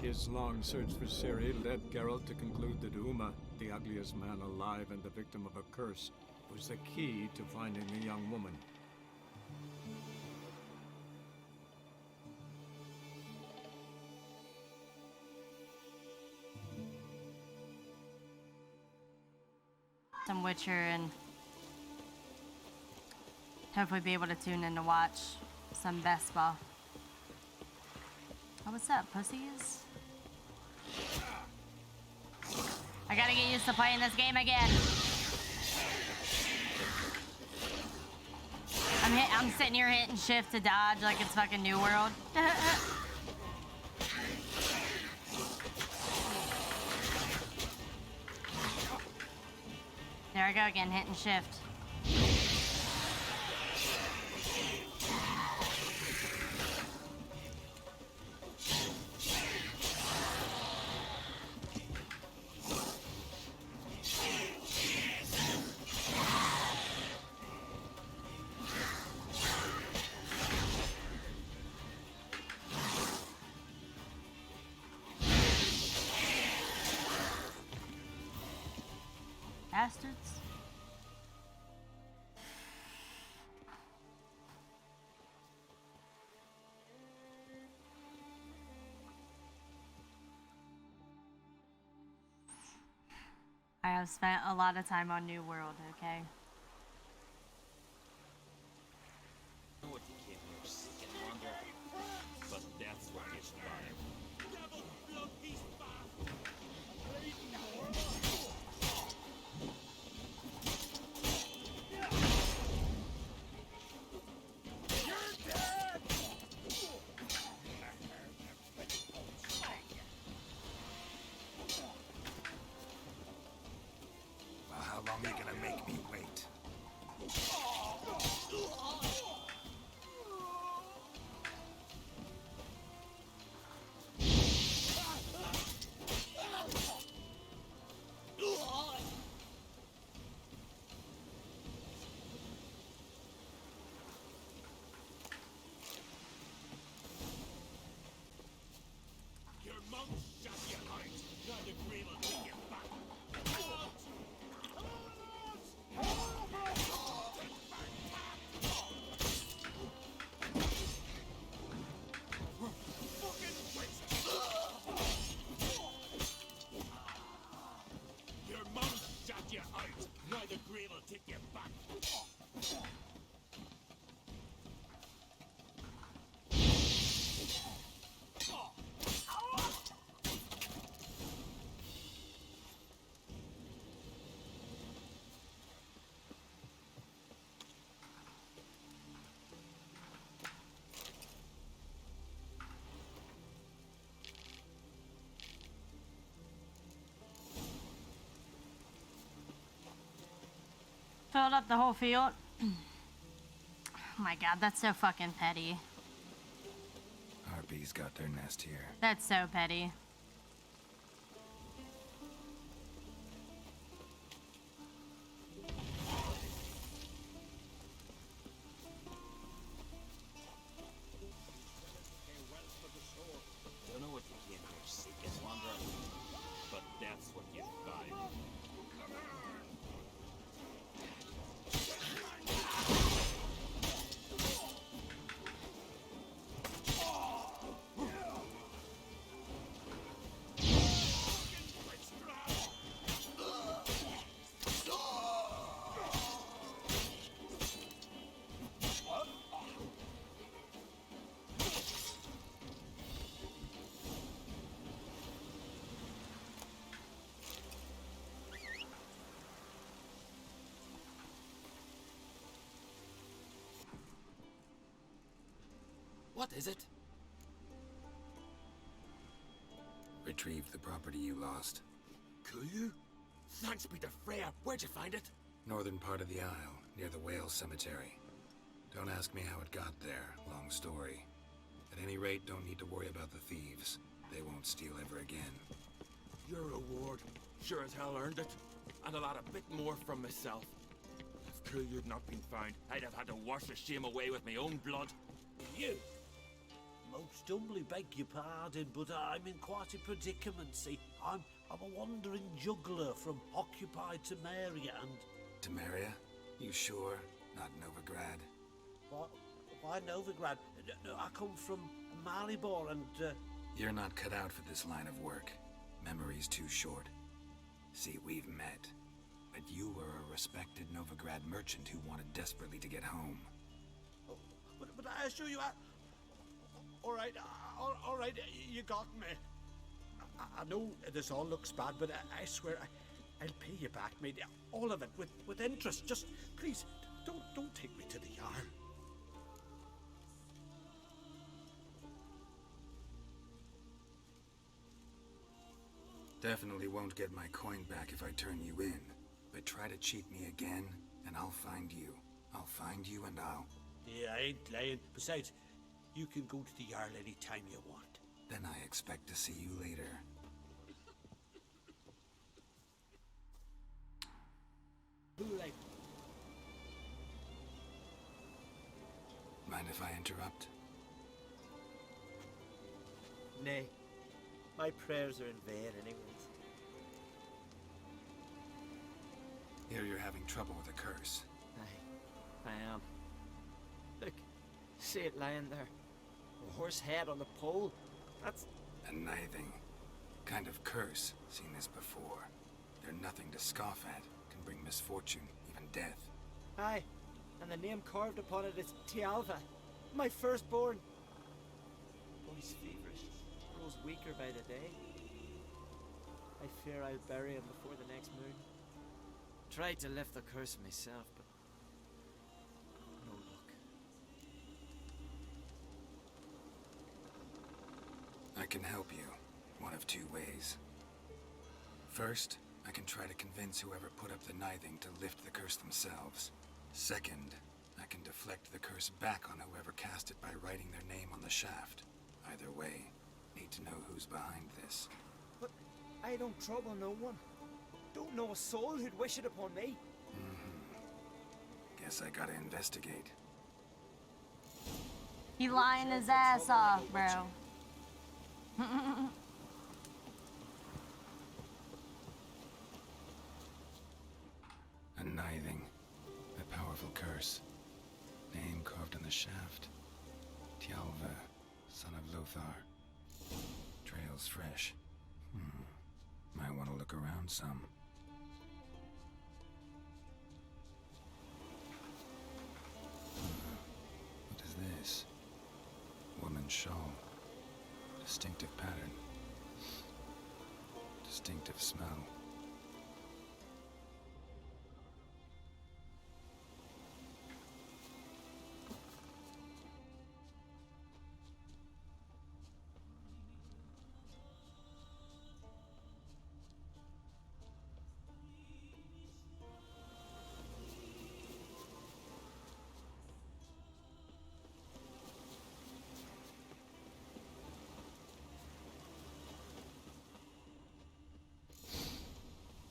His long search for Ciri led Geralt to conclude that Uma, the ugliest man alive and the victim of a curse, was the key to finding the young woman. Some Witcher and hopefully be able to tune in to watch some Vespa. Oh, what's up, pussies? I gotta get used to playing this game again. I'm sitting here hitting shift to dodge like it's fucking New World. There I go again, hitting shift. Bastards. I have spent a lot of time on New World, okay? What you came here sick and wonder, but that's what you survived. How long are you gonna make me wait? Your mouth shut your heart. Not the grave will take you back. Your mouth shut you out. Neither grave will take you back. Filled up the whole field. Oh my god, that's so fucking petty. Harpies got their nest here. That's so petty. Don't know what you came here sick and wonder, but that's what you survived. What is it? Retrieve the property you lost. Could you? Thanks be to Freya. Where'd you find it? Northern part of the Isle, near the whale cemetery. Don't ask me how it got there, long story. At any rate, don't need to worry about the thieves. They won't steal ever again. Your reward sure as hell earned it. And a lot a bit more from myself. If Killiard not been found, I'd have had to wash the shame away with my own blood. You Oh, stumbly, beg your pardon, but I'm in quite a predicament, see. I'm a wandering juggler from occupied Temeria and... Temeria? You sure? Not Novigrad? What? Why Novigrad? No, I come from Maribor and... You're not cut out for this line of work. Memory's too short. See, we've met. But you were a respected Novigrad merchant who wanted desperately to get home. Oh, but I assure you, all right, you got me. I know this all looks bad, but I swear I'll pay you back, mate. All of it, with interest. Just, please, don't take me to the Jarl. Definitely won't get my coin back if I turn you in. But try to cheat me again, and I'll find you. I'll find you and I'll... Yeah, I ain't lying. Besides, you can go to the Jarl any time you want. Then I expect to see you later. Like... Mind if I interrupt? Nay. My prayers are in vain anyways. Hear you're having trouble with a curse. I am. Look, see it lying there. A horse head on the pole. That's... A nithing. Kind of curse. Seen this before. They're nothing to scoff at. Can bring misfortune, even death. Aye, and the name carved upon it is Tialva, my firstborn. Boy's feverish, grows weaker by the day. I fear I'll bury him before the next moon. Tried to lift the curse myself, but no luck. I can help you, one of two ways. First, I can try to convince whoever put up the nithing to lift the curse themselves. Second, I can deflect the curse back on whoever cast it by writing their name on the shaft. Either way, need to know who's behind this. But I don't trouble no one. Don't know a soul who'd wish it upon me. Guess I gotta investigate. He lying his ass off, bro. A nithing. A powerful curse. Name carved on the shaft. Tialva, son of Lothar. Trails fresh. Might want to look around some. What is this? Woman's shawl. Distinctive pattern. Distinctive smell.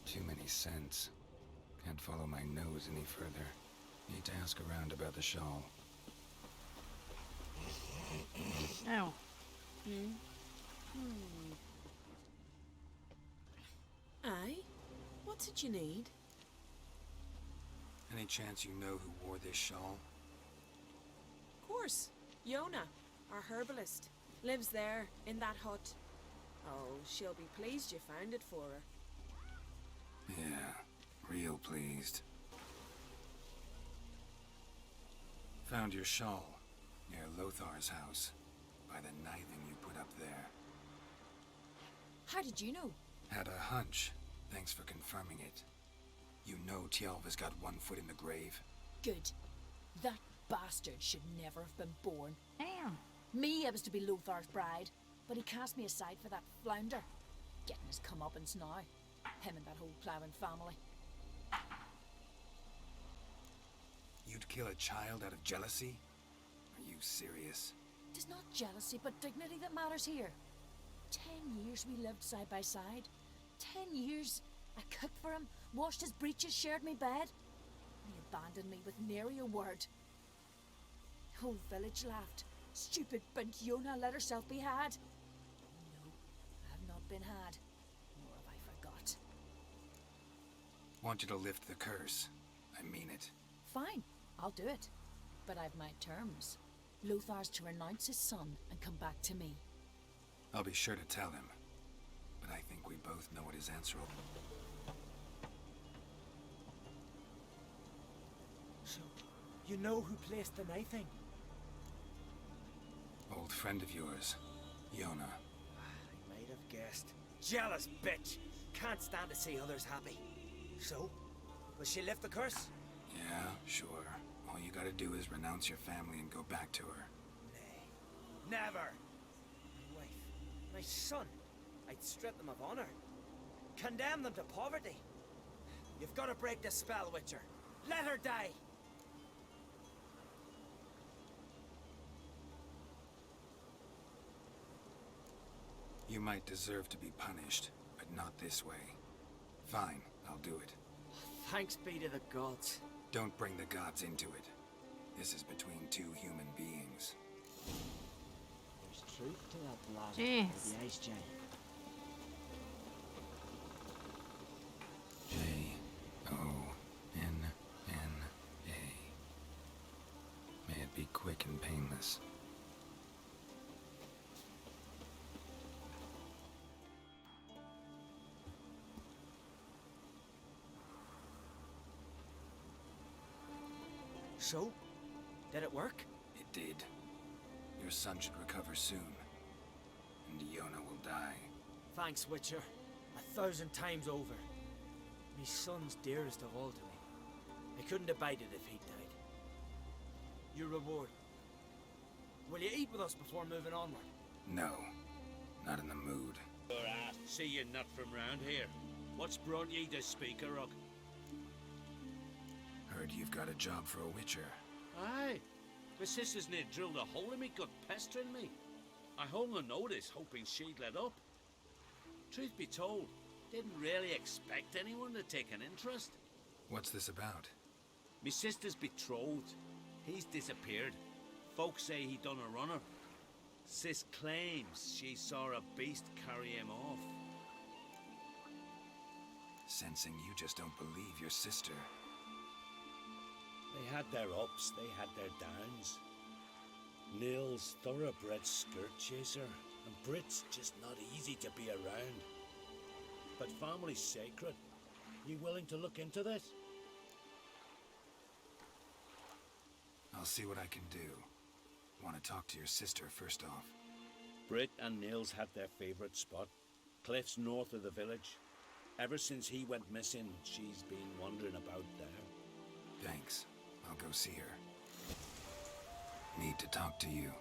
Too many scents. Can't follow my nose any further. Need to ask around about the shawl. Oh. Aye? What's it you need? Any chance you know who wore this shawl? Of course. Yona, our herbalist, lives there, in that hut. Oh, she'll be pleased you found it for her. Yeah, real pleased. Found your shawl near Lothar's house, by the nithing you put up there. How did you know? Had a hunch. Thanks for confirming it. You know Tialva's got one foot in the grave. Good. That bastard should never have been born. Damn. Me, I was to be Lothar's bride, but he cast me aside for that flounder. Getting his comeuppance now. Him and that whole ploughing family. You'd kill a child out of jealousy? Are you serious? It's not jealousy, but dignity that matters here. 10 years we lived side by side. 10 years I cooked for him, washed his breeches, shared my bed. He abandoned me with nary a word. The whole village laughed. Stupid bint Yona let herself be had. No, I have not been had. Nor have I forgot. Want you to lift the curse. I mean it. Fine, I'll do it. But I've my terms. Lothar's to renounce his son and come back to me. I'll be sure to tell him. But I think we both know what his answer will be. So, you know who placed the knifing? Old friend of yours, Yona. I might have guessed. Jealous bitch! Can't stand to see others happy. So, will she lift the curse? Yeah, sure. All you gotta do is renounce your family and go back to her. Nay. Never! My wife, my son. I'd strip them of honor. Condemn them to poverty. You've got to break the spell, Witcher. Let her die! You might deserve to be punished, but not this way. Fine, I'll do it. Thanks be to the gods. Don't bring the gods into it. This is between two human beings. There's truth to that blather Jeez. of the ice giant. J-O-N-N-A. May it be quick and painless. So? Did it work? It did. Your son should recover soon. And Yona will die. Thanks, Witcher. 1,000 times over. My son's dearest of all to me. I couldn't abide it if he died. Your reward. Will you eat with us before moving onward? No. Not in the mood. See you not from round here. What's brought ye to Speakerrock? Heard you've got a job for a witcher. Aye. My sister's near drilled a hole in me, gut pestering me. I hung a notice, hoping she'd let up. Truth be told, didn't really expect anyone to take an interest. What's this about? Me sister's betrothed. He's disappeared. Folks say he done a runner. Sis claims she saw a beast carry him off. Sensing you just don't believe your sister. They had their ups, they had their downs. Neil's thoroughbred skirt chaser, and Brit's just not easy to be around. But family's sacred. You willing to look into this? I'll see what I can do. Want to talk to your sister first off. Brit and Nils had their favourite spot. Cliffs north of the village. Ever since he went missing, she's been wandering about there. Thanks. I'll go see her. Need to talk to you.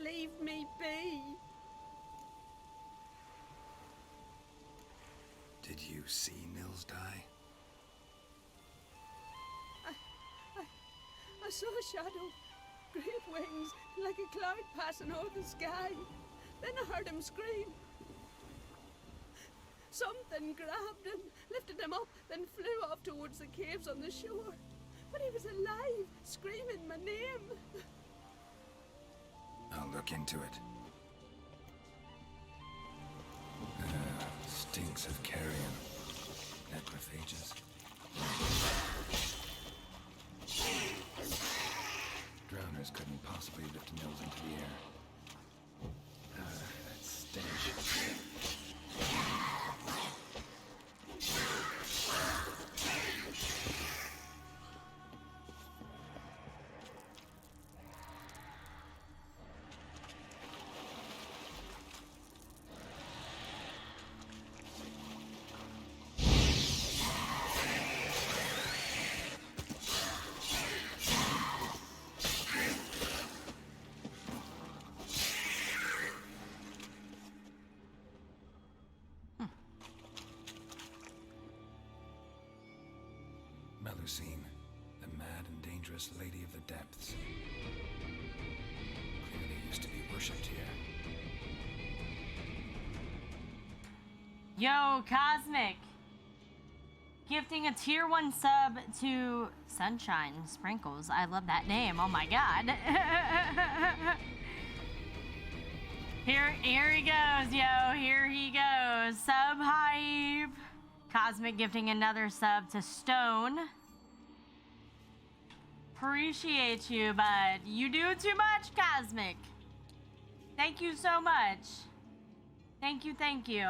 Leave me be. Did you see Nils die? I saw a shadow, great wings, like a cloud passing over the sky. Then I heard him scream. Something grabbed him, lifted him up, then flew off towards the caves on the shore. But he was alive, screaming my name. I'll look into it. Stinks of carrion. Necrophages. Drowners couldn't possibly lift Nils into the air. That stench. Melusine, the mad and dangerous lady of the depths. Clearly used to be worshipped here. Yo, Cosmic. gifting a tier 1 sub to Sunshine Sprinkles. I love that name. Oh my god. Here he goes, yo. Here he goes. Sub hype. Cosmic gifting another sub to Stone. Appreciate you, bud. You do too much, Cosmic. Thank you so much. Thank you, thank you.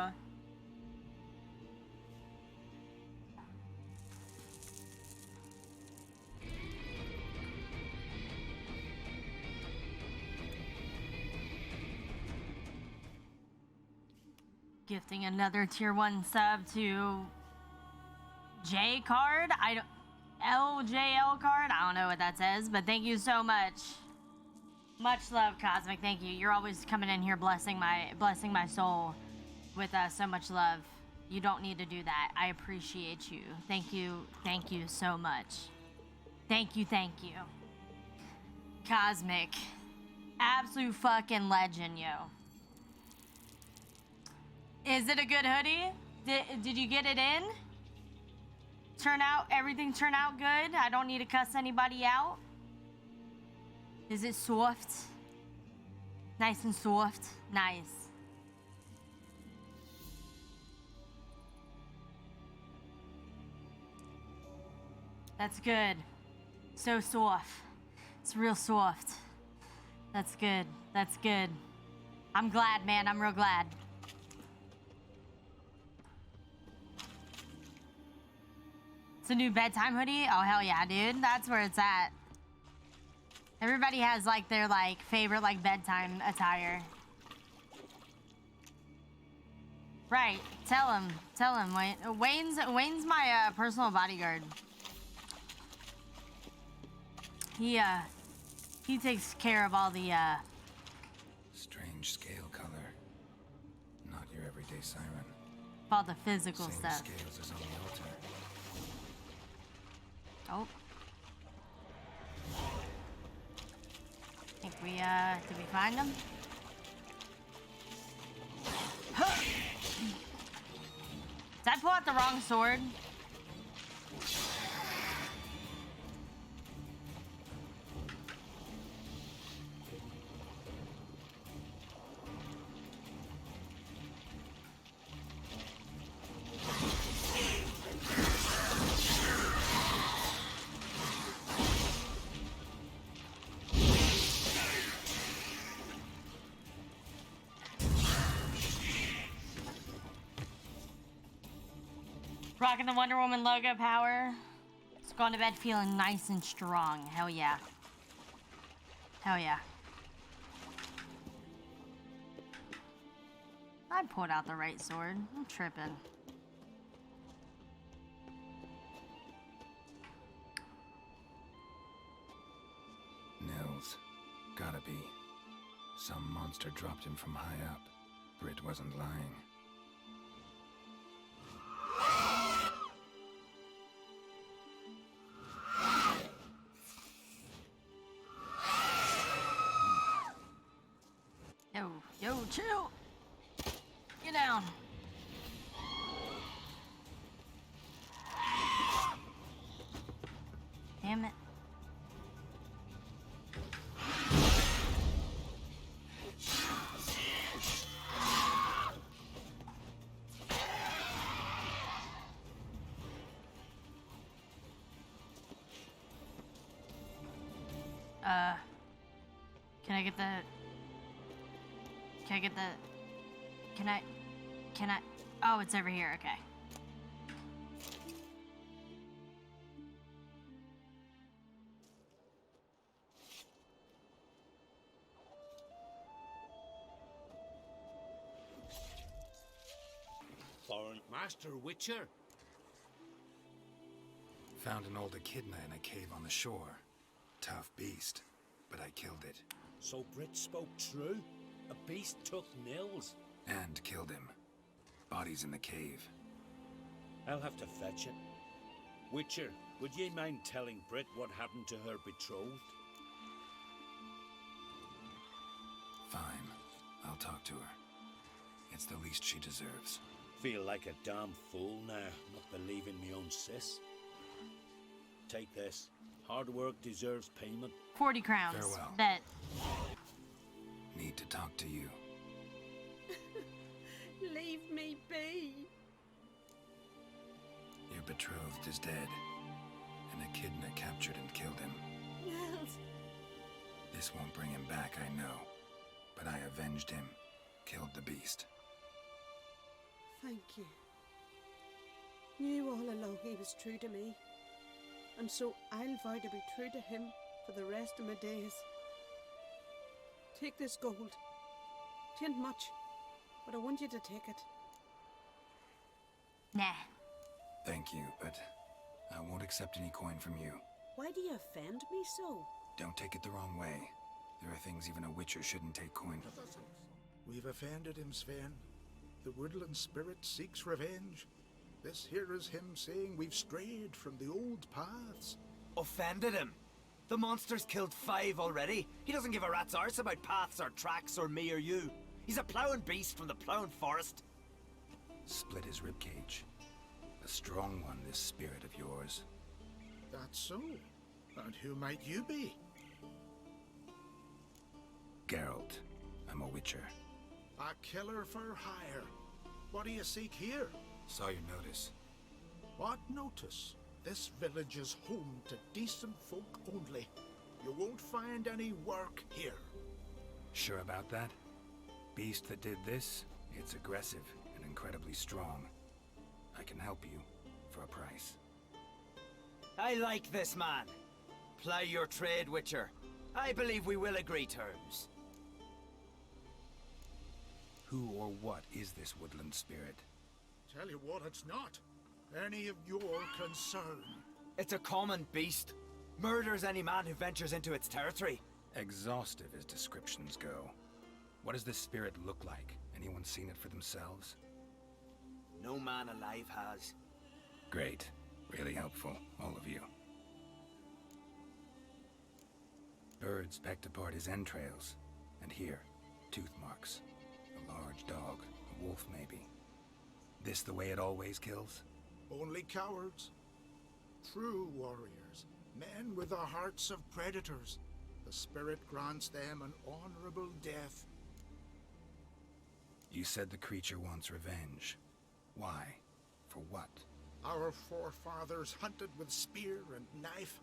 Gifting another tier 1 sub to J card. LJL card. I don't know what that says, but thank you so much. Much love, Cosmic. Thank you. You're always coming in here blessing my soul with so much love. You don't need to do that. I appreciate you. Thank you. Thank you so much. Thank you. Thank you. Cosmic. Absolute fucking legend, yo. Is it a good hoodie? Did you get it in? Everything turn out good? I don't need to cuss anybody out? Is it soft? Nice and soft? Nice. That's good. So soft. It's real soft. That's good. That's good. I'm glad, man. I'm real glad. It's a new bedtime hoodie? Oh, hell yeah, dude. That's where it's at. Everybody has, like, their, like, favorite, like, bedtime attire. Right. Tell him. Tell him, Wayne. Wayne's my, personal bodyguard. He takes care of all the, Strange scale color. Not your everyday siren. all the physical Same stuff. scales as on the altar. Oh. Think we, did we find him? Did I pull out the wrong sword? Rocking the Wonder Woman logo power. Just going to bed feeling nice and strong. Hell yeah. Hell yeah. I pulled out the right sword. I'm tripping. Nils. Gotta be. Some monster dropped him from high up. Britt wasn't lying. Yo, chill. Get down. Damn it. Can I get the... Can I... Oh, it's over here, okay. Foreign Master Witcher? Found an old echidna in a cave on the shore. Tough beast, but I killed it. So Brit spoke true? A beast took Nils? And killed him. Body's in the cave. I'll have to fetch it. Witcher, would ye mind telling Brit what happened to her betrothed? Fine. I'll talk to her. It's the least she deserves. Feel like a damn fool now, not believing me own sis. Take this. Hard work deserves payment. 40 crowns. Farewell. Bet. Need to talk to you. Leave me be. Your betrothed is dead, and Echidna captured and killed him. Nels. This won't bring him back, I know. But I avenged him, killed the beast. Thank you. Knew all along he was true to me. And so I'll vow to be true to him for the rest of my days. Take this gold. 'Tain't much, but I want you to take it. Nah. Thank you, but I won't accept any coin from you. Why do you offend me so? Don't take it the wrong way. There are things even a witcher shouldn't take coin. We've offended him, Sven. The woodland spirit seeks revenge. This here is him saying we've strayed from the old paths. Offended him? The monster's killed 5 already. He doesn't give a rat's arse about paths or tracks or me or you. He's a ploughing beast from the ploughing forest. Split his ribcage. A strong one, this spirit of yours. That's so. And who might you be? Geralt. I'm a witcher. A killer for hire. What do you seek here? Saw your notice. What notice? This village is home to decent folk only. You won't find any work here. Sure about that? Beast that did this, it's aggressive and incredibly strong. I can help you for a price. I like this man. Ply your trade, Witcher. I believe we will agree terms. Who or what is this woodland spirit? Tell you what, it's not any of your concern. It's a common beast. Murders any man who ventures into its territory. Exhaustive as descriptions go. What does this spirit look like? Anyone seen it for themselves? No man alive has. Great. Really helpful, all of you. Birds pecked apart his entrails. And here, tooth marks. A large dog, a wolf maybe. This the way it always kills? Only cowards. True warriors. Men with the hearts of predators. The spirit grants them an honorable death. You said the creature wants revenge. Why? For what? Our forefathers hunted with spear and knife.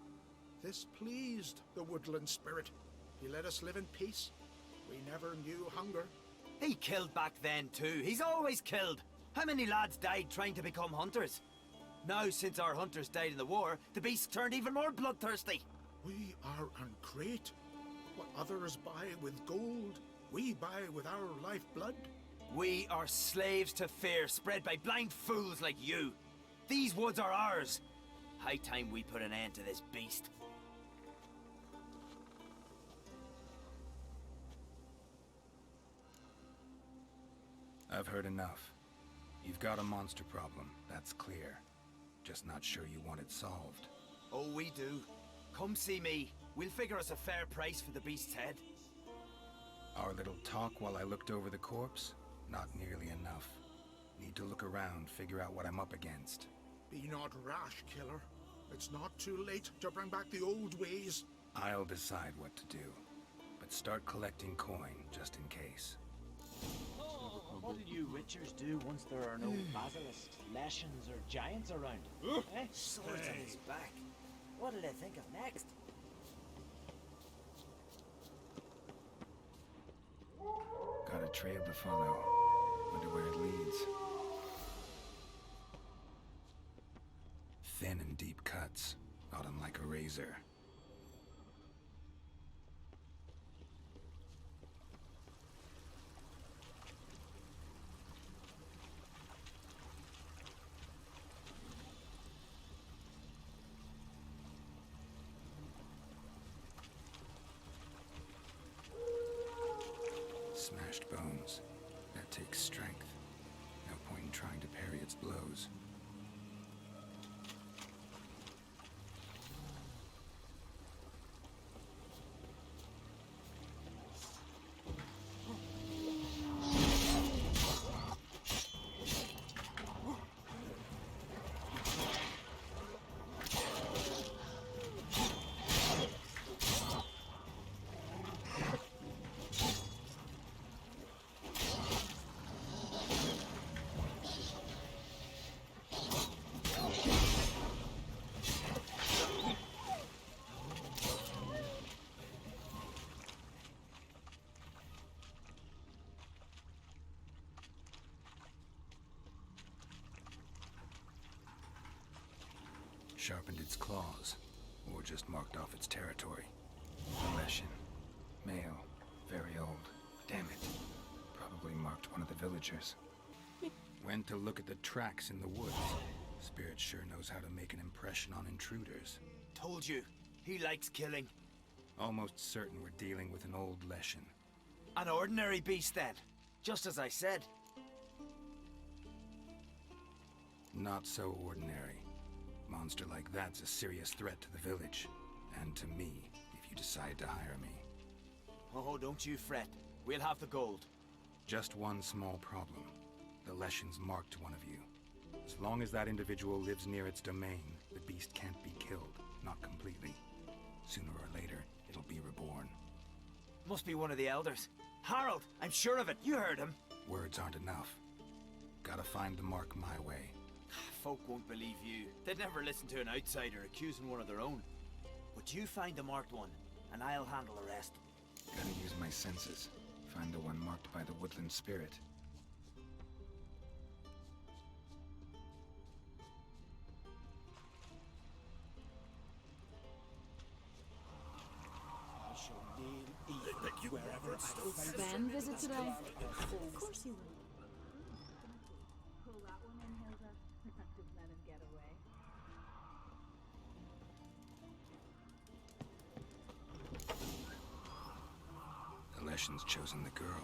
This pleased the woodland spirit. He let us live in peace. We never knew hunger. He killed back then too. He's always killed. How many lads died trying to become hunters? Now, since our hunters died in the war, the beast turned even more bloodthirsty. We are ungreat. What others buy with gold, we buy with our lifeblood. We are slaves to fear spread by blind fools like you. These woods are ours. High time we put an end to this beast. I've heard enough. You've got a monster problem, that's clear. Just not sure you want it solved. Oh, we do. Come see me. We'll figure us a fair price for the beast's head. Our little talk while I looked over the corpse? Not nearly enough. Need to look around, figure out what I'm up against. Be not rash, killer. It's not too late to bring back the old ways. I'll decide what to do. But start collecting coin, just in case. What will you witchers do once there are no basilisks, leshens, or giants around? Eh? Swords on his back. What'll they think of next? Got a trail to follow. Wonder where it leads. Thin and deep cuts. Got 'em like a razor. Smashed bones. That takes strength. No point in trying to parry its blows. sharpened its claws, or just marked off its territory. Leshen. Male. Very old. Damn it. Probably marked one of the villagers. Went to look at the tracks in the woods. Spirit sure knows how to make an impression on intruders. Told you, he likes killing. Almost certain we're dealing with an old Leshen. An ordinary beast then, just as I said. Not so ordinary. Monster like that's a serious threat to the village. And to me, if you decide to hire me. Oh, don't you fret. We'll have the gold. Just one small problem. The Leshen's marked one of you. As long as that individual lives near its domain, the beast can't be killed. Not completely. Sooner or later, it'll be reborn. Must be one of the elders. Harold, I'm sure of it. You heard him. Words aren't enough. Gotta find the mark my way. Folk won't believe you. They'd never listen to an outsider accusing one of their own. But you find the marked one, and I'll handle the rest. Gotta use my senses. Find the one marked by the woodland spirit. I shall nail evil wherever I find Sven visit today? Of course you will. Pull that one in, Hilda. Just let him get away. The Leshen's chosen the girl.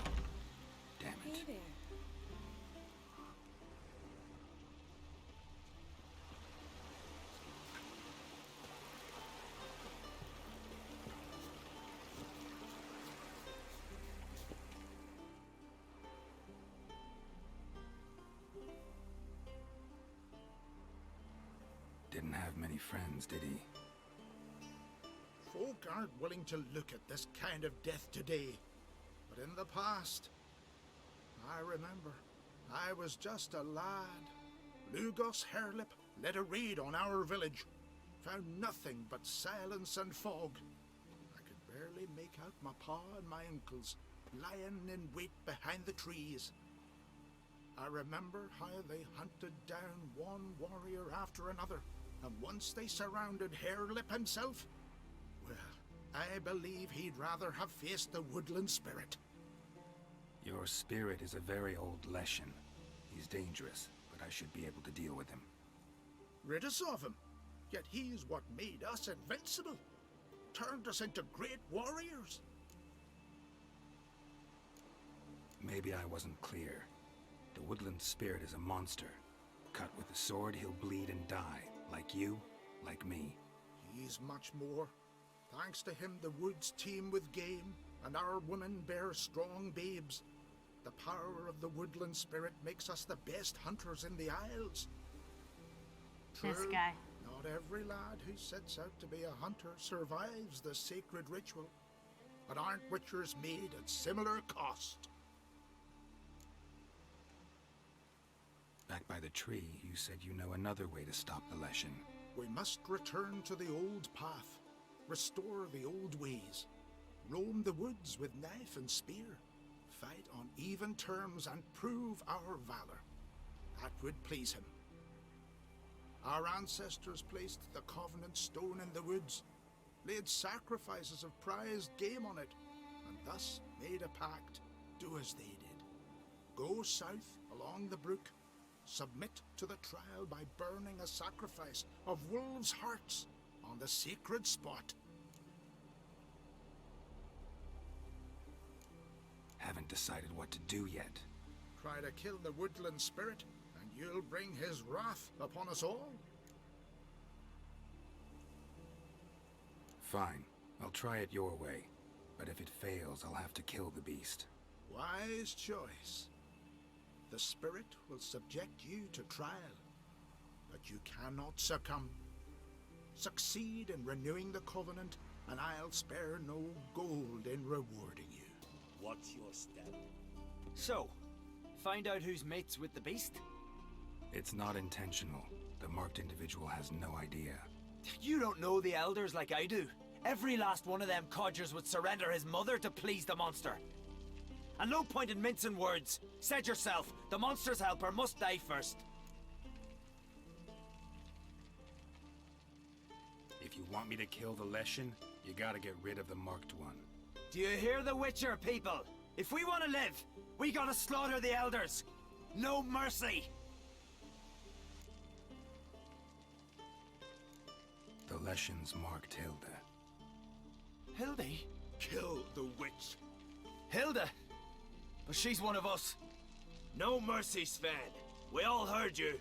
Damn it. Hey there. Didn't have many friends, did he? Folk aren't willing to look at this kind of death today. But in the past, I remember, I was just a lad. Lugos Harelip led a raid on our village. Found nothing but silence and fog. I could barely make out my pa and my uncles lying in wait behind the trees. I remember how they hunted down one warrior after another, and once they surrounded Harelip himself, well, I believe he'd rather have faced the woodland spirit. Your spirit is a very old Leshen. He's dangerous, but I should be able to deal with him. Rid us of him. Yet he's what made us invincible. Turned us into great warriors. Maybe I wasn't clear. The woodland spirit is a monster. Cut with a sword, he'll bleed and die. Like you, like me. He's much more. Thanks to him, the woods teem with game, and our women bear strong babes. The power of the woodland spirit makes us the best hunters in the Isles. This True, guy. not every lad who sets out to be a hunter survives the sacred ritual, but aren't witchers made at similar cost? Back by the tree, you said you know another way to stop the Leshen. We must return to the old path, restore the old ways, roam the woods with knife and spear, fight on even terms and prove our valor. That would please him. Our ancestors placed the Covenant Stone in the woods, laid sacrifices of prized game on it, and thus made a pact. Do as they did. Go south along the brook, submit to the trial by burning a sacrifice of wolves' hearts on the sacred spot. Haven't decided what to do yet. Try to kill the woodland spirit, and you'll bring his wrath upon us all. Fine, I'll try it your way. But if it fails, I'll have to kill the beast. Wise choice. The spirit will subject you to trial, but you cannot succumb. Succeed in renewing the covenant, and I'll spare no gold in rewarding you. What's your step? So, find out who's mates with the beast? It's not intentional. The marked individual has no idea. You don't know the elders like I do. Every last one of them codgers would surrender his mother to please the monster. And no point in mincing words. Said yourself, the monster's helper must die first. If you want me to kill the Leshen, you gotta get rid of the Marked One. Do you hear the Witcher, people? If we want to live, we gotta slaughter the Elders. No mercy. The Leshen's marked Hilda. Hildy? Kill the witch. Hilda? But she's one of us. No mercy, Sven. We all heard you.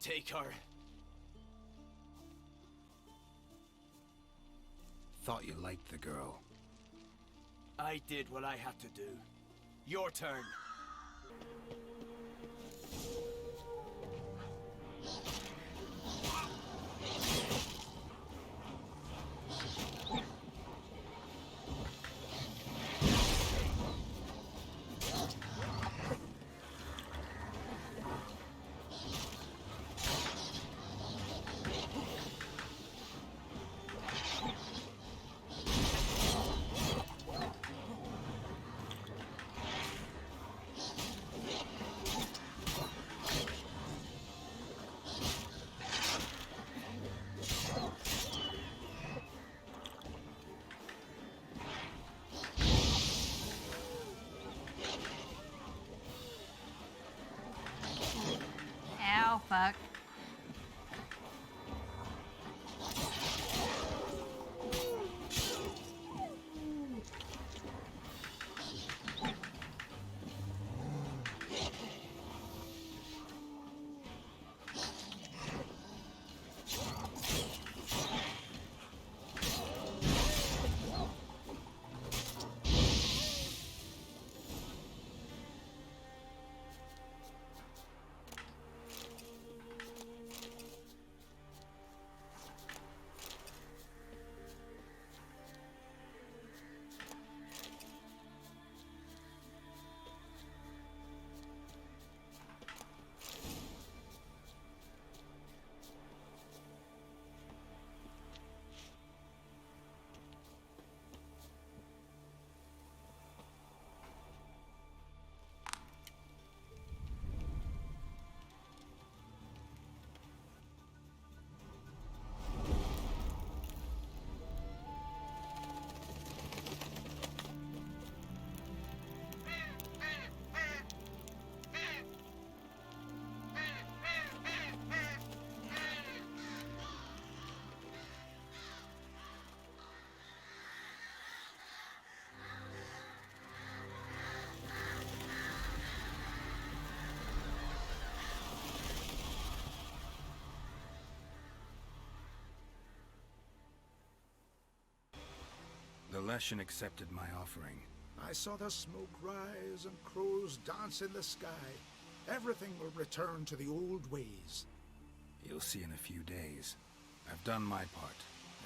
Take her. Thought you liked the girl. I did what I had to do. Your turn. Ow, fuck. The Leshen accepted my offering. I saw the smoke rise and crows dance in the sky. Everything will return to the old ways. You'll see in a few days. I've done my part.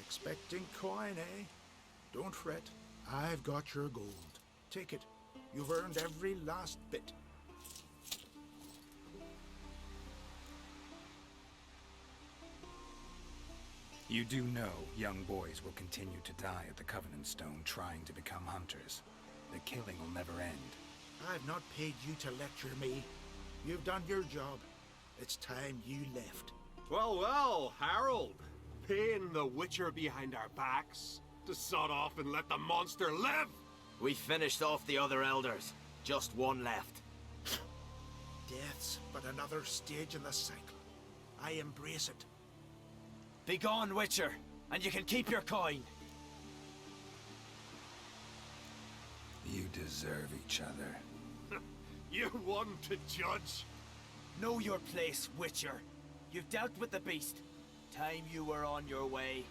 Expecting coin, eh? Don't fret. I've got your gold. Take it. You've earned every last bit. You do know young boys will continue to die at the Covenant Stone trying to become hunters. The killing will never end. I've not paid you to lecture me. You've done your job. It's time you left. Well, well, Harold. Paying the Witcher behind our backs to sod off and let the monster live. We finished off the other Elders. Just one left. Death's but another stage in the cycle. I embrace it. Be gone, Witcher, and you can keep your coin. You deserve each other. You one to judge? Know your place, Witcher. You've dealt with the beast. Time you were on your way.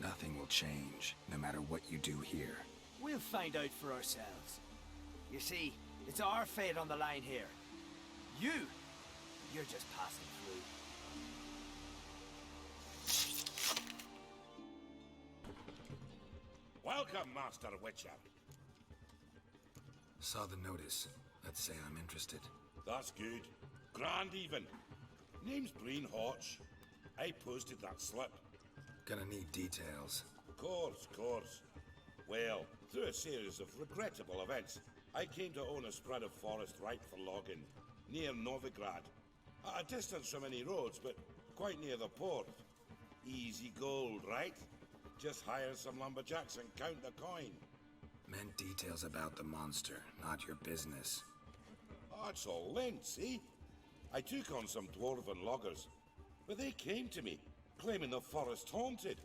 Nothing will change, no matter what you do here. We'll find out for ourselves. You see, it's our fate on the line here. You're just passing through. Welcome, Master Witcher. Saw the notice. Let's say I'm interested. That's good. Grand even. Name's Breen Hodge. I posted that slip. Gonna need details. Course. Well, through a series of regrettable events, I came to own a spread of forest ripe for logging, near Novigrad. At a distance from any roads, but quite near the port. Easy gold, right? Just hire some lumberjacks and count the coin. Meant details about the monster, not your business. Oh, it's all lint, see? I took on some dwarven loggers, but they came to me, claiming the forest haunted.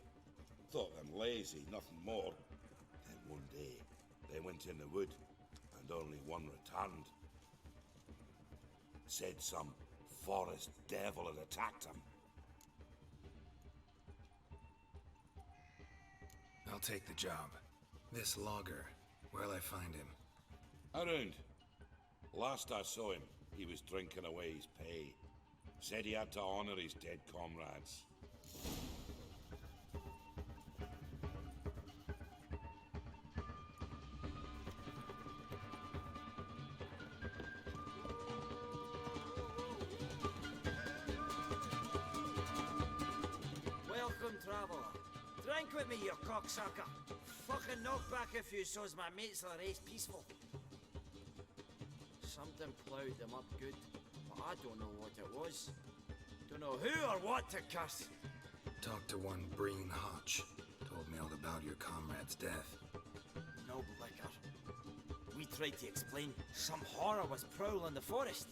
Thought them lazy, nothing more. Then one day, they went in the wood, and only one returned. Said some forest devil had attacked him. I'll take the job. This logger, where'll I find him? Around. Last I saw him, he was drinking away his pay. Said he had to honor his dead comrades. Welcome, traveller. Drink with me, you cocksucker. Fucking knock back a few so's my mates will race peaceful. Something ploughed them up good, but I don't know what it was. Don't know who or what to curse. Talked to one Breen Hotch. Told me all about your comrade's death. No liquor. We tried to explain some horror was prowling the forest.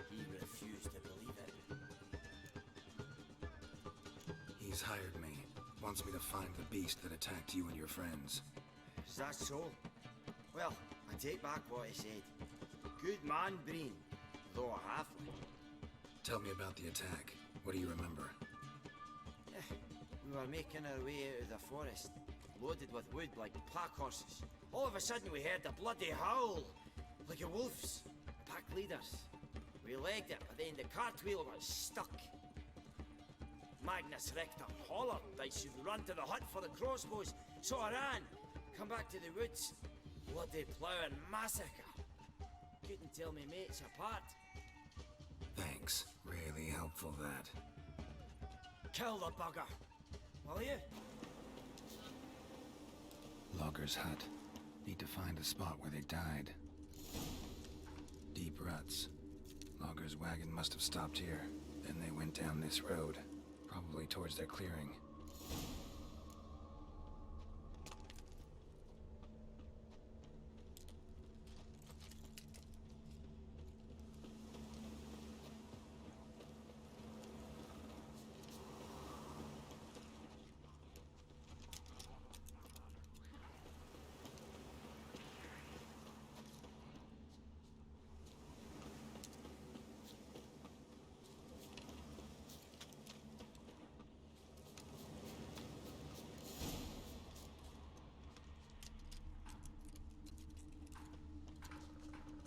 He refused to believe it. He's hired me. Wants me to find the beast that attacked you and your friends. Is that so? Well, I take back what I said. Good man, Breen, though a halfling. Tell me about the attack. What do you remember? We were making our way out of the forest, loaded with wood like pack horses. All of a sudden we heard a bloody howl, like a wolf's. Pack leaders. We legged it, but then the cartwheel got stuck. Magnus Rector hollered I should run to the hut for the crossbows, so I ran. Come back to the woods. Bloody plough and massacre. Couldn't tell me mates apart. Thanks. Really helpful, that. Kill the bugger, will you? Logger's hut. Need to find the spot where they died. Deep ruts. Logger's wagon must have stopped here. Then they went down this road. Probably towards their clearing.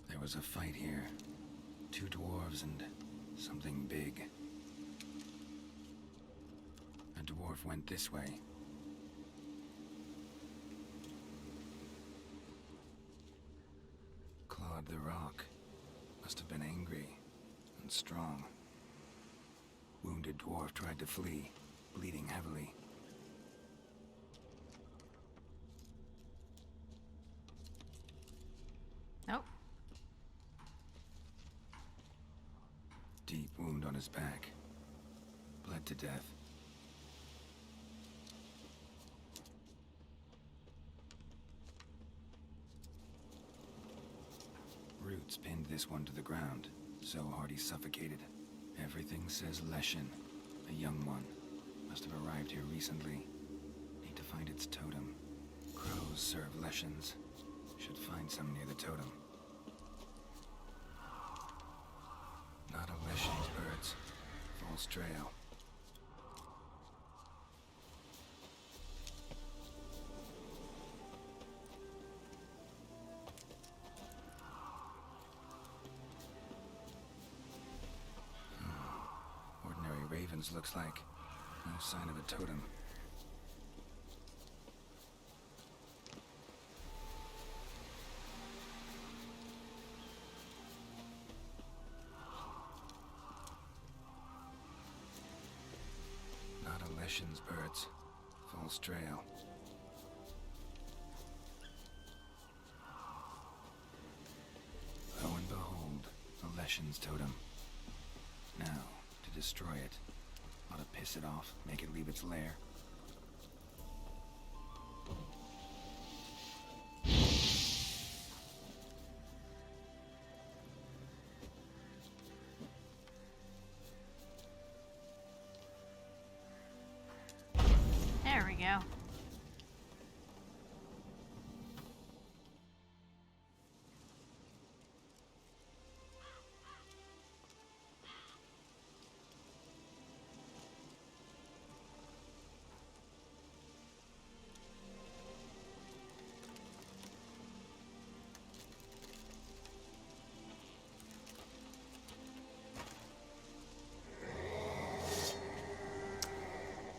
There was a fight here. 2 dwarves and something big. A dwarf went this way. Clawed the rock. Must have been angry and strong. Wounded dwarf tried to flee, bleeding heavily. Nope. Deep wound on his back. Bled to death. Roots pinned this one to the ground, so hard he suffocated. Everything says Leshen, a young one. Must have arrived here recently. Need to find its totem. Crows serve Leshens. Should find some near the totem. Not a Leshen's birds. False trail. Ordinary ravens looks like. No sign of a totem. Not a Leshen's birds. False trail. Lo and behold, a Leshen's totem. destroy it. Ought to piss it off, make it leave its lair. There we go.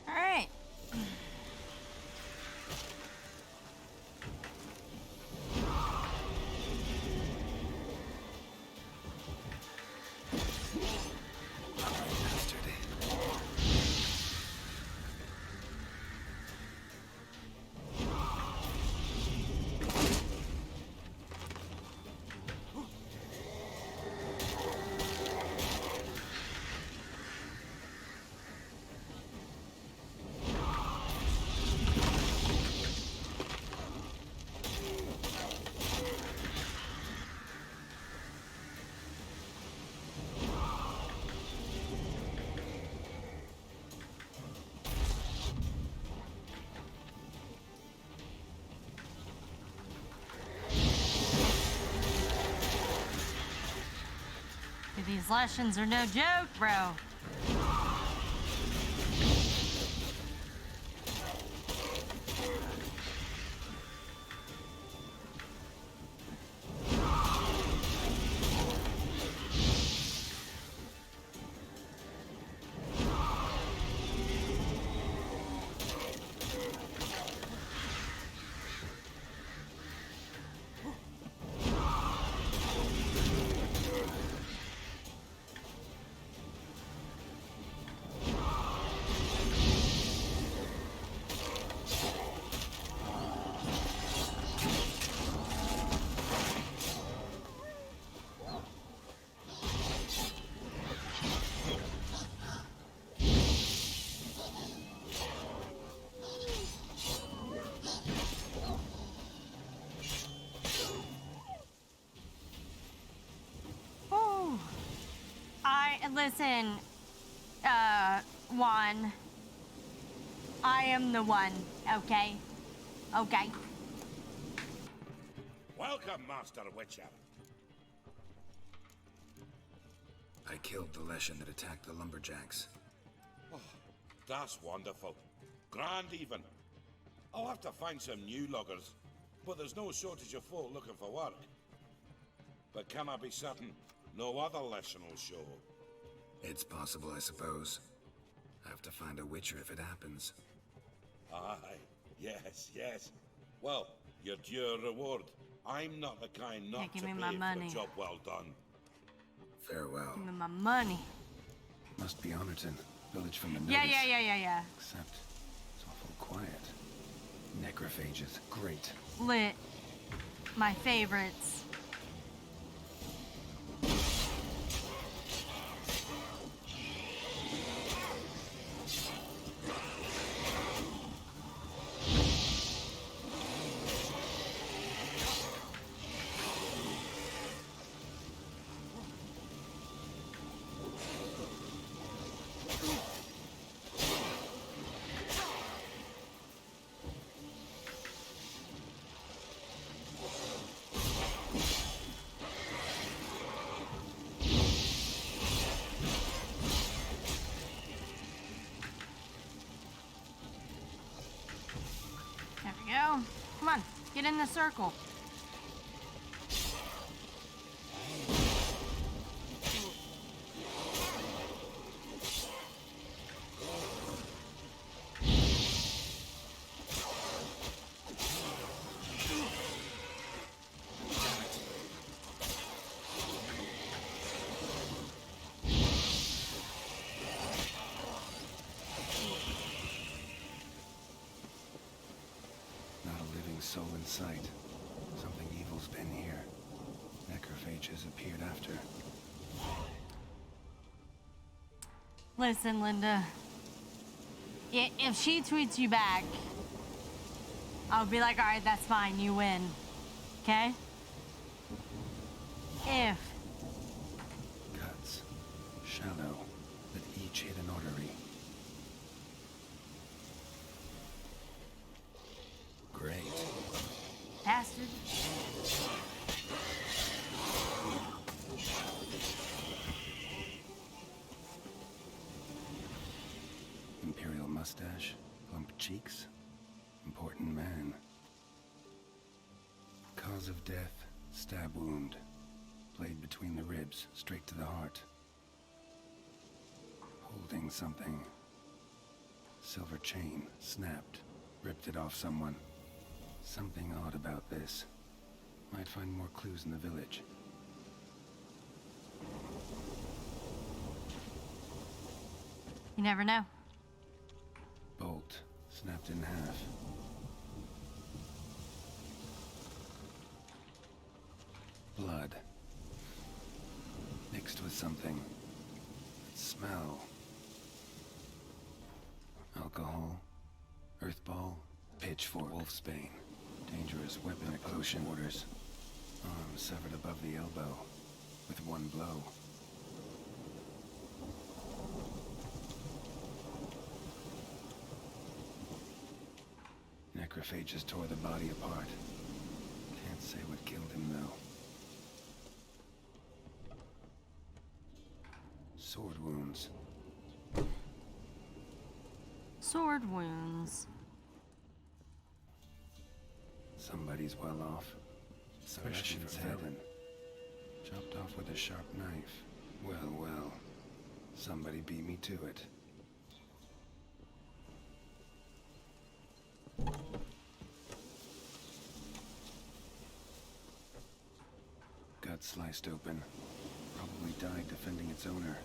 All right. These lessons are no joke, bro. Listen, Juan. I am the one, okay? Okay. Welcome, Master Witcher. I killed the Leshen that attacked the lumberjacks. Oh, that's wonderful. Grand even. I'll have to find some new loggers, but there's no shortage of folk looking for work. But can I be certain no other Leshen will show? It's possible, I suppose. I have to find a Witcher if it happens. Aye, yes. Well, you're due a reward. I'm not the kind not to give me pay my for money. a job well done. Farewell. Give me my money. Must be Honorton, village from the Yeah. notice. Except it's awful quiet. Necrophages, great. Lit. My favorites. There we go. Come on, get in the circle. Not a living soul in sight. Something evil's been here. Necrophage has appeared after. Listen, Linda. If she tweets you back, I'll be like, alright, that's fine, you win. Okay? If. Cuts. Shallow, that each hit an artery. Great. Bastard. Imperial mustache, plump cheeks, important man. Cause of death, stab wound. Blade between the ribs, straight to the heart. Holding something. Silver chain, snapped, ripped it off someone. Something odd about this. Might find more clues in the village. You never know. Bolt, snapped in half. Blood. Mixed with something. Smell. Alcohol. Earthball. Pitchfork. Wolfsbane. Dangerous weapon at close quarters. Arm severed above the elbow. With one blow. Necrophages tore the body apart. Can't say what killed him, though. Sword wounds. Sword wounds. Somebody's well off. Christian's head. Chopped off with a sharp knife. Well, well. Somebody beat me to it. Gut sliced open. Probably died defending its owner.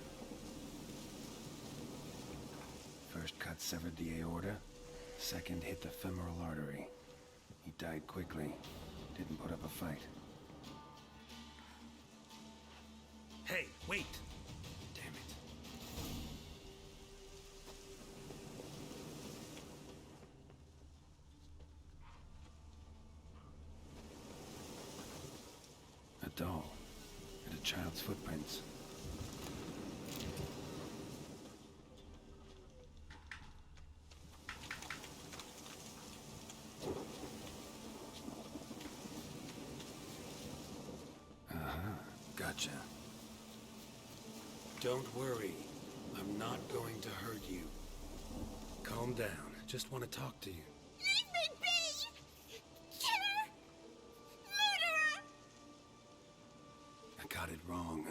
First cut severed the aorta. Second hit the femoral artery. He died quickly. Didn't put up a fight. Hey, wait! Damn it. A doll. And a child's footprints. Gotcha. Don't worry. I'm not going to hurt you. Calm down. Just want to talk to you. Leave me be! Killer! Murderer! I got it wrong.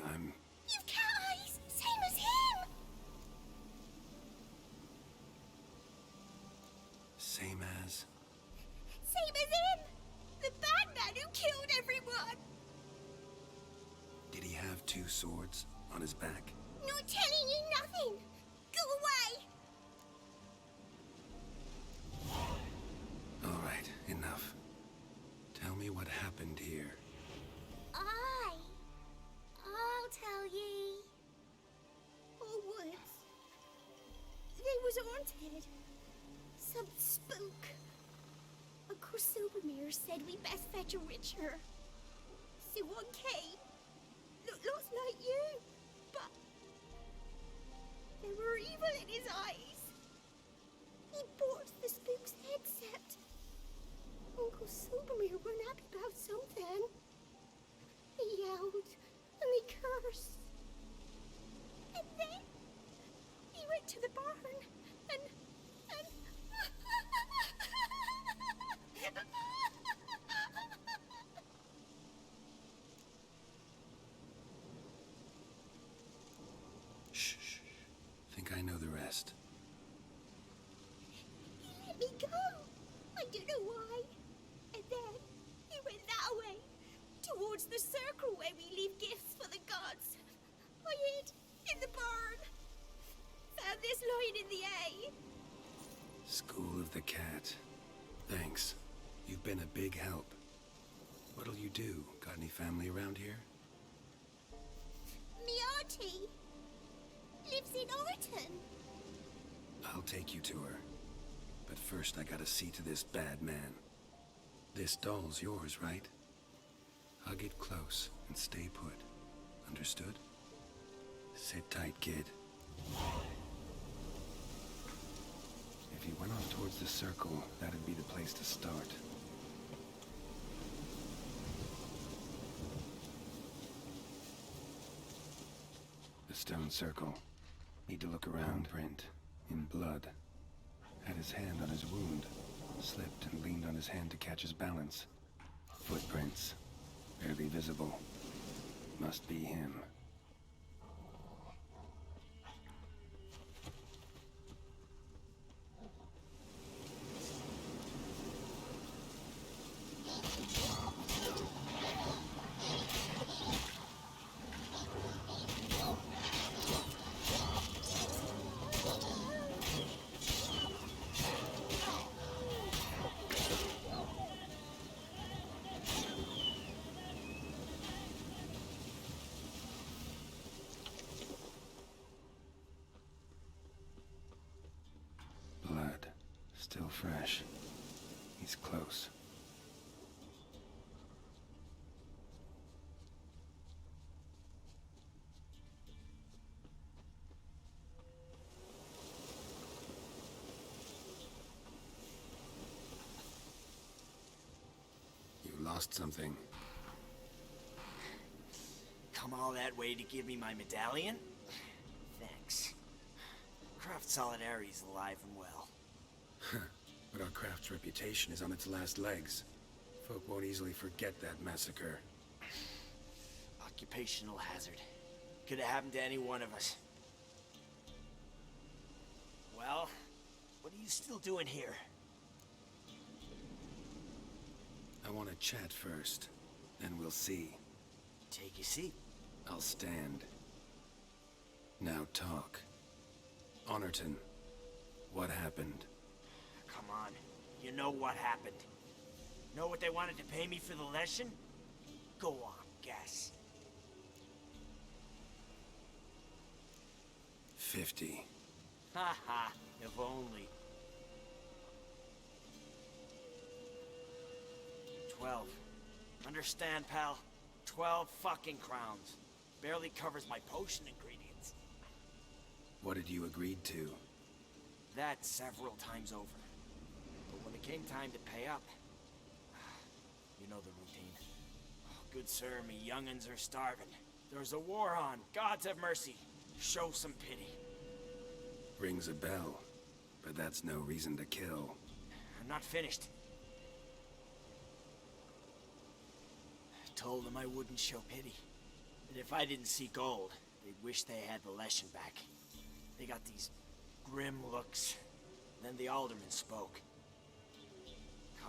You've cat eyes! Same as him! Same as? Same as him! The bad man who killed everyone! Did he have two swords on his back? Not telling you nothing! Go away! All right, enough. Tell me what happened here. I'll tell ye. Oh, woods. They was haunted. Some spook. Uncle Silvermere said we best fetch a richer. So one came. Looked like you, but there were evil in his eyes. He bought the spook's headset. Uncle Silvermere weren't happy about something. He yelled and he cursed. And then he went to the barn and Shh. Think I know the rest. he let me go. I don't know why. And then he went that way, towards the circle where we leave gifts for the gods. I hid in the barn. Found this lying in the hay. School of the Cat. Thanks. You've been a big help. What'll you do? Got any family around here? Me auntie. lives in Orton. I'll take you to her. But first I gotta see to this bad man. This doll's yours, right? Hug it close and stay put. Understood? Sit tight, kid. If you went off towards the circle, that'd be the place to start. The stone circle. Need to look around. Print. In blood. Had his hand on his wound. Slipped and leaned on his hand to catch his balance. Footprints. Barely visible. Must be him. Still fresh. He's close. You lost something. Come all that way to give me my medallion? Thanks. Craft Solidarity's alive and well. But our craft's reputation is on its last legs. Folk won't easily forget that massacre. Occupational hazard. Could have happened to any one of us. Well, what are you still doing here? I want to chat first, then we'll see. Take your seat. I'll stand. Now talk. Honorton, what happened? Come on. You know what happened. Know what they wanted to pay me for the lesson? Go on, guess. 50. Ha ha, if only. 12. Understand, pal? 12 fucking crowns. Barely covers my potion ingredients. What had you agreed to? That several times over. But when it came time to pay up, you know the routine. Oh, good sir, me young'uns are starving. There's a war on. Gods have mercy. Show some pity. Rings a bell, but that's no reason to kill. I'm not finished. I told them I wouldn't show pity. That if I didn't see gold, they'd wish they had the lesson back. They got these grim looks. Then the alderman spoke.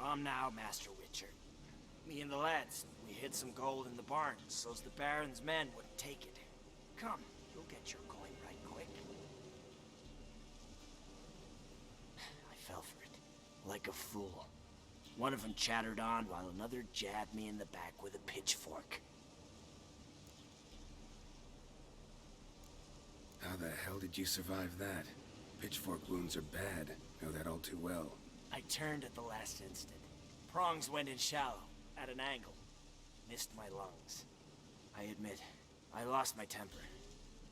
Come now, Master Witcher. Me and the lads, we hid some gold in the barn, so's the Baron's men wouldn't take it. Come, you'll get your coin right quick. I fell for it, like a fool. One of them chattered on while another jabbed me in the back with a pitchfork. How the hell did you survive that? Pitchfork wounds are bad. Know that all too well. I turned at the last instant. Prongs went in shallow, at an angle. Missed my lungs. I admit, I lost my temper.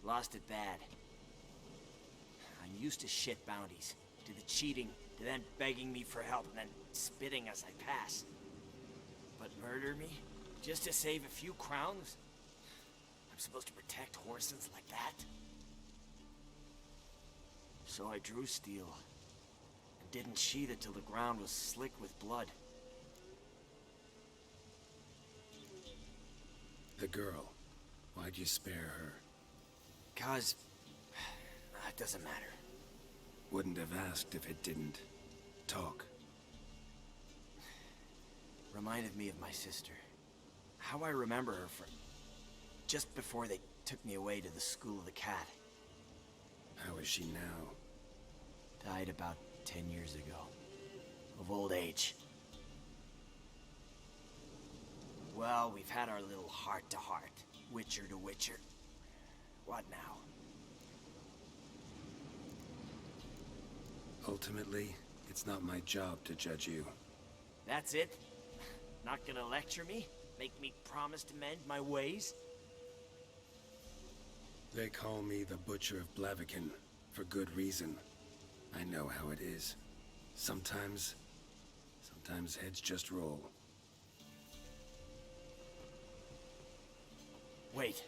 Lost it bad. I'm used to shit bounties, to the cheating, to them begging me for help, and then spitting as I pass. But murder me? Just to save a few crowns? I'm supposed to protect horses like that? So I drew steel, and didn't sheath it till the ground was slick with blood. The girl. Why'd you spare her? 'Cause... it doesn't matter. Wouldn't have asked if it didn't. Talk. Reminded me of my sister. How I remember her from... just before they took me away to the School of the Cat. How is she now? Died about 10 years ago. Of old age. Well, we've had our little heart-to-heart. Witcher to Witcher. What now? Ultimately, it's not my job to judge you. That's it? Not gonna lecture me? Make me promise to mend my ways? They call me the Butcher of Blaviken, for good reason. I know how it is. Sometimes heads just roll. Wait.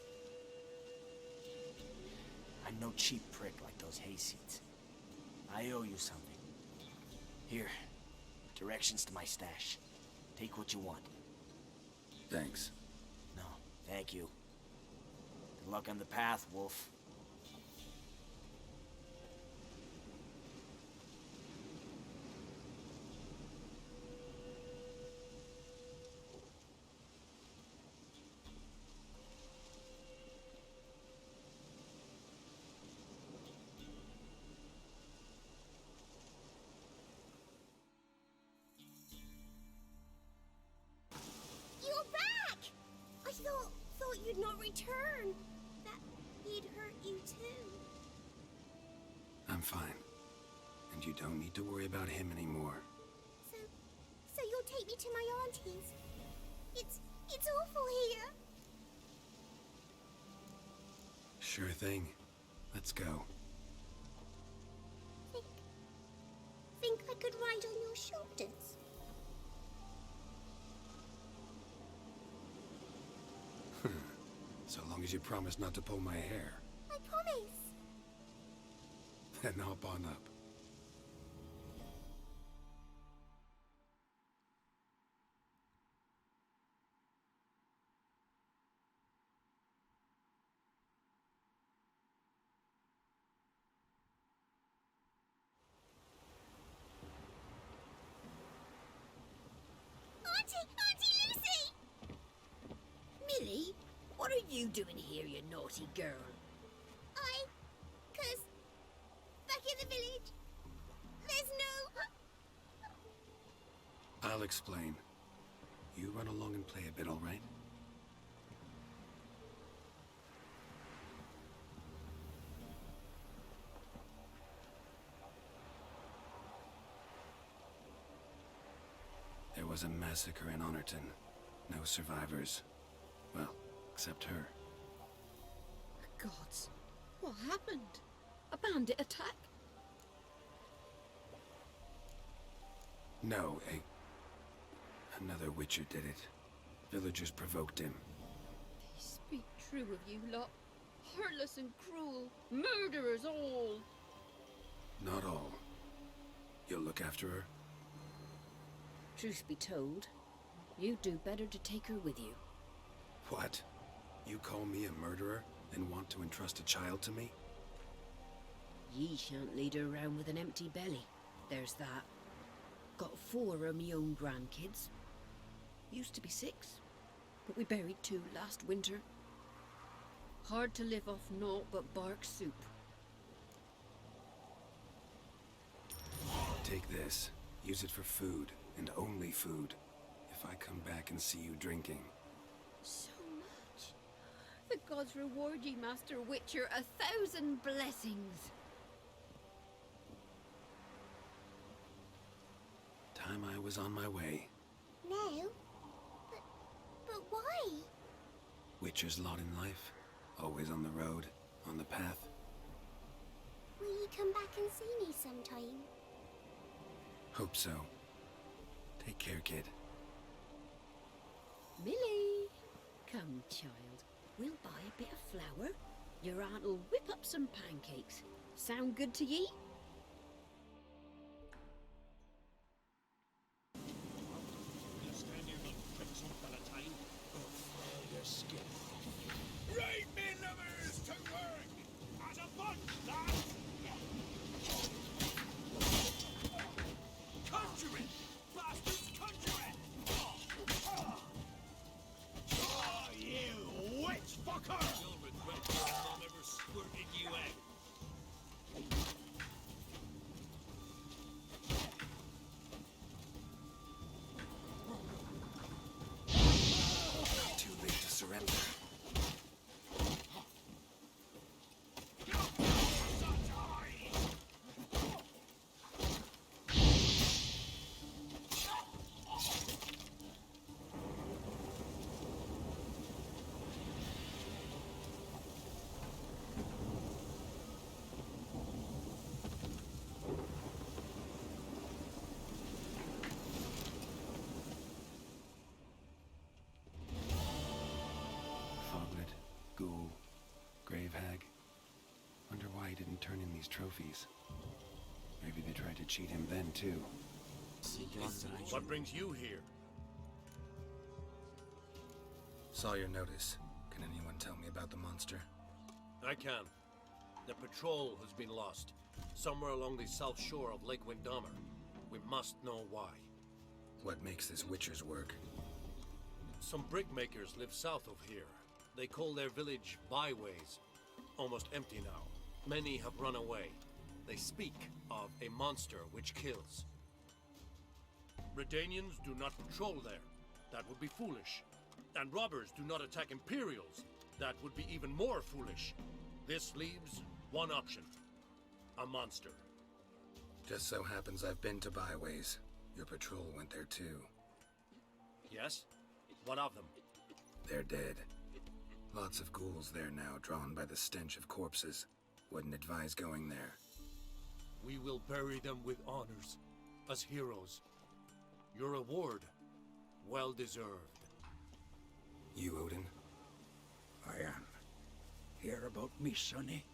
I'm no cheap prick like those hayseeds. I owe you something. Here, directions to my stash. Take what you want. Thanks. No, thank you. Good luck on the path, Wolf. You're back! I thought you'd not return. That he'd hurt you too. I'm fine. And you don't need to worry about him anymore. So you'll take me to my auntie's? It's awful here. Sure thing. Let's go. Think I could ride on your shoulders? So long as you promise not to pull my hair. I promise. Then hop on up. Auntie Lucy! Millie, what are you doing here, you naughty girl? Cause back in the village, there's no... I'll explain. You run along and play a bit, all right? There was a massacre in Honorton. No survivors. Well, except her. Gods, what happened? A bandit attack? No, another Witcher did it. Villagers provoked him. They speak true of you lot. Heartless and cruel. Murderers all. Not all. You'll look after her? Truth be told, you'd do better to take her with you. What? You call me a murderer and want to entrust a child to me? Ye shan't lead her around with an empty belly. There's that. Got 4 of me own grandkids. Used to be 6, but we buried 2 last winter. Hard to live off naught but bark soup. Take this. Use it for food, and only food. If I come back and see you drinking. So much. The gods reward ye, Master Witcher, 1,000 blessings. Time I was on my way. No? But why? Witcher's lot in life. Always on the road, on the path. Will you come back and see me sometime? Hope so. Take care, kid. Millie! Come, child. We'll buy a bit of flour. Your aunt'll whip up some pancakes. Sound good to ye? Right, me lovers, to work! As a bunch, lads! Conjure it! Bastards, conjure it! Oh, you witch fucker! You'll regret your mom ever squirted you out. ghoul, grave hag. Wonder why he didn't turn in these trophies. Maybe they tried to cheat him then, too. What brings you here? Saw your notice. Can anyone tell me about the monster? I can. The patrol has been lost. Somewhere along the south shore of Lake Windammer. We must know why. What makes this Witcher's work? Some brick makers live south of here. They call their village byways. Almost empty now. Many have run away. They speak of a monster which kills. Redanians do not patrol there. That would be foolish. And robbers do not attack Imperials. That would be even more foolish. This leaves one option. A monster. Just so happens I've been to byways. Your patrol went there too. Yes? What of them? They're dead. Lots of ghouls there now, drawn by the stench of corpses. Wouldn't advise going there. We will bury them with honors, as heroes. Your reward, well deserved. You, Odin? I am. Hear about me, sonny?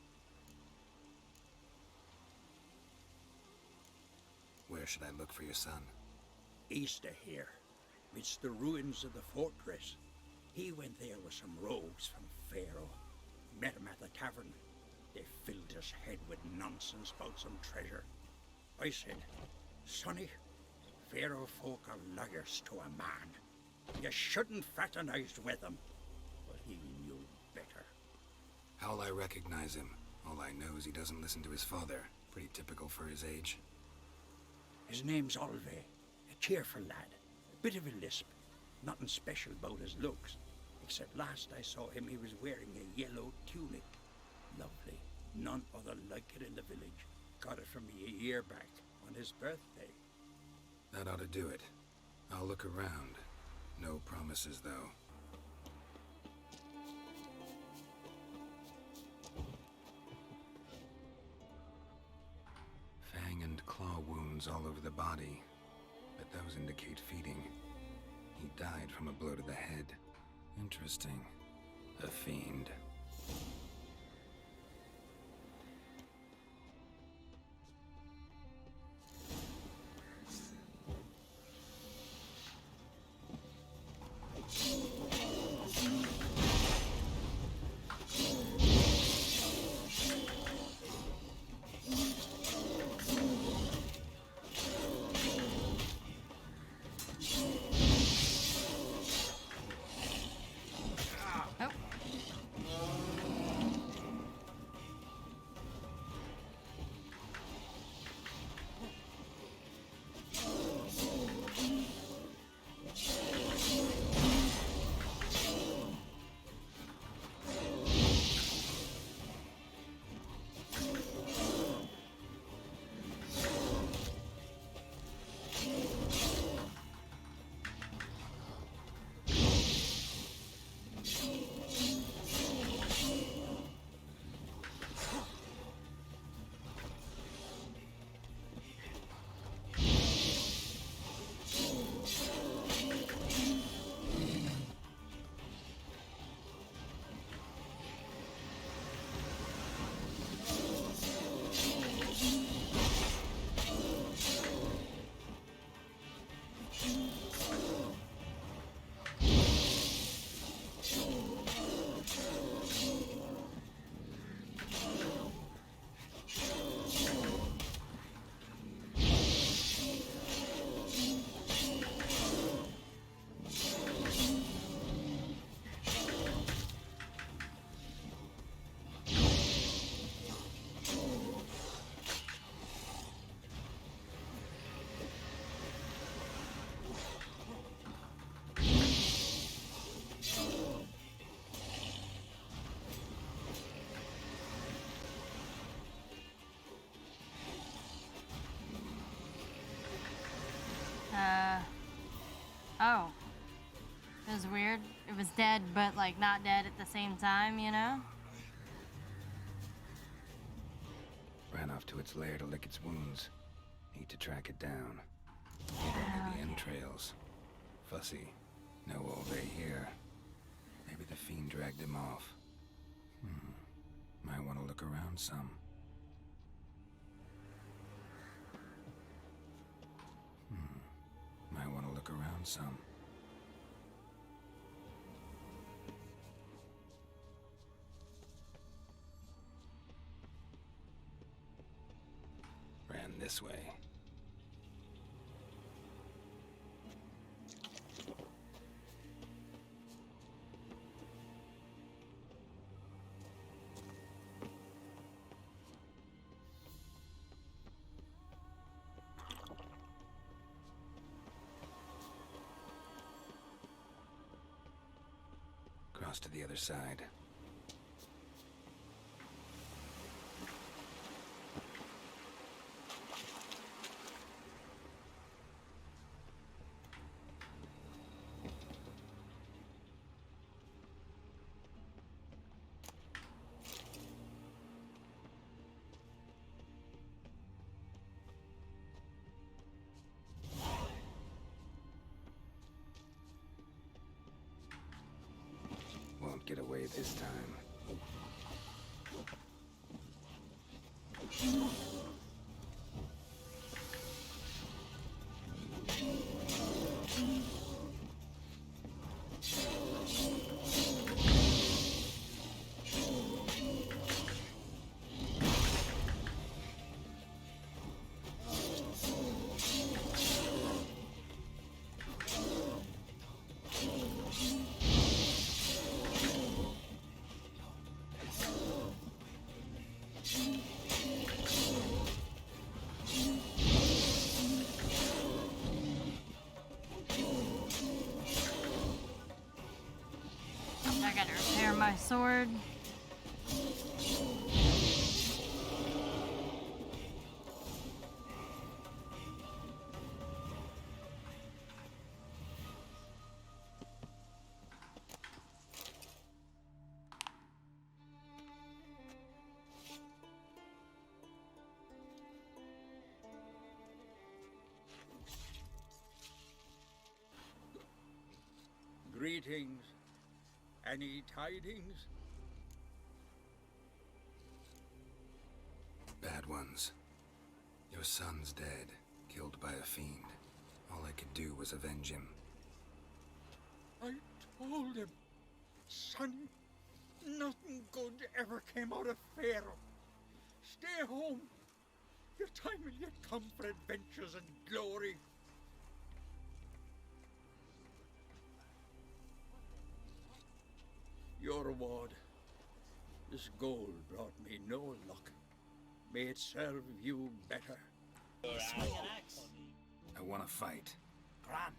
Where should I look for your son? East of here. It's the ruins of the fortress. He went there with some rogues from Pharaoh. Met him at the tavern. They filled his head with nonsense about some treasure. I said, Sonny, Pharaoh folk are liars to a man. You shouldn't fraternize with them. But he knew better. How'll I recognize him? All I know is he doesn't listen to his father. Pretty typical for his age. His name's Olve. A cheerful lad. A bit of a lisp. Nothing special about his looks. Except last I saw him, he was wearing a yellow tunic. Lovely. None other like it in the village. Got it from me a year back, on his birthday. That ought to do it. I'll look around. No promises, though. Fang and claw wounds all over the body, but those indicate feeding. He died from a blow to the head. Interesting. A fiend. Oh. It was weird. It was dead, but like not dead at the same time, you know? Ran off to its lair to lick its wounds. Need to track it down. Maybe entrails. Fussy. No Olve here. Maybe the fiend dragged him off. look around some. Might want to look around some. Ran this way. Cross to the other side. Get away this time. I gotta repair my sword. Greetings. Any tidings? Bad ones. Your son's dead, killed by a fiend. All I could do was avenge him. I told him, son, nothing good ever came out of Pharaoh. Stay home. Your time will yet come for adventures and glory. Your reward. This gold brought me no luck. May it serve you better. Swing an axe. I want to fight. Grant,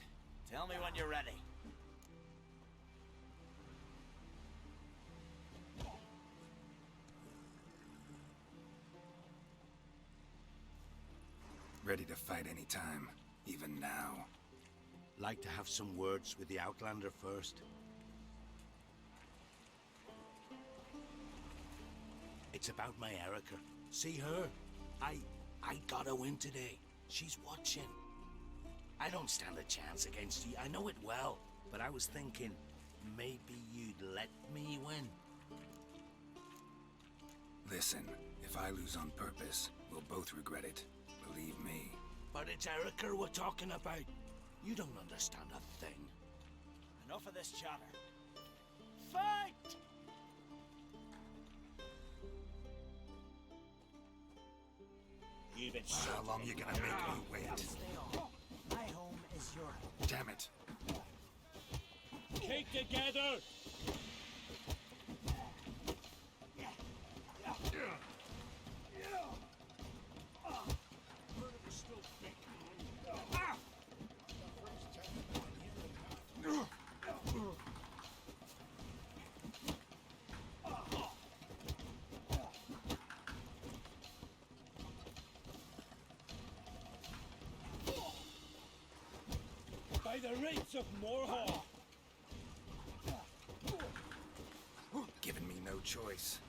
tell me when you're ready. Ready to fight anytime, even now. Like to have some words with the Outlander first. It's about my Erica. See her? I got a win today. She's watching. I don't stand a chance against you. I know it well. But I was thinking, maybe you'd let me win. Listen, if I lose on purpose, we'll both regret it. Believe me. But it's Erica we're talking about. You don't understand a thing. Enough of this chatter. Fight! You've been How long you gonna make me wait? My home is your home. Damn it. Keep together! By the rates of Morhen! Giving me no choice.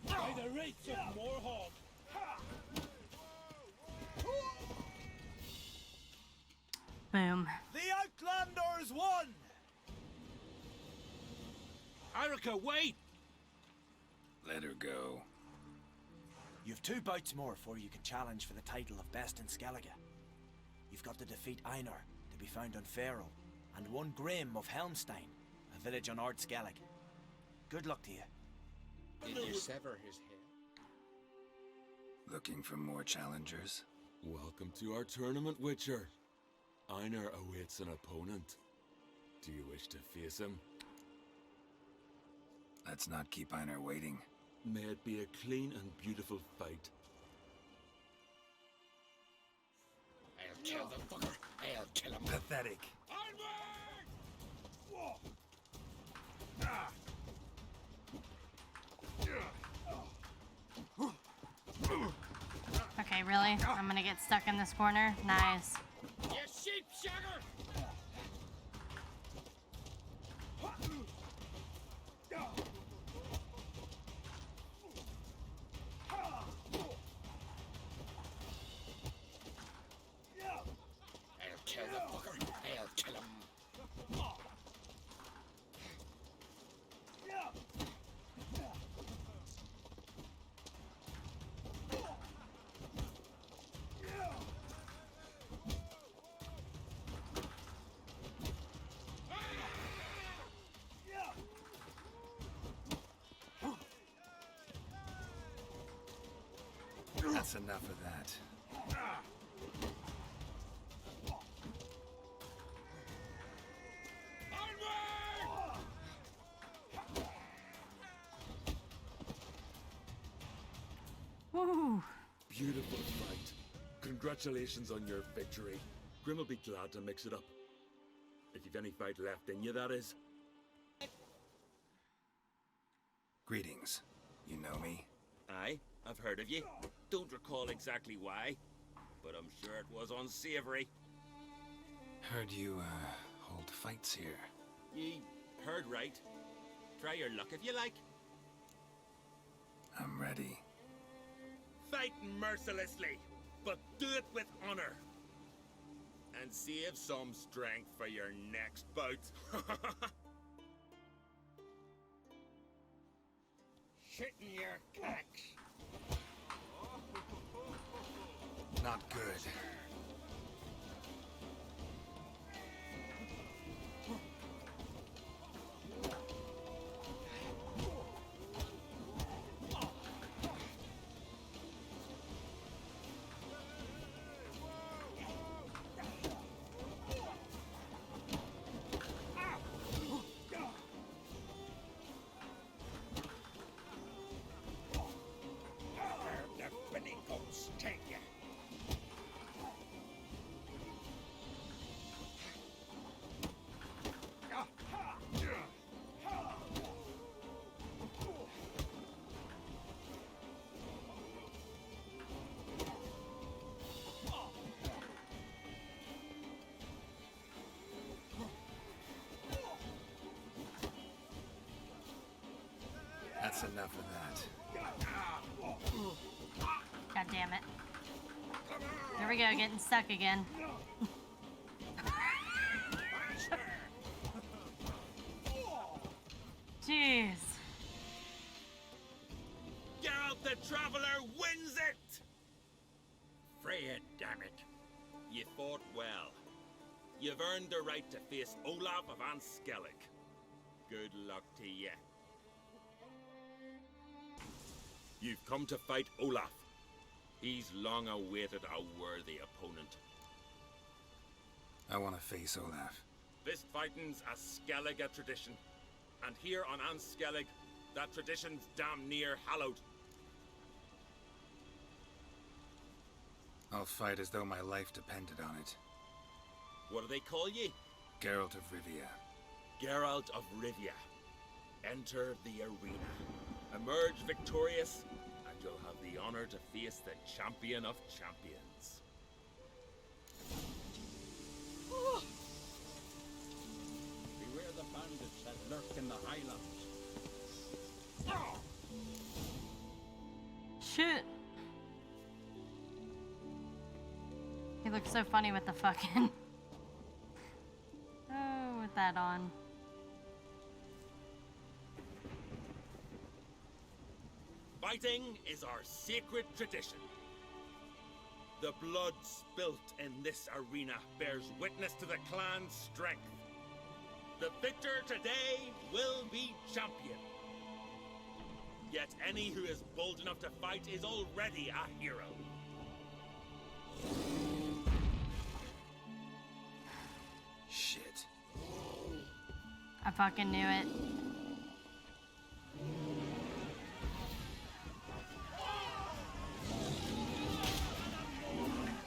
By the rates of Morhen! Boom. The Outlanders won! Erica, wait! Let her go. You've 2 bouts more before you can challenge for the title of Best in Skellige. You've got to defeat Einar, to be found on Faroe, and 1 Grim of Helmstein, a village on Ard Skellig. Good luck to you. Did you sever his head? Looking for more challengers? Welcome to our tournament, Witcher. Einar awaits an opponent. Do you wish to face him? Let's not keep Einar waiting. May it be a clean and beautiful fight. I'll kill the fucker. I'll kill him. Pathetic. Okay, really? I'm gonna get stuck in this corner? Nice. You sheep shagger! I'll kill the fucker. I'll kill him. That's enough of that. Woo! Beautiful fight. Congratulations on your victory. Grim will be glad to mix it up. If you've any fight left in you, that is. Greetings. You know me? Aye, I've heard of you. Don't recall exactly why, but I'm sure it was unsavory. Heard you, hold fights here. Ye heard right. Try your luck if you like. I'm ready. Fight mercilessly, but do it with honor. And save some strength for your next bout. Shit in your cacks. Not good. That's enough of that. God damn it. Here we go, getting stuck again. Jeez. Geralt the Traveler wins it! Freya, damn it. You fought well. You've earned the right to face Olaf of Skellige. Good luck to you. You've come to fight Olaf. He's long awaited a worthy opponent. I want to face Olaf. Fist fighting's a Skellige tradition. And here on Skellige, that tradition's damn near hallowed. I'll fight as though my life depended on it. What do they call ye? Geralt of Rivia. Geralt of Rivia. Enter the arena. Emerge victorious, and you'll have the honor to face the champion of champions. Beware the bandits that lurk in the highlands. Shit. He looks so funny with the fucking that on. Fighting is our sacred tradition. The blood spilt in this arena bears witness to the clan's strength. The victor today will be champion. Yet any who is bold enough to fight is already a hero. Shit. I fucking knew it.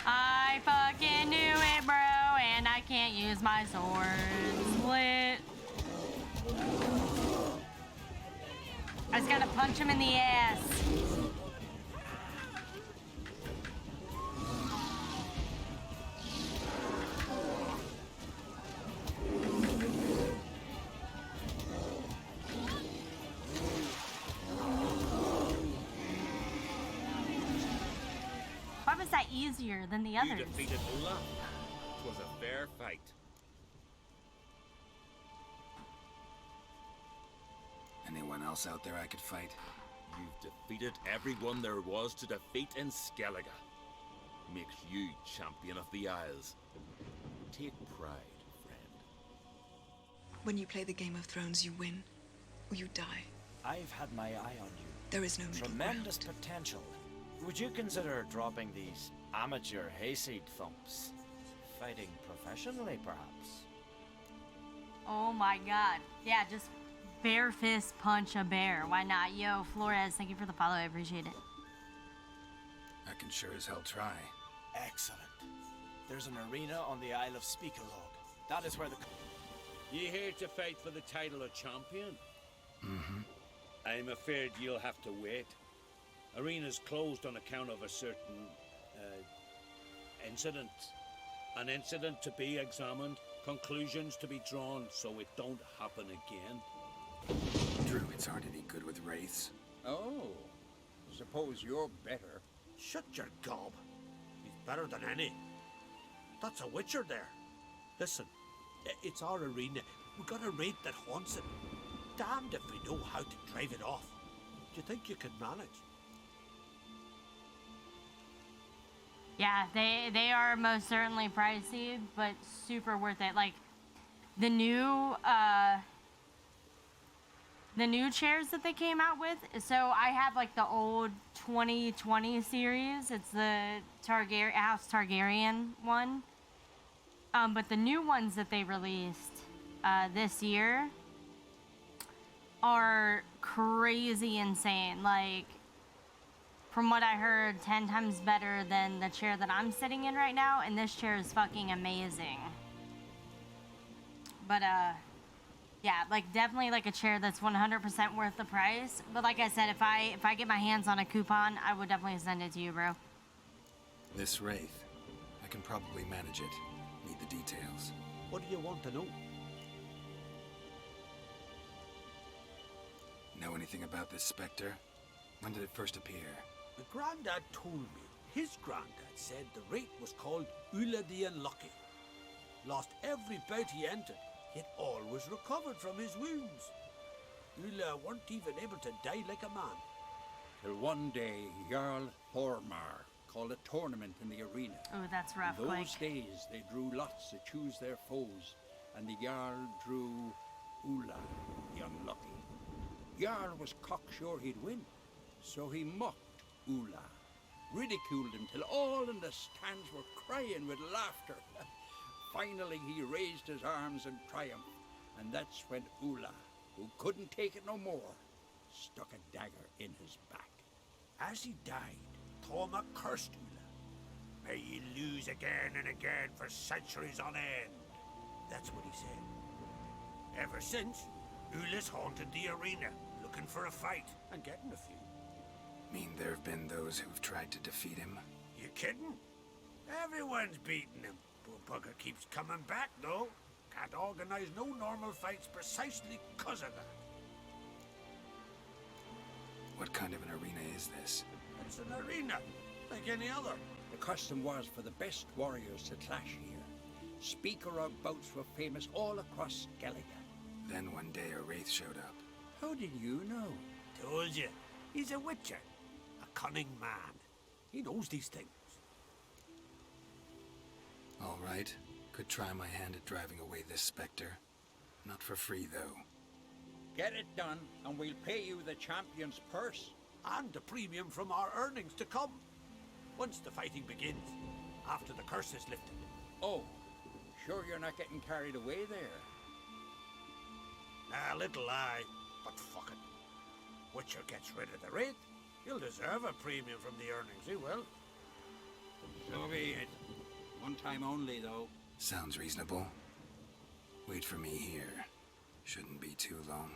I fucking knew it, bro, and I can't use my sword. Split. I just gotta punch him in the ass. Why was that easier than the others? You defeated Ulla. It was a fair fight. Anyone else out there I could fight? You've defeated everyone there was to defeat in Skellige. Makes you champion of the Isles. Take pride, friend. When you play the Game of Thrones, you win, or you die. I've had my eye on you. There is no middle Tremendous ground. potential. Would you consider dropping these amateur hayseed thumps? Fighting professionally, perhaps? Oh my god. Yeah, just bare fist punch a bear. Why not? Yo, Flores, thank you for the follow. I appreciate it. I can sure as hell try. Excellent. There's an arena on the Isle of Speakerlog. That is where the... You here to fight for the title of champion? Mm-hmm. I'm afraid you'll have to wait. Arena's closed on account of a certain incident. An incident to be examined, conclusions to be drawn, so it don't happen again. Druids aren't any good with wraiths. Oh, suppose you're better. Shut your gob. He's better than any. That's a witcher there. Listen, it's our arena. We've got a wraith that haunts it. Damned if we know how to drive it off. Do you think you could manage? Yeah, they are most certainly pricey, but super worth it. Like the new chairs that they came out with. So I have like the old 2020 series. It's the House Targaryen one. But the new ones that they released this year are crazy insane. Like, from what I heard, 10 times better than the chair that I'm sitting in right now, and this chair is fucking amazing. But, yeah, like, definitely, like, a chair that's 100% worth the price. But like I said, if I get my hands on a coupon, I would definitely send it to you, bro. This wraith, I can probably manage it. Need the details. What do you want to know? Know anything about this specter? When did it first appear? My granddad told me his granddad said the wraith was called Ulla the Unlucky. Lost every bout he entered, yet always recovered from his wounds. Ulla weren't even able to die like a man. Till one day, Jarl Thormar called a tournament in the arena. Oh, that's rough. In those Like, days, they drew lots to choose their foes, and the Jarl drew Ulla the Unlucky. Jarl was cocksure he'd win, so he mocked Ulla, ridiculed him till all in the stands were crying with laughter. Finally, he raised his arms in triumph, and that's when Ulla, who couldn't take it no more, stuck a dagger in his back. As he died, Thorma cursed Ulla. May ye lose again and again for centuries on end. That's what he said. Ever since, Ulla's haunted the arena, looking for a fight and getting a few. Mean there have been those who've tried to defeat him? You kidding? Everyone's beating him. Poor bugger keeps coming back, though. Can't organize no normal fights precisely 'cause of that. What kind of an arena is this? It's an arena, like any other. The custom was for the best warriors to clash here. Speaker of bouts were famous all across Skellige. Then one day a wraith showed up. How did you know? Told you. He's a witcher. A cunning man. He knows these things. All right. Could try my hand at driving away this spectre. Not for free, though. Get it done, and we'll pay you the champion's purse. And a premium from our earnings to come. Once the fighting begins, after the curse is lifted. Oh, sure you're not getting carried away there? A little lie, but fuck it. Witcher gets rid of the wraith. He'll deserve a premium from the earnings, he will. So be it. One time only, though. Sounds reasonable. Wait for me here. Shouldn't be too long.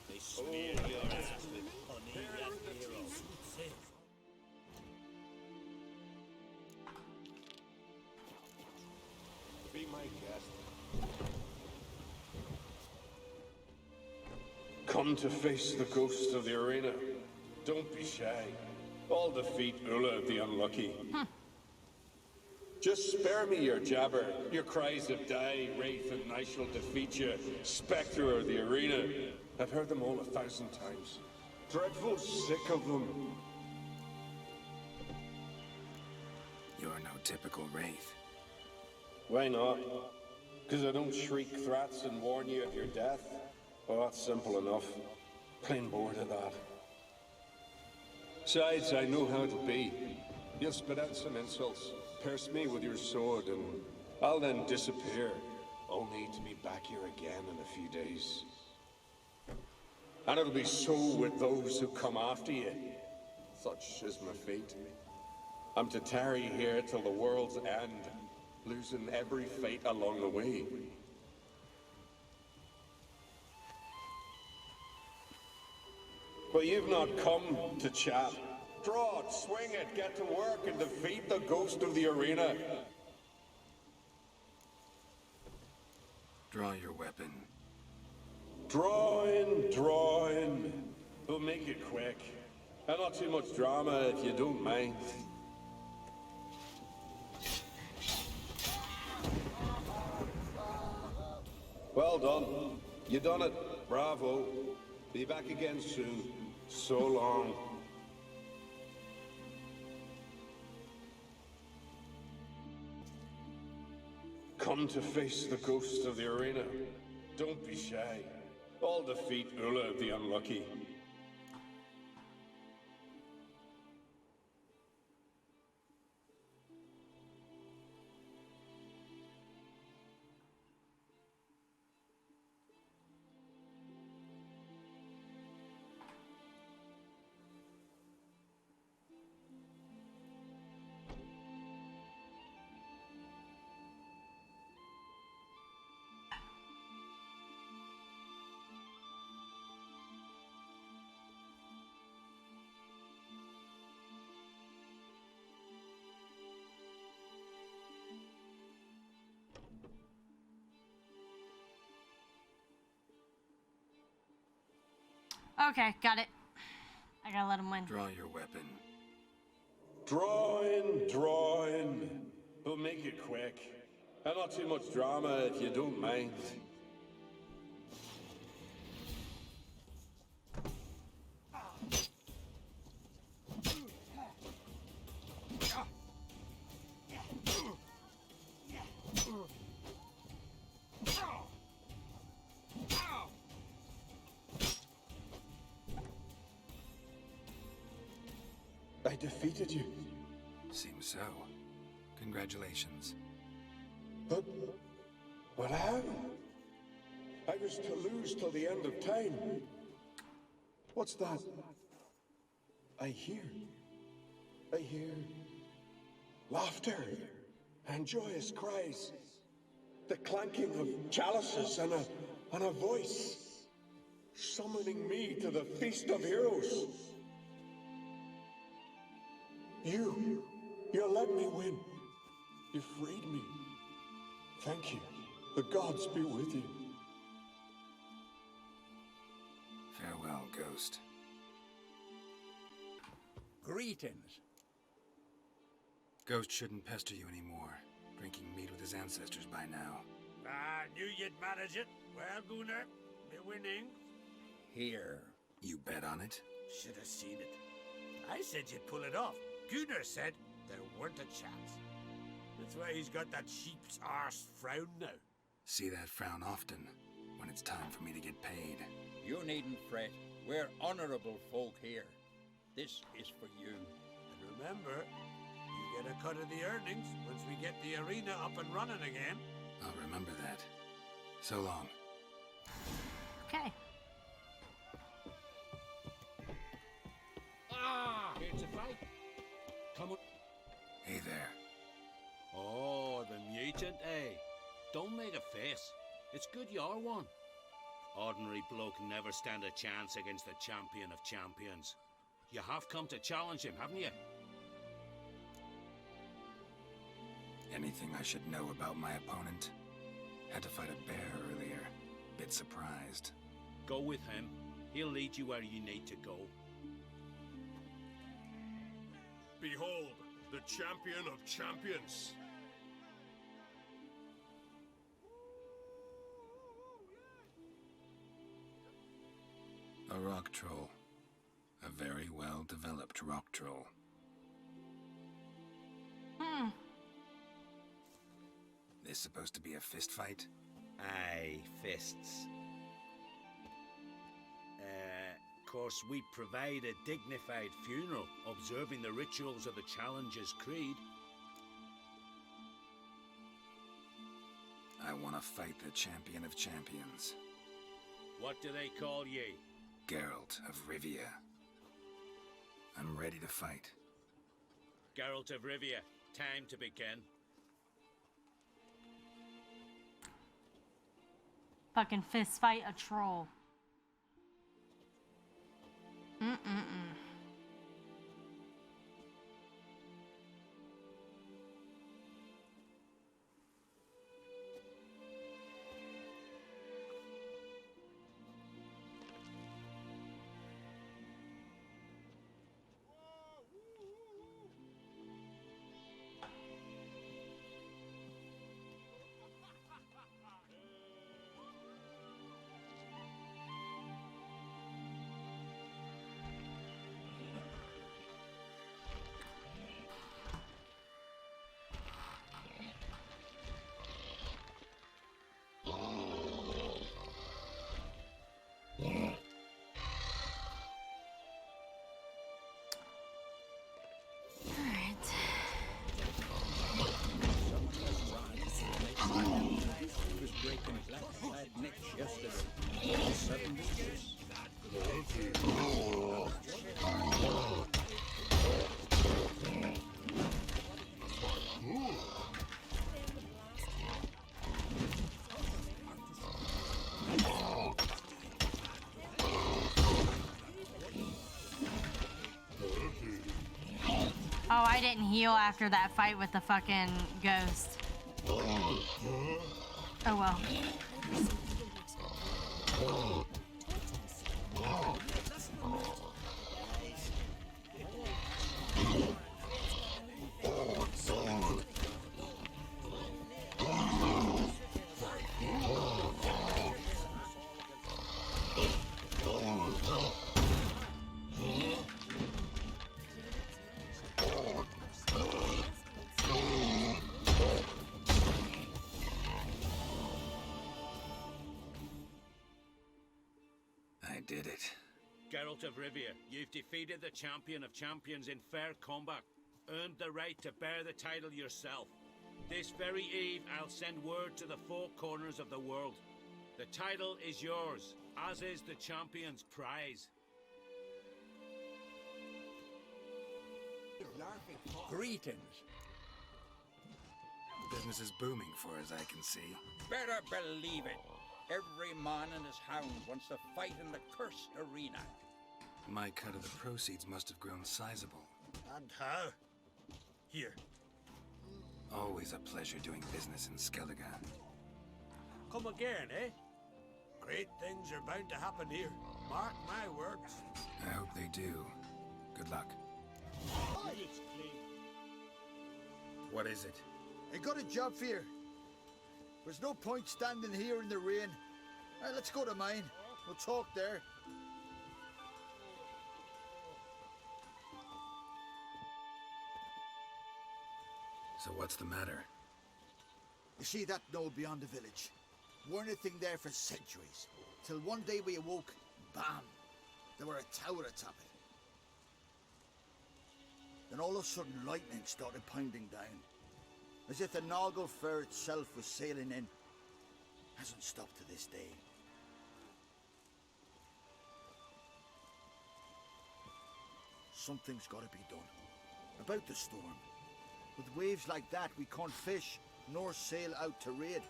They smear your ass with honey and heroes. Be my guest. Come to face the ghost of the arena. Don't be shy. I'll defeat Ulla the Unlucky. Just spare me your jabber, your cries of die, wraith, and I shall defeat you, spectre of the arena. I've heard them all 1,000 times. Dreadful sick of them. You're no typical wraith. Why not? Because I don't shriek threats and warn you of your death? Well, that's simple enough. Plain bored of that. Besides, I know how it'll be. You'll spit out some insults, pierce me with your sword, and I'll then disappear, only to be back here again in a few days. And it'll be so with those who come after you. Such is my fate. I'm to tarry here till the world's end, losing every fate along the way. But you've not come to chat. Draw it, swing it, get to work, and defeat the ghost of the arena. Draw your weapon. Draw in. We'll make it quick. And not too much drama if you don't mind. Well done. You done it. Bravo. Be back again soon. So long. Come to face the ghost of the arena. Don't be shy. I'll defeat Ulla the Unlucky. Okay, got it. I gotta let him win. Draw your weapon. Draw in. We'll make it quick. And not too much drama if you don't mind. I defeated you. Seems so. Congratulations. But how? I was to lose till the end of time. What's that? I hear laughter and joyous cries. The clanking of chalices and a voice summoning me to the feast of heroes. You let me win. You freed me. Thank you. The gods be with you. Farewell, Ghost. Greetings. Ghost shouldn't pester you anymore. Drinking meat with his ancestors by now. I knew you'd manage it. Well, Gunnar, the winning. Here. You bet on it? Should have seen it. I said you'd pull it off. Gunnar said there weren't a chance. That's why he's got that sheep's arse frown now. See that frown often, when it's time for me to get paid. You needn't fret. We're honorable folk here. This is for you. And remember, you get a cut of the earnings once we get the arena up and running again. I'll remember that. So long. Okay. Ah, it's a fight. Come on. Hey there. Oh, the mutant, eh? Don't make a face. It's good you're one. Ordinary bloke never stand a chance against the champion of champions. You have come to challenge him, haven't you? Anything I should know about my opponent? Had to fight a bear earlier. Bit surprised. Go with him. He'll lead you where you need to go. Behold, the champion of champions. A rock troll. A very well-developed rock troll. This supposed to be a fist fight? Aye, fists. Of course, we provide a dignified funeral, observing the rituals of the Challenger's Creed. I want to fight the champion of champions. What do they call ye? Geralt of Rivia. I'm ready to fight. Geralt of Rivia, time to begin. Fucking fist fight a troll. Oh, I didn't heal after that fight with the fucking ghost. Oh well. I did it. Geralt of Rivia, you've defeated the champion of champions in fair combat. Earned the right to bear the title yourself. This very eve, I'll send word to the four corners of the world. The title is yours, as is the champion's prize. Greetings. Business is booming for as I can see. Better believe it. Every man and his hound wants to fight in the cursed arena. My cut of the proceeds must have grown sizable. And how? Here. Always a pleasure doing business in Skellige. Come again, eh? Great things are bound to happen here. Mark my words. I hope they do. Good luck. What is it? I got a job for you. There's no point standing here in the rain. Right, let's go to mine. We'll talk there. So what's the matter? You see that knoll beyond the village? Weren't a thing there for centuries. Till one day we awoke, bam! There were a tower atop it. Then all of a sudden lightning started pounding down. As if the Noggle Fair itself was sailing in. Hasn't stopped to this day. Something's got to be done. About the storm. With waves like that, we can't fish, nor sail out to raid.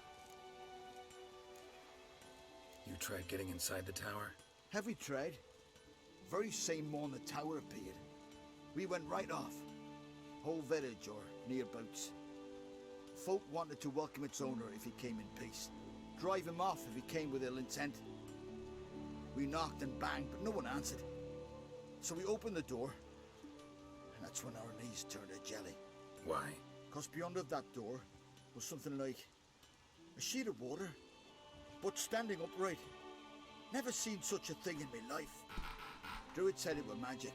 You tried getting inside the tower? Have we tried? Very same morning the tower appeared. We went right off. Whole village or nearabouts. Folk wanted to welcome its owner if he came in peace. Drive him off if he came with ill intent. We knocked and banged, but no one answered. So we opened the door, and that's when our knees turned to jelly. Why? Because beyond of that door was something like a sheet of water, but standing upright. Never seen such a thing in my life. Druid said it were magic.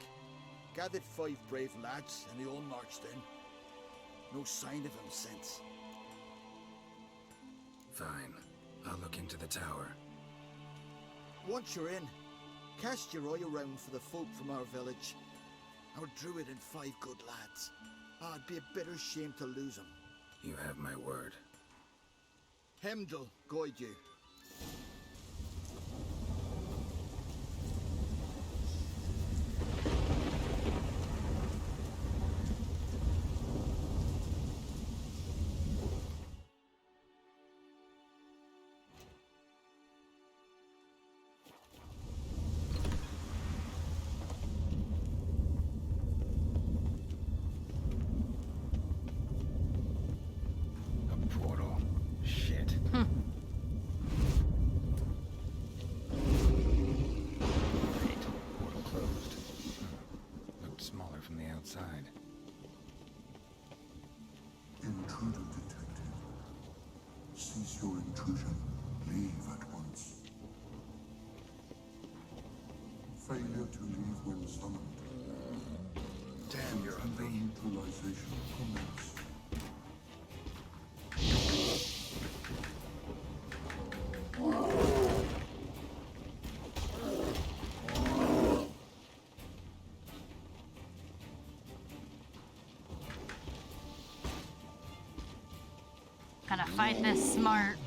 Gathered 5 brave lads, and they all marched in. No sign of him since. Fine. I'll look into the tower. Once you're in, cast your eye around for the folk from our village. Our druid and 5 good lads. It'd be a bitter shame to lose them. You have my word. Hemdall guide you. Intruder detected. Cease your intrusion. Leave at once. Failure to leave when summoned. Damn, you're ugly. Neutralization commence. Gotta fight this smart.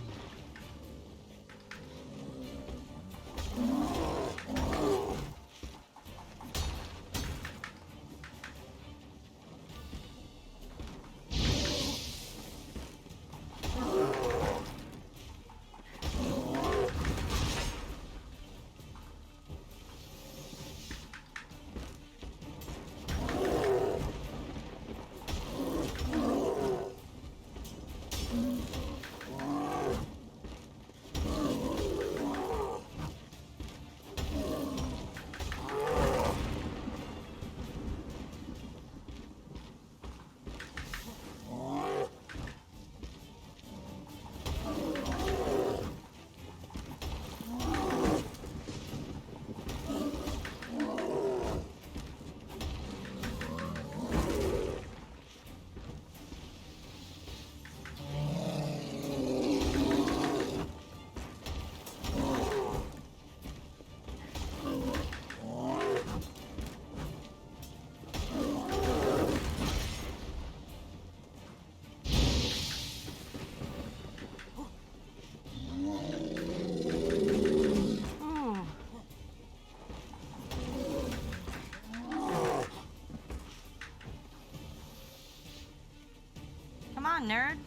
Nerd.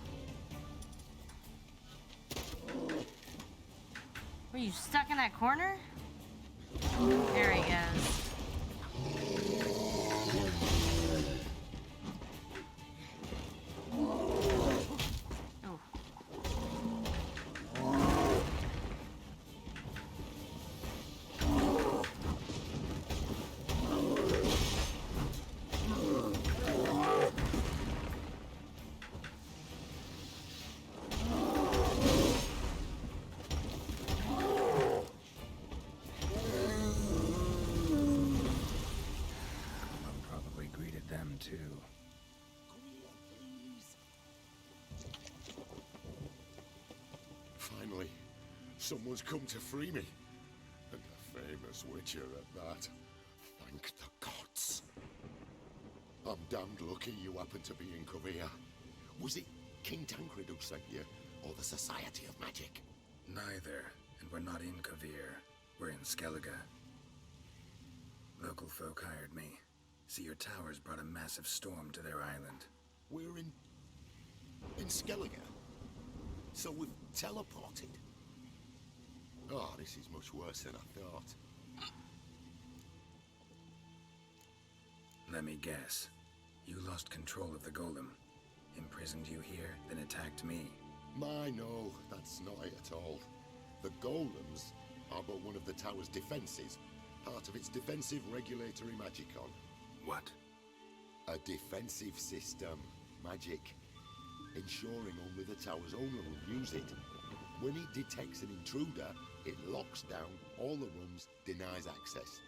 Were you stuck in that corner? There he goes. too. Finally, someone's come to free me. And a famous witcher at that. Thank the gods. I'm damned lucky you happen to be in Kavir. Was it King Tancred who sent you, or the Society of Magic? Neither, and we're not in Kavir. We're in Skellige. Local folk hired me. See, your towers brought a massive storm to their island. We're in Skellige? So we've teleported? Oh, this is much worse than I thought. Let me guess. You lost control of the golem. Imprisoned you here, then attacked me. No, that's not it at all. The golems are but one of the tower's defenses, part of its defensive regulatory magicon. What? A defensive system. Magic. Ensuring only the tower's owner will use it. When it detects an intruder, it locks down all the rooms, denies access.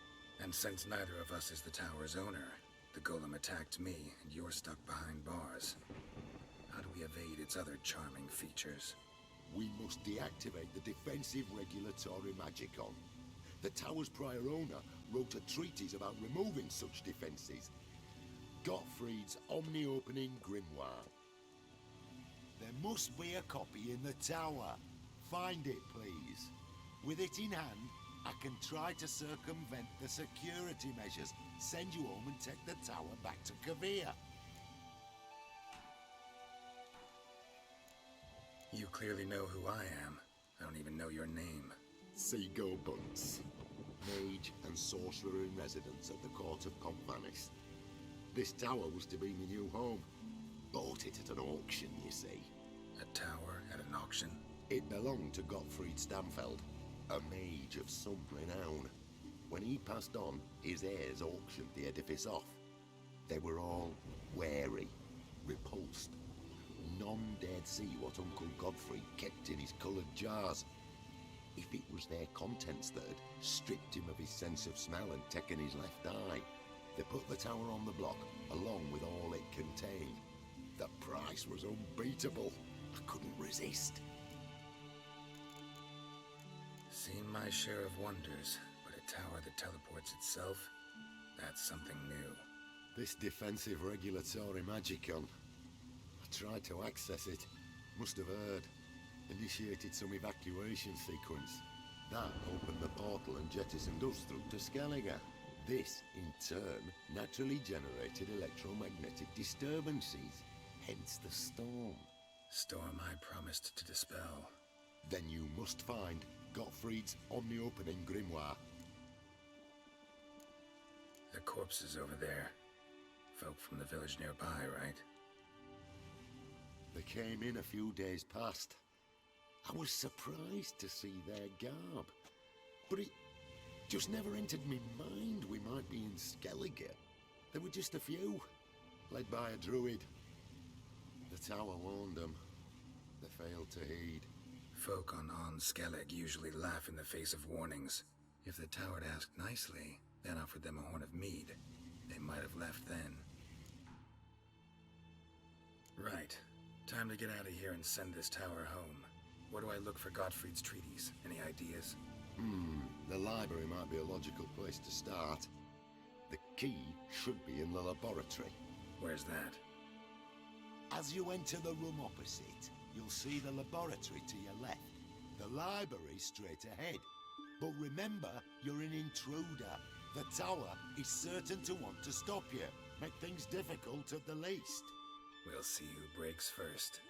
And since neither of us is the tower's owner, the golem attacked me, and you're stuck behind bars. How do we evade its other charming features? We must deactivate the defensive regulatory magicon. The tower's prior owner wrote a treatise about removing such defenses. Gottfried's omni-opening grimoire. There must be a copy in the tower. Find it, please. With it in hand, I can try to circumvent the security measures, send you home and take the tower back to Kavir. You clearly know who I am. I don't even know your name. Seagull Bunce. Mage and sorcerer in residence at the court of Comphanis. This tower was to be my new home. Bought it at an auction, you see. A tower at an auction? It belonged to Gottfried Stamfeld, a mage of some renown. When he passed on, his heirs auctioned the edifice off. They were all wary, repulsed. None dared see what Uncle Godfrey kept in his coloured jars. If it was their contents that had stripped him of his sense of smell and taken his left eye, they put the tower on the block, along with all it contained. The price was unbeatable. I couldn't resist. Seen my share of wonders, but a tower that teleports itself? That's something new. This defensive regulatory magicon. I tried to access it. Must have heard. Initiated some evacuation sequence. That opened the portal and jettisoned us through to Skellige. This, in turn, naturally generated electromagnetic disturbances. Hence the storm. Storm I promised to dispel. Then you must find Gottfried's omni-opening grimoire. The corpses over there. Folk from the village nearby, right? They came in a few days past. I was surprised to see their garb. But it just never entered me mind we might be in Skellige. There were just a few, led by a druid. The tower warned them. They failed to heed. Folk on Skellige usually laugh in the face of warnings. If the tower had asked nicely, then offered them a horn of mead, they might have left then. Right. Time to get out of here and send this tower home. Where do I look for Gottfried's treaties? Any ideas? The library might be a logical place to start. The key should be in the laboratory. Where's that? As you enter the room opposite, you'll see the laboratory to your left. The library straight ahead. But remember, you're an intruder. The tower is certain to want to stop you. Make things difficult at the least. We'll see who breaks first.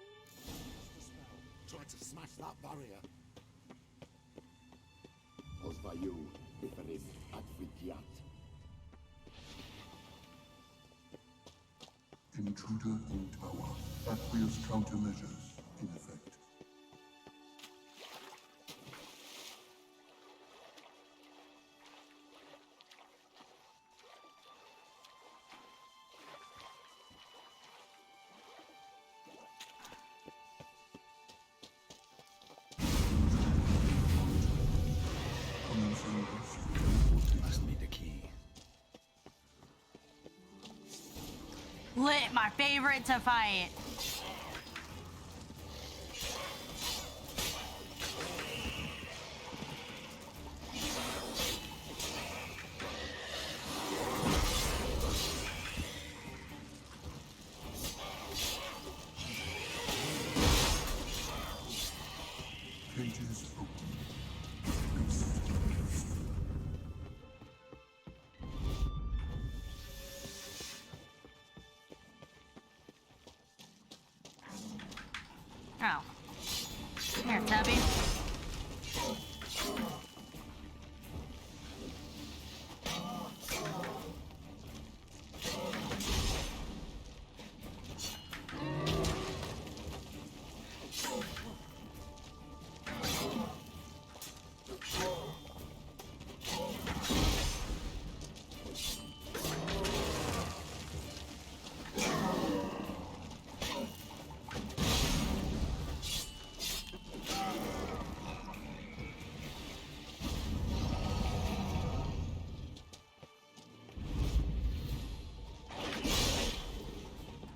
Try to smash that barrier. Osvayu, Bifarin, Advidiat. Intruder in tower. Aqueous countermeasures in effect. Must be the key. Lit, my favorite to fight. Cages open. Oh. Here, Tubby.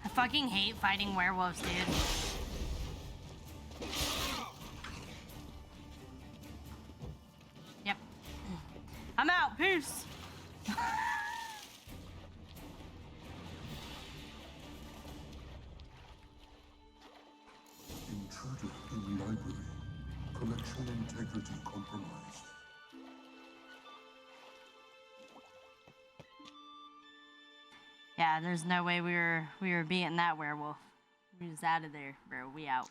I fucking hate fighting werewolves, dude. Yep. I'm out. Peace. Intruder in library. Collection integrity compromised. Yeah, there's no way we were beating that werewolf. We was out of there, bro. We out.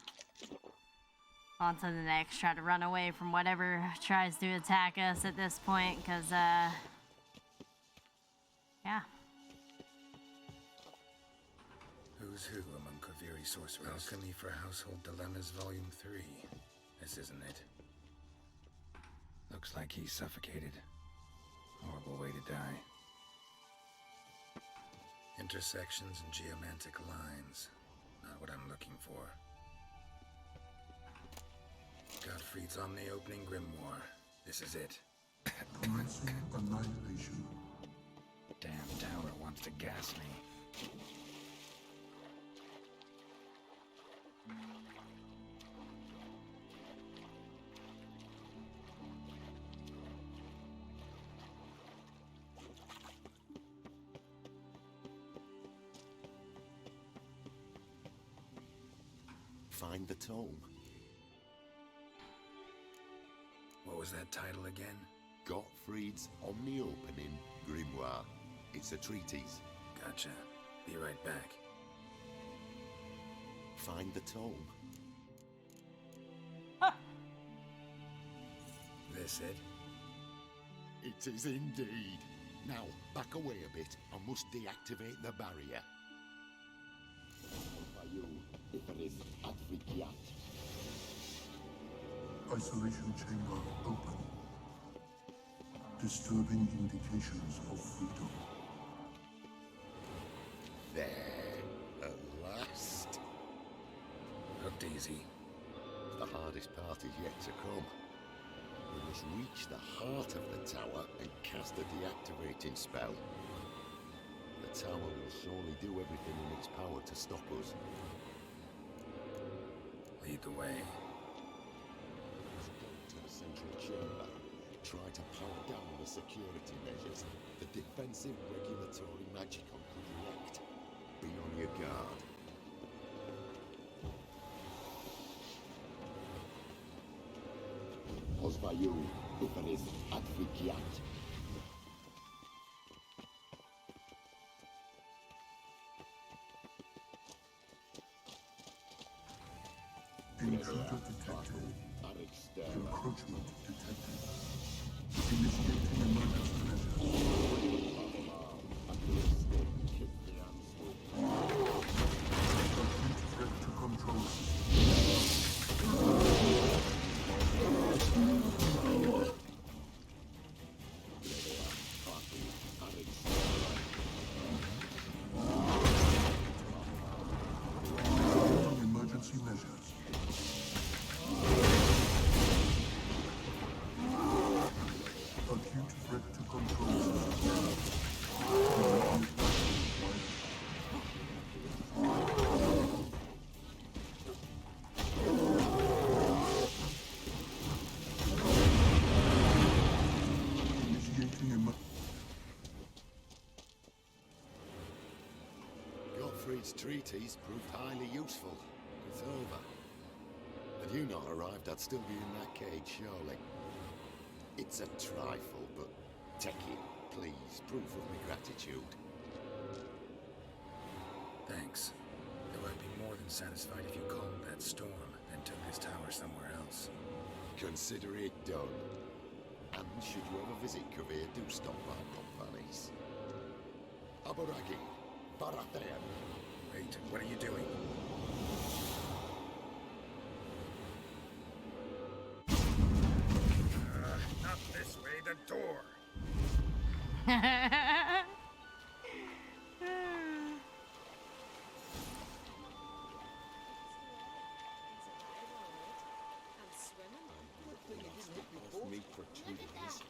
On to the next. Try to run away from whatever tries to attack us at this point, because, yeah. Who's who among Kaviri sorcerers? Alchemy for Household Dilemmas, Volume 3. This isn't it. Looks like he's suffocated. Horrible way to die. Intersections and geomantic lines. Not what I'm looking for. Gottfried's Omni-Opening Grimoire. This is it. Commencing annihilation. Damn tower wants to gas me. Find the tome. What was that title again? Gottfried's Omni-Opening Grimoire. It's a treatise. Gotcha. Be right back. Find the tome. This it? It is indeed. Now, back away a bit. I must deactivate the barrier. Isolation chamber open. Disturbing indications of freedom. There, at last. Looked easy. The hardest part is yet to come. We must reach the heart of the tower and cast a deactivating spell. The tower will surely do everything in its power to stop us. Lead the way. Let's go to the central chamber. Try to power down the security measures. The defensive regulatory magicon could react. Be on your guard. Osvayu, Ifaris, Advikiat. Intruder detected. Encroachment detected. Initiating emergency measures. Acute threat to control emergency measures. Acute threat to control system. Morhen's treatise proved highly useful. It's over. Had you not arrived, I'd still be in that cage, surely. It's a trifle, but take it, please. Proof of my gratitude. Thanks. Though I'd be more than satisfied if you calmed that storm and took this tower somewhere else. Consider it done. And should you ever visit Kaer, do stop by Pomvalis. Aboragi, Baratheon. Wait, what are you doing? Not this way, the door. Off meat for 2 days.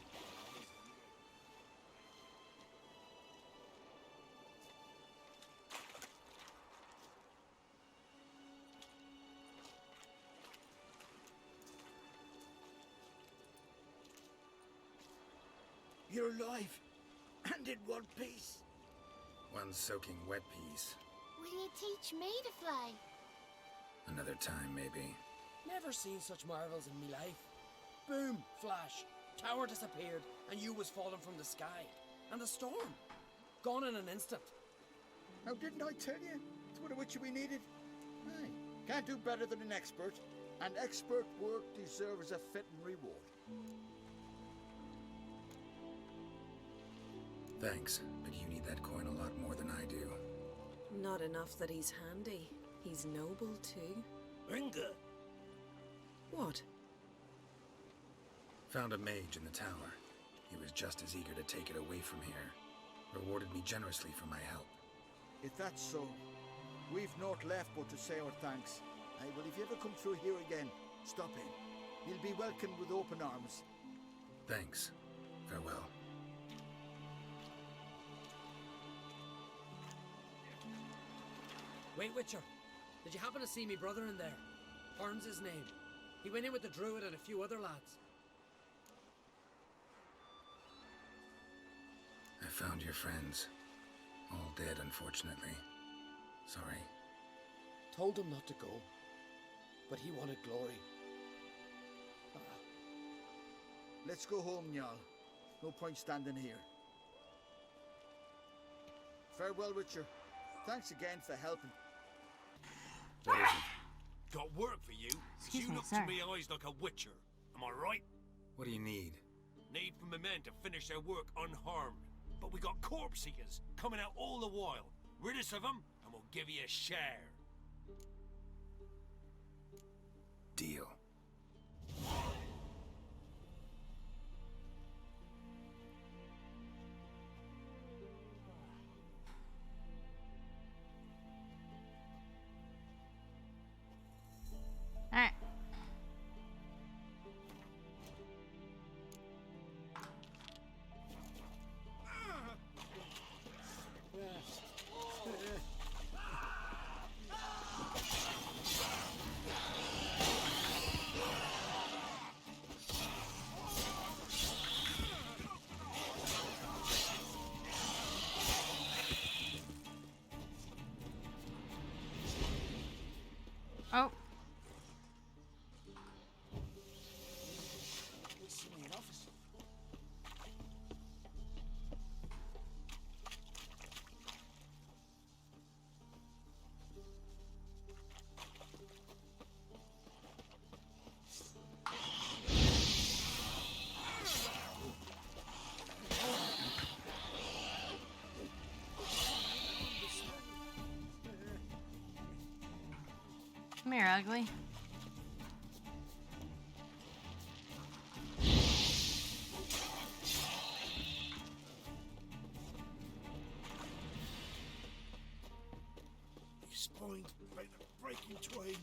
You're alive, and in one piece. One soaking wet piece. Will you teach me to fly? Another time, maybe. Never seen such marvels in me life. Boom, flash, tower disappeared, and you was falling from the sky. And the storm, gone in an instant. Now, didn't I tell you? It's what a witcher we needed. Aye, can't do better than an expert. And expert work deserves a fitting reward. Thanks, but you need that coin a lot more than I do. Not enough that he's handy. He's noble too. Inga! What? Found a mage in the tower. He was just as eager to take it away from here. Rewarded me generously for my help. If that's so, we've naught left but to say our thanks. Aye, well, if you ever come through here again, stop in. You'll be welcomed with open arms. Thanks. Farewell. Wait, Witcher. Did you happen to see me brother in there? Horn's his name. He went in with the druid and a few other lads. I found your friends. All dead, unfortunately. Sorry. Told him not to go. But he wanted glory. Let's go home, Jarl. No point standing here. Farewell, Witcher. Thanks again for helping. Got work for you. Excuse You me, look sir. to me eyes like a witcher. Am I right? What do you need? Need for my men to finish their work unharmed. But we got corpse seekers coming out all the while. Rid us of them, and we'll give you a share. Deal. Alright. Oh. Come here, ugly. He's spined by the breaking twain.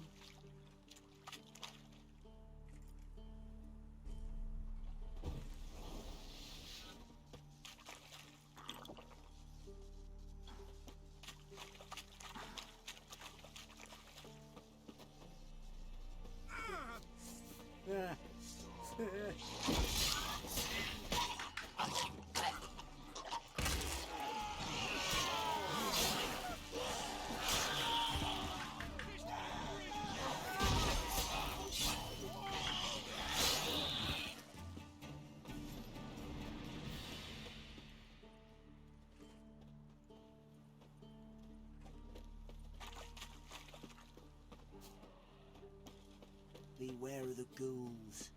beware of the ghouls.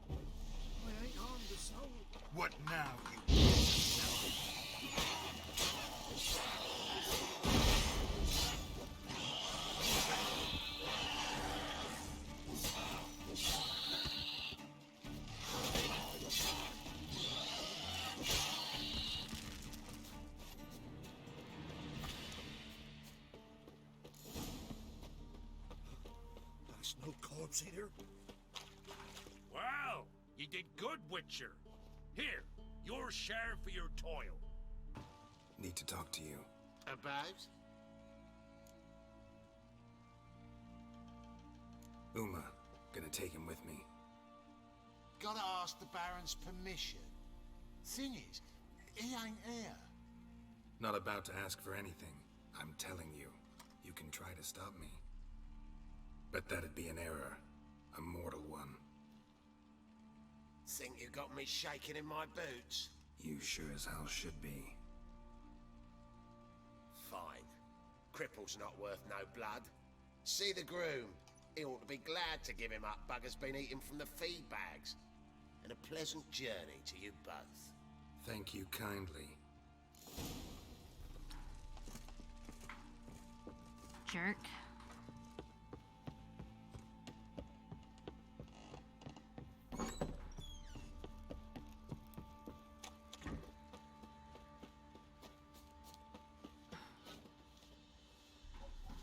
I ain't harmed a soul. What now, you? That's no corpse eater. Well, you did good, Witcher. Here, your share for your toil. Need to talk to you. About? Uma, gonna take him with me. Gotta ask the Baron's permission. Thing is, he ain't here. Not about to ask for anything. I'm telling you, you can try to stop me. But that'd be an error. A mortal one. Think you got me shaking in my boots? You sure as hell should be. Fine. Cripple's not worth no blood. See the groom. He ought to be glad to give him up. Bugger's been eating from the feed bags. And a pleasant journey to you both. Thank you kindly. Jerk.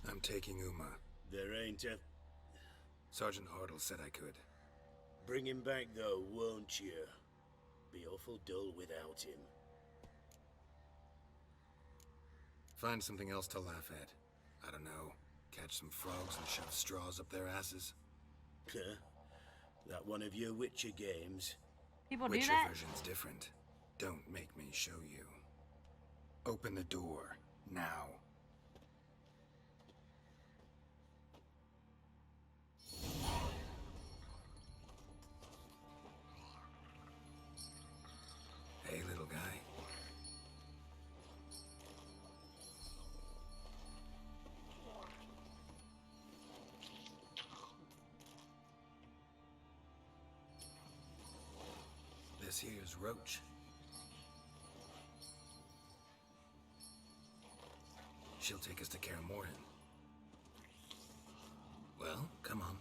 I'm taking Uma. There ain't a... Sergeant Hartle said I could. Bring him back, though, won't you? Be awful dull without him. Find something else to laugh at. I don't know. Catch some frogs and shove straws up their asses. Huh? That one of your Witcher games? People do Witcher that? version's different. Don't make me show you. Open the door. Now. Hey, little guy. This here's Roach. She'll take us to Kaer Morhen. Well, come on.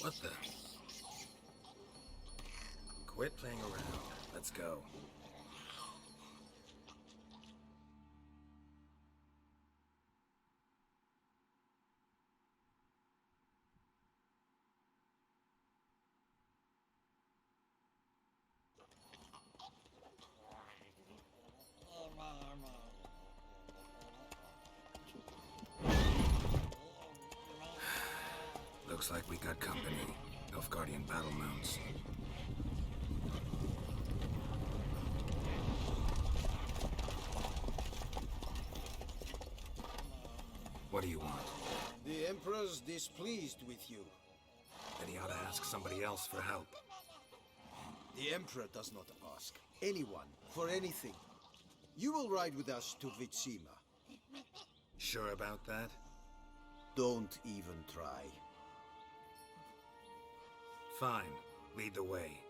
What the? Quit playing around. Let's go. Looks like we got company. Nilfgaardian battle mounts. What do you want? The Emperor's displeased with you. Then he ought to ask somebody else for help. The Emperor does not ask anyone for anything. You will ride with us to Vitsima. Sure about that? Don't even try. Fine. Lead the way.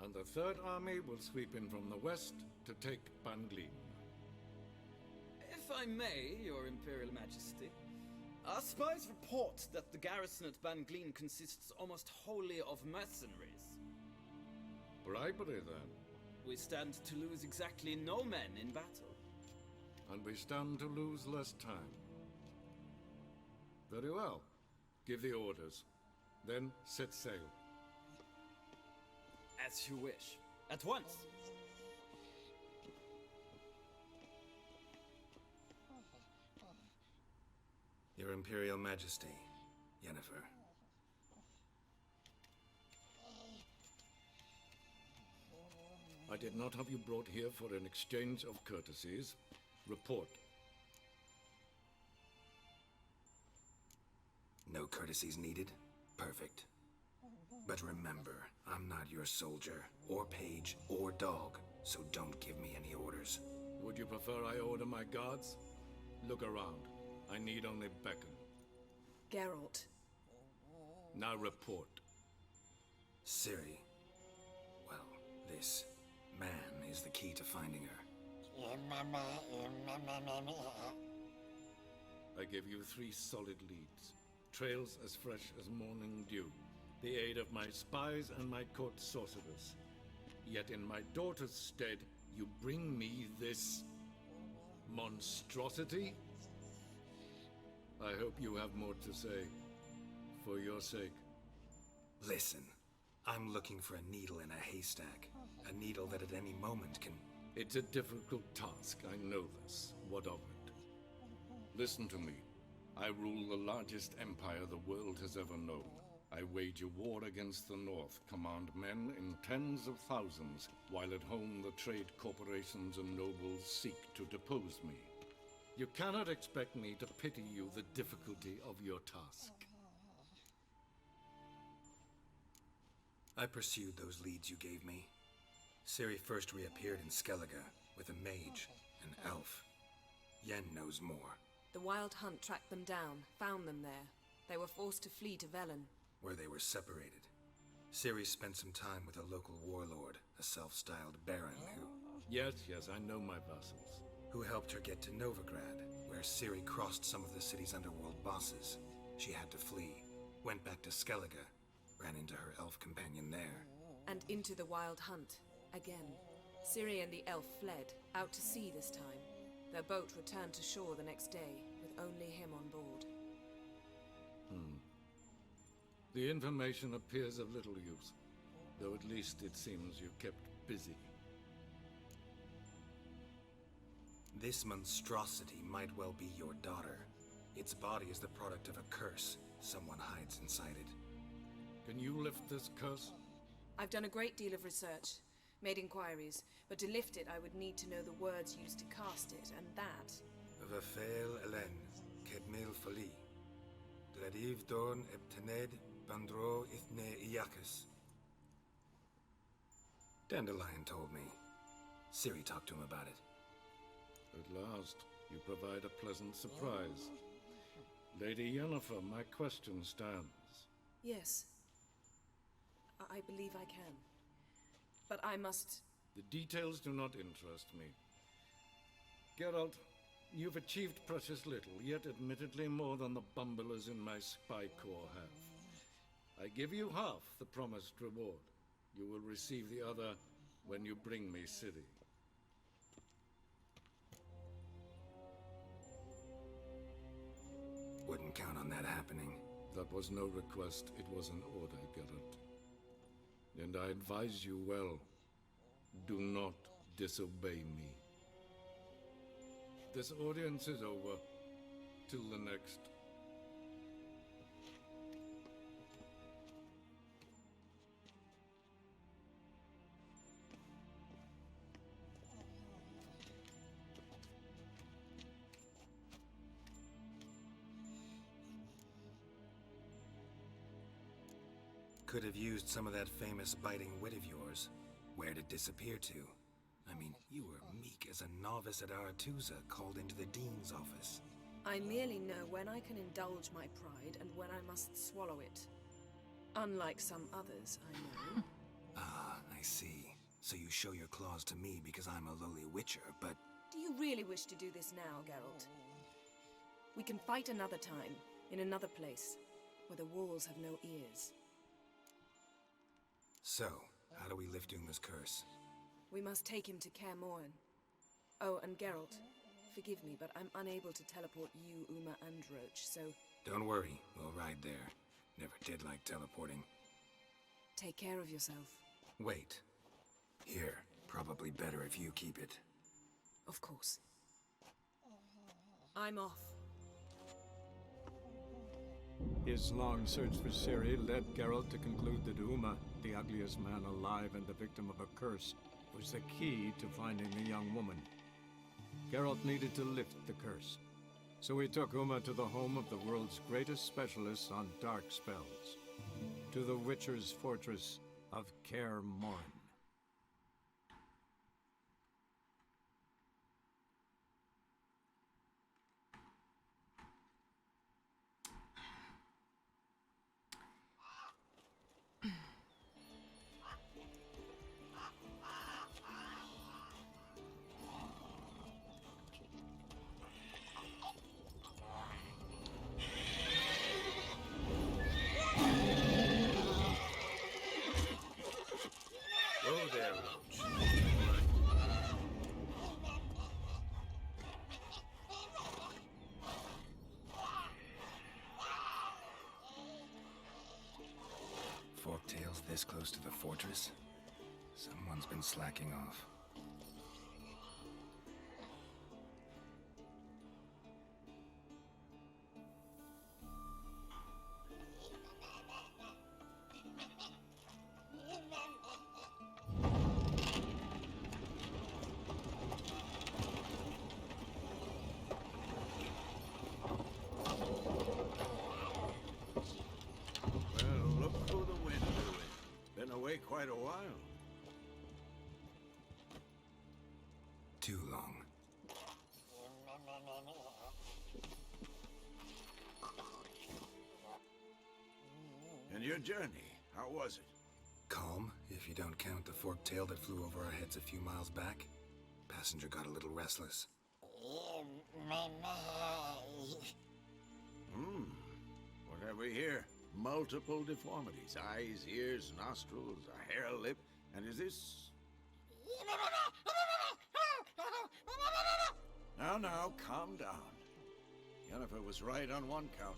And the Third Army will sweep in from the west to take Banglin. If I may, Your Imperial Majesty, our spies report that the garrison at Banglin consists almost wholly of mercenaries. Bribery, then. We stand to lose exactly no men in battle. And we stand to lose less time. Very well. Give the orders. Then set sail. As you wish. At once. Your Imperial Majesty, Yennefer. I did not have you brought here for an exchange of courtesies. Report. No courtesies needed? Perfect. But remember, I'm not your soldier, or page, or dog, so don't give me any orders. Would you prefer I order my guards? Look around. I need only beckon. Geralt. Now report. Ciri. Well, this man is the key to finding her. I give you 3 solid leads. Trails as fresh as morning dew. The aid of my spies and my court sorcerers. Yet in my daughter's stead, you bring me this monstrosity? I hope you have more to say. For your sake. Listen, I'm looking for a needle in a haystack. A needle that at any moment can... It's a difficult task, I know this. What of it? Listen to me. I rule the largest empire the world has ever known. I wage a war against the North, command men in tens of thousands, while at home the trade corporations and nobles seek to depose me. You cannot expect me to pity you the difficulty of your task. I pursued those leads you gave me. Ciri first reappeared in Skellige with a mage, an elf. Yen knows more. The Wild Hunt tracked them down, found them there. They were forced to flee to Velen. Where they were separated. Ciri spent some time with a local warlord, a self-styled baron who... Yes, I know my vassals. Who helped her get to Novigrad, where Ciri crossed some of the city's underworld bosses. She had to flee, went back to Skellige, ran into her elf companion there. And into the Wild Hunt, again. Ciri and the elf fled, out to sea this time. Their boat returned to shore the next day, with only him on board. The information appears of little use, though at least it seems you kept busy. This monstrosity might well be your daughter. Its body is the product of a curse. Someone hides inside it. Can you lift this curse? I've done a great deal of research, made inquiries, but to lift it I would need to know the words used to cast it, and that... Vafel Elen, Kedmil Fali. Gladiv Dorn Ebtened Bandro Ithne Iacus. Dandelion told me. Ciri talked to him about it. At last, you provide a pleasant surprise. Lady Yennefer, my question stands. Yes. I believe I can. But I must... The details do not interest me. Geralt, you've achieved precious little, yet admittedly more than the bumblers in my spy corps have. I give you half the promised reward. You will receive the other when you bring me Ciri. Wouldn't count on that happening. That was no request, it was an order, Geralt. And I advise you well, do not disobey me. This audience is over. Till the next. Could have used some of that famous biting wit of yours. Where'd it disappear to? I mean, you were meek as a novice at Aretusa called into the Dean's office. I merely know when I can indulge my pride and when I must swallow it. Unlike some others, I know. Ah, I see. So you show your claws to me because I'm a lowly witcher, but... Do you really wish to do this now, Geralt? We can fight another time, in another place, where the walls have no ears. So, how do we lift Uma's curse? We must take him to Kaer Morhen. Oh, and Geralt, forgive me, but I'm unable to teleport you, Uma, and Roach, so... Don't worry, we'll ride there. Never did like teleporting. Take care of yourself. Wait. Here, probably better if you keep it. Of course. I'm off. His long search for Ciri led Geralt to conclude that Uma, the ugliest man alive and the victim of a curse, was the key to finding the young woman. Geralt needed to lift the curse, so he took Uma to the home of the world's greatest specialists on dark spells, to the Witcher's fortress of Kaer Morhen. Whoa there, Roach. Forktails this close to the fortress? Someone's been slacking off. Well, look who the wind blew in. Been away quite a while. Too long. And your journey, how was it? Calm, if you don't count the forktail that flew over our heads a few miles back. Passenger got a little restless. What have we here? Multiple deformities. Eyes, ears, nostrils, a hair lip. And is this... Now, calm down. Yennefer was right on one count.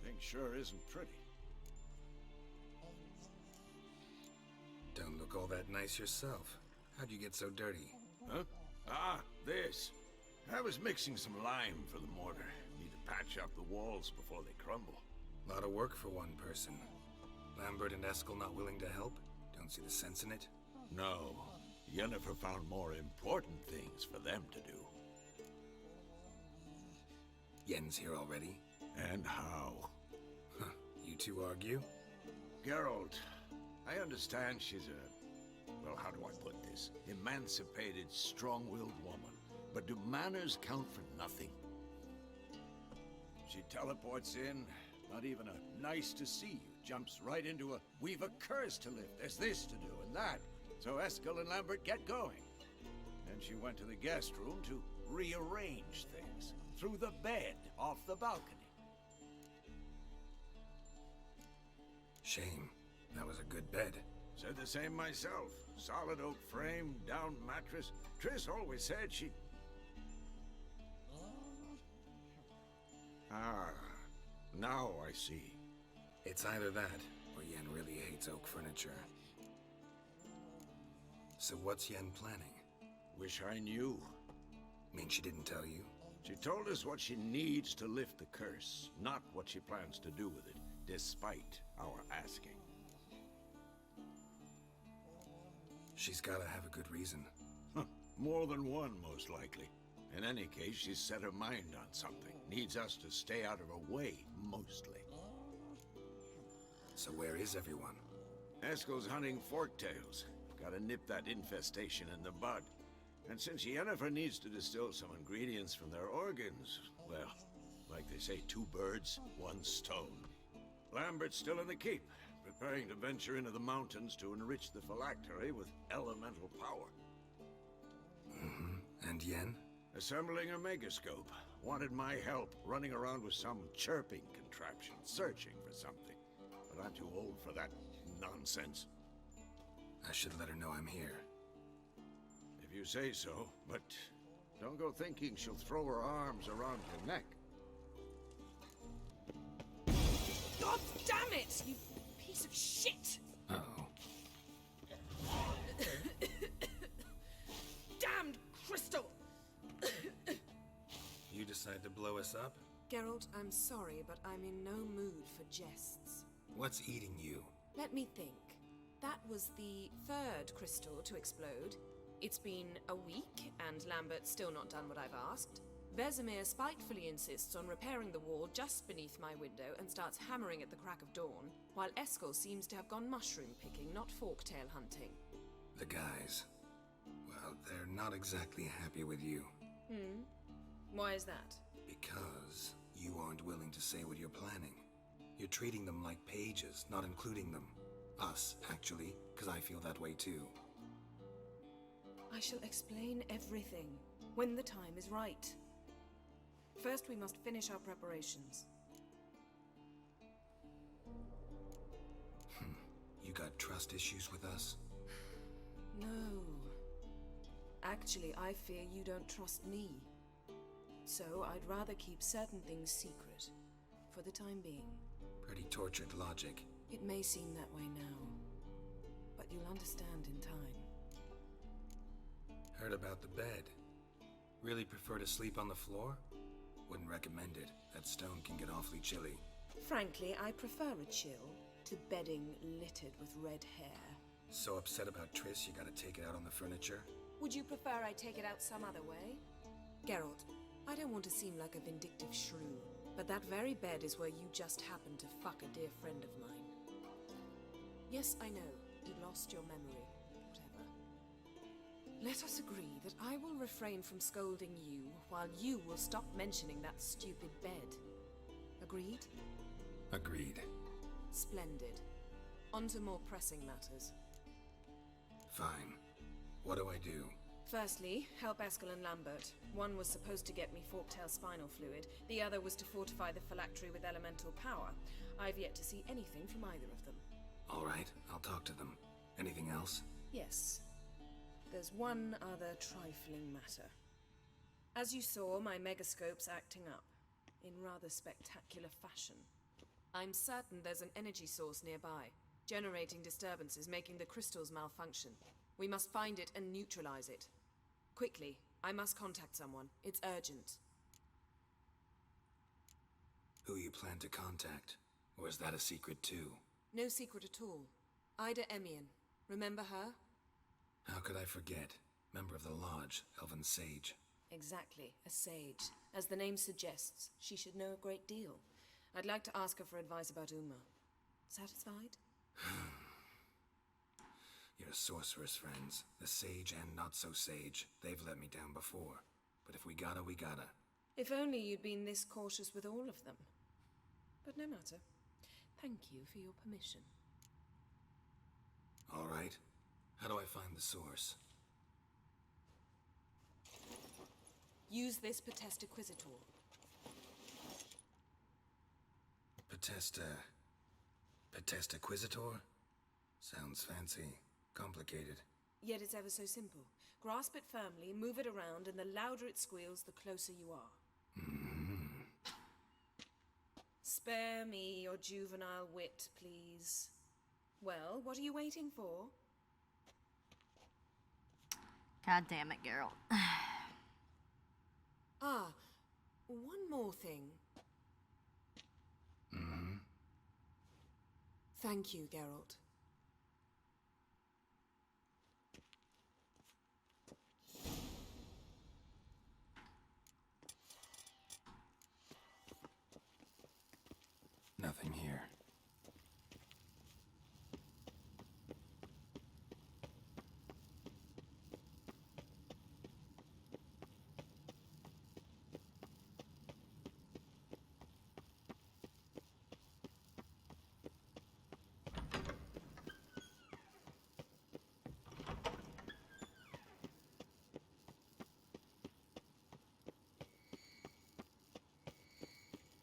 Thing sure isn't pretty. Don't look all that nice yourself. How'd you get so dirty? Huh? Ah, this. I was mixing some lime for the mortar. Need to patch up the walls before they crumble. Lot of work for one person. Lambert and Eskel not willing to help? Don't see the sense in it? No. Yennefer found more important things for them to do. Yen's here already? And how? Huh. You two argue? Geralt, I understand she's a... well, how do I put this? Emancipated, strong-willed woman. But do manners count for nothing? She teleports in, not even a nice to see you. Jumps right into a, we've a curse to lift, there's this to do and that. So Eskel and Lambert get going. Then she went to the guest room to rearrange things. Threw the bed off the balcony. Shame. That was a good bed. Said the same myself. Solid oak frame, down mattress. Triss always said she... Ah, now I see. It's either that, or Yen really hates oak furniture. So what's Yen planning? Wish I knew. Mean she didn't tell you? She told us what she needs to lift the curse, not what she plans to do with it, despite our asking. She's gotta have a good reason. More than one, most likely. In any case, she's set her mind on something. Needs us to stay out of her way, mostly. So where is everyone? Eskel's hunting forktails. Gotta nip that infestation in the bud. And since Yennefer needs to distill some ingredients from their organs, well, like they say, 2 birds, 1 stone. Lambert's still in the keep, preparing to venture into the mountains to enrich the phylactery with elemental power. Mm-hmm. And Yen? Assembling a megascope. Wanted my help running around with some chirping contraption, searching for something. But I'm too old for that nonsense. I should let her know I'm here. If you say so, but don't go thinking she'll throw her arms around your neck. God damn it, you piece of shit! Uh-oh. to blow us up? Geralt, I'm sorry, but I'm in no mood for jests. What's eating you? Let me think. That was the third crystal to explode. It's been a week, and Lambert's still not done what I've asked. Vesemir spitefully insists on repairing the wall just beneath my window and starts hammering at the crack of dawn, while Eskel seems to have gone mushroom picking, not forktail hunting. The guys. Well, they're not exactly happy with you. Why is that? Because you aren't willing to say what you're planning. You're treating them like pages, not including them. Us, actually, because I feel that way too. I shall explain everything when the time is right. First, we must finish our preparations. You got trust issues with us? No. Actually, I fear you don't trust me. So I'd rather keep certain things secret, for the time being. Pretty tortured logic. It may seem that way now, but you'll understand in time. Heard about the bed. Really prefer to sleep on the floor? Wouldn't recommend it. That stone can get awfully chilly. Frankly, I prefer a chill to bedding littered with red hair. So upset about Triss, you gotta take it out on the furniture? Would you prefer I take it out some other way? Geralt, I don't want to seem like a vindictive shrew, but that very bed is where you just happened to fuck a dear friend of mine. Yes, I know, you lost your memory. Whatever. Let us agree that I will refrain from scolding you, while you will stop mentioning that stupid bed. Agreed? Agreed. Splendid. On to more pressing matters. Fine. What do I do? Firstly, help Eskel and Lambert. One was supposed to get me forktail spinal fluid, the other was to fortify the phylactery with elemental power. I've yet to see anything from either of them. All right, I'll talk to them. Anything else? Yes. There's one other trifling matter. As you saw, my megascope's acting up, in rather spectacular fashion. I'm certain there's an energy source nearby, generating disturbances, making the crystals malfunction. We must find it and neutralize it. Quickly, I must contact someone. It's urgent. Who you plan to contact? Or is that a secret too? No secret at all. Ida Emian. Remember her? How could I forget? Member of the Lodge, Elven Sage. Exactly, a sage. As the name suggests, she should know a great deal. I'd like to ask her for advice about Uma. Satisfied? Your sorceress friends, the sage and not so sage, they've let me down before. But if we gotta, we gotta. If only you'd been this cautious with all of them. But no matter. Thank you for your permission. All right. How do I find the source? Use this Potesta Quisitor. Potesta Quisitor? Sounds fancy. Complicated. Yet it's ever so simple. Grasp it firmly, move it around, and the louder it squeals, the closer you are. Spare me your juvenile wit, please. Well, what are you waiting for? God damn it, Geralt. One more thing. Thank you, Geralt. Nothing here.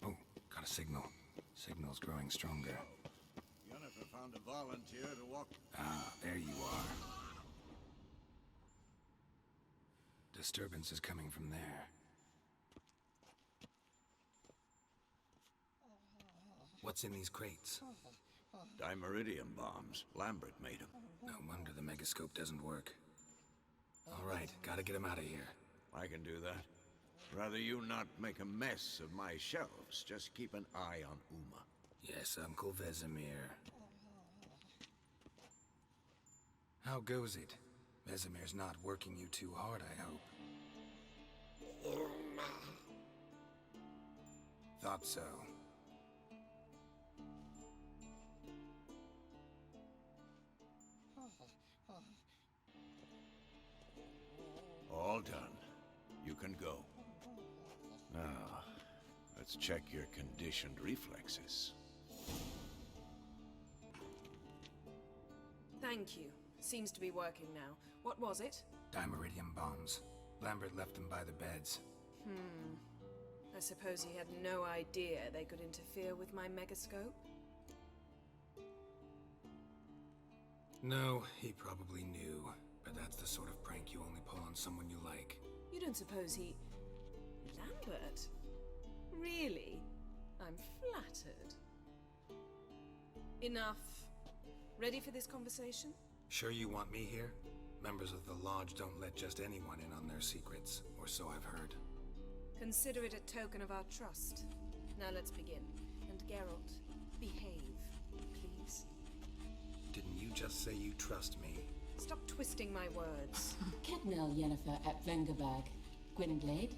Oh, got a signal. Signal's growing stronger. Yennefer found a volunteer to walk. Ah, there you are. Disturbance is coming from there. What's in these crates? Dimeridium bombs. Lambert made them. No wonder the megascope doesn't work. All right, gotta get him out of here. I can do that. Rather you not make a mess of my shelves. Just keep an eye on Uma. Yes, Uncle Vesemir. How goes it? Vesemir's not working you too hard, I hope. Thought so. All done. You can go. Now, let's check your conditioned reflexes. Thank you. Seems to be working now. What was it? Dimeridium bombs. Lambert left them by the beds. I suppose he had no idea they could interfere with my megascope? No, he probably knew. But that's the sort of prank you only pull on someone you like. You don't suppose he... Lambert? Really? I'm flattered. Enough. Ready for this conversation? Sure you want me here? Members of the Lodge don't let just anyone in on their secrets, or so I've heard. Consider it a token of our trust. Now let's begin. And Geralt, behave, please. Didn't you just say you trust me? Stop twisting my words. Kedmil Yennefer at Vengerberg. Gwynblade?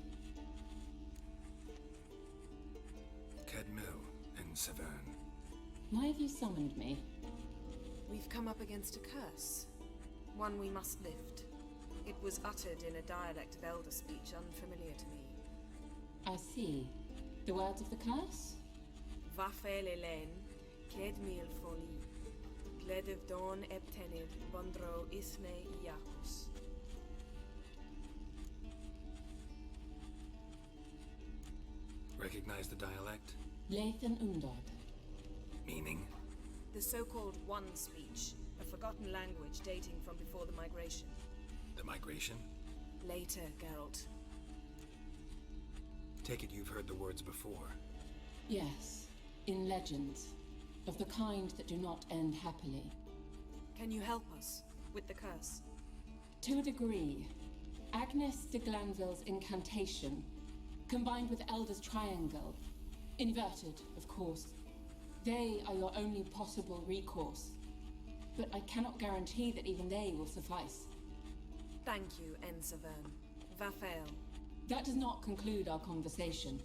Kedmil and Severn. Why have you summoned me? We've come up against a curse. One we must lift. It was uttered in a dialect of Elder speech unfamiliar to me. I see. The words of the curse? Vafel Elen, Kedmil Foli, Gledev Don Eptenid, Bondro Isne Iacus. Recognize the dialect? Lathan Undod. Meaning? The so-called One speech, a forgotten language dating from before the migration. The migration? Later, Geralt. Take it you've heard the words before. Yes, in legends. Of the kind that do not end happily. Can you help us with the curse? To a degree. Agnes de Glanville's incantation, combined with Elder's triangle, inverted, of course. They are your only possible recourse. But I cannot guarantee that even they will suffice. Thank you, Ensevern. Vafel. That does not conclude our conversation.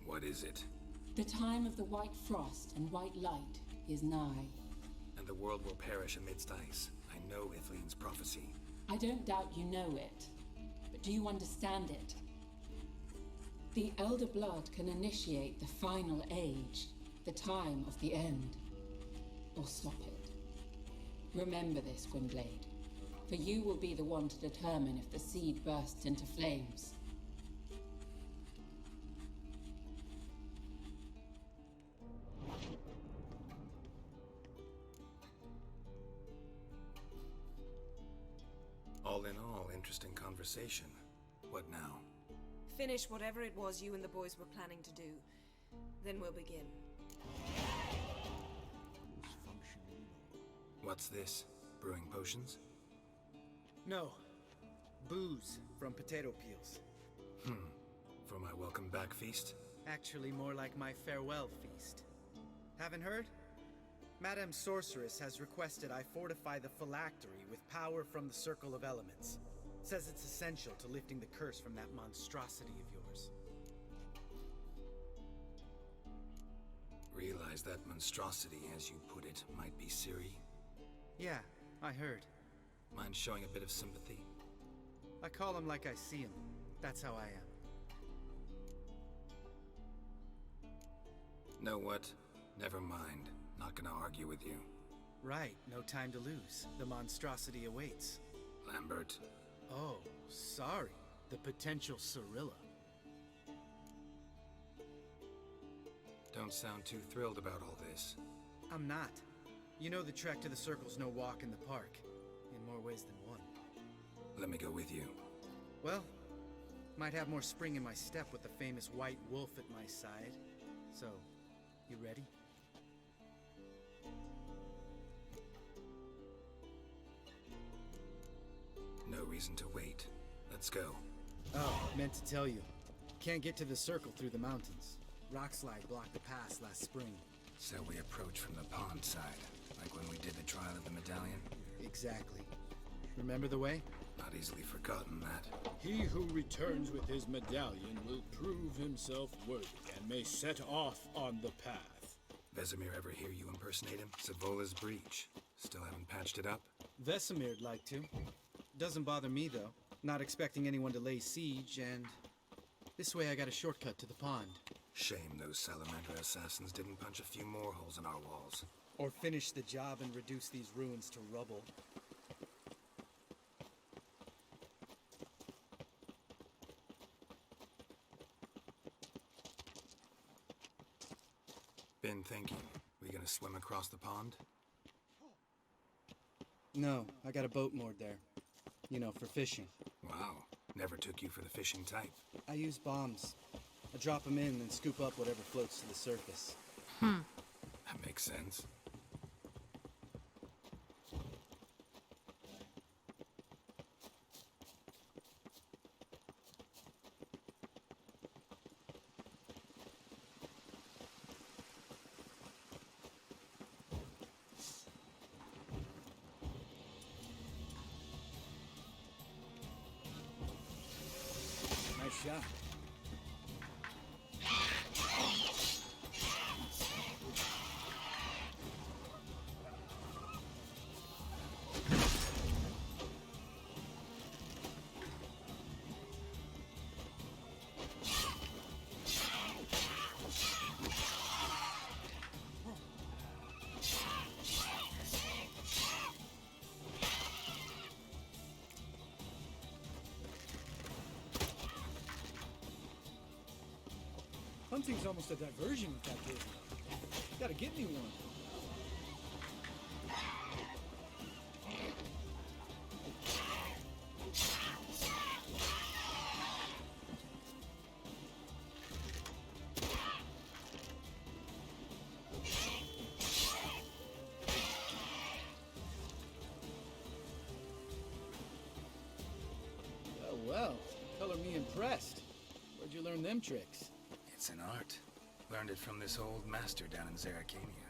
What is it? The time of the white frost and white light is nigh. And the world will perish amidst ice. I know Ithleen's prophecy. I don't doubt you know it. But do you understand it? The Elder Blood can initiate the final age, the time of the end. Or stop it. Remember this, Gwynblade. For you will be the one to determine if the seed bursts into flames. All in all, interesting conversation. What now? Finish whatever it was you and the boys were planning to do. Then we'll begin. What's this? Brewing potions? No. Booze from potato peels. For my welcome back feast? Actually, more like my farewell feast. Haven't heard? Madame Sorceress has requested I fortify the phylactery with power from the Circle of Elements. Says it's essential to lifting the curse from that monstrosity of yours. Realize that monstrosity, as you put it, might be Ciri? Yeah, I heard. Mind showing a bit of sympathy? I call him like I see him. That's how I am. Know what? Never mind. Not gonna argue with you. Right, no time to lose. The monstrosity awaits. Lambert. Oh, sorry. The potential Cirilla. Don't sound too thrilled about all this. I'm not. You know the trek to the Circle's no walk in the park. In more ways than one. Let me go with you. Well, might have more spring in my step with the famous white wolf at my side. So, you ready? reason to wait. Let's go. Oh, meant to tell you. Can't get to the circle through the mountains. Rockslide blocked the pass last spring. So we approach from the pond side, like when we did the trial of the medallion? Exactly. Remember the way? Not easily forgotten, that. He who returns with his medallion will prove himself worthy and may set off on the path. Vesemir ever hear you impersonate him? Savola's breach. Still haven't patched it up? Vesemir'd like to. Doesn't bother me, though. Not expecting anyone to lay siege, and... this way I got a shortcut to the pond. Shame those Salamander assassins didn't punch a few more holes in our walls. Or finish the job and reduce these ruins to rubble. Been thinking. We gonna swim across the pond? No, I got a boat moored there. You know, for fishing. Wow. Never took you for the fishing type. I use bombs. I drop them in and scoop up whatever floats to the surface. That makes sense. Nice shot. Hunting's almost a diversion with that business. Gotta get me one. Well, color me impressed. Where'd you learn them tricks? It's an art. Learned it from this old master down in Zerrikania.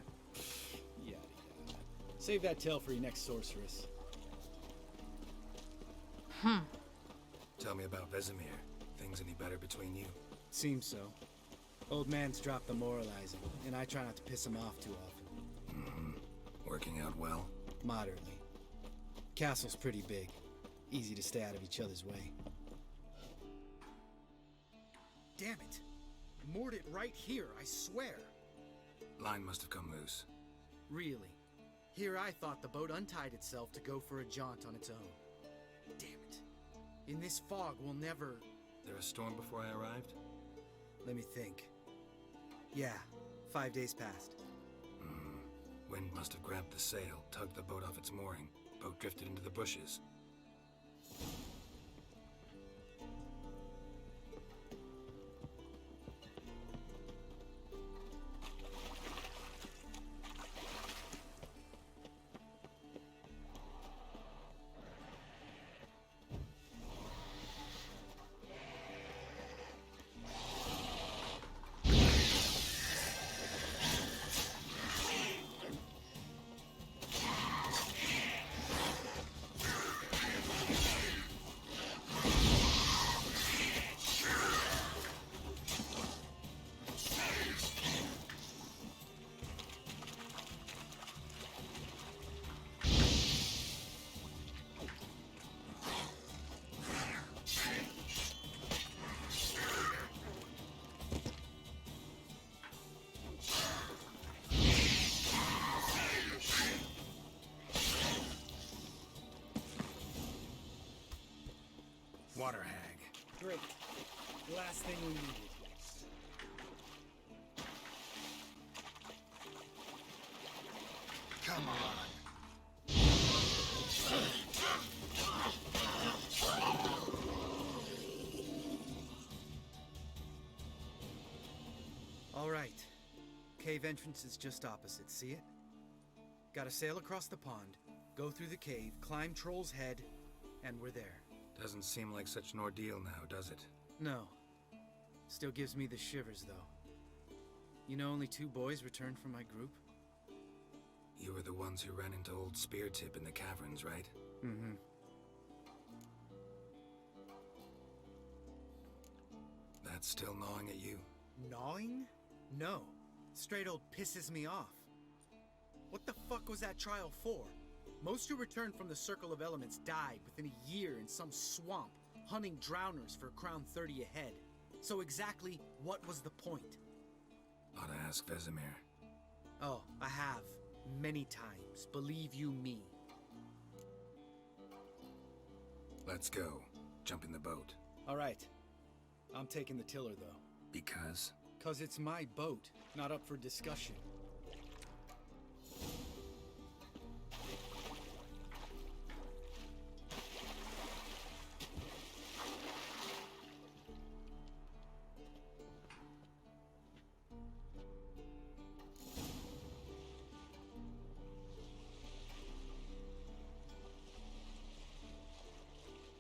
Yada yada. Save that tale for your next sorceress. Tell me about Vesemir. Things any better between you? Seems so. Old man's dropped the moralizing, and I try not to piss him off too often. Working out well? Moderately. Castle's pretty big. Easy to stay out of each other's way. Damn it! Moored it right here, I swear. Line must have come loose. Really? Here I thought the boat untied itself to go for a jaunt on its own. Damn it. In this fog, we'll never... There a storm before I arrived? Let me think. Yeah, 5 days passed. Wind must have grabbed the sail, tugged the boat off its mooring. Boat drifted into the bushes. Water hag. Great. Last thing we needed. Come on. All right. Cave entrance is just opposite, see it? Gotta sail across the pond, go through the cave, climb Troll's Head, and we're there. Doesn't seem like such an ordeal now, does it? No. Still gives me the shivers, though. You know only 2 boys returned from my group? You were the ones who ran into old Speartip in the caverns, right? Mm-hmm. That's still gnawing at you? Gnawing? No. Straight old pisses me off. What the fuck was that trial for? Most who returned from the Circle of Elements died within a year in some swamp, hunting drowners for Crown 30 a head. So exactly what was the point? Ought to ask Vesemir. Oh, I have. Many times. Believe you me. Let's go. Jump in the boat. All right. I'm taking the tiller, though. Because? 'Cause it's my boat, not up for discussion.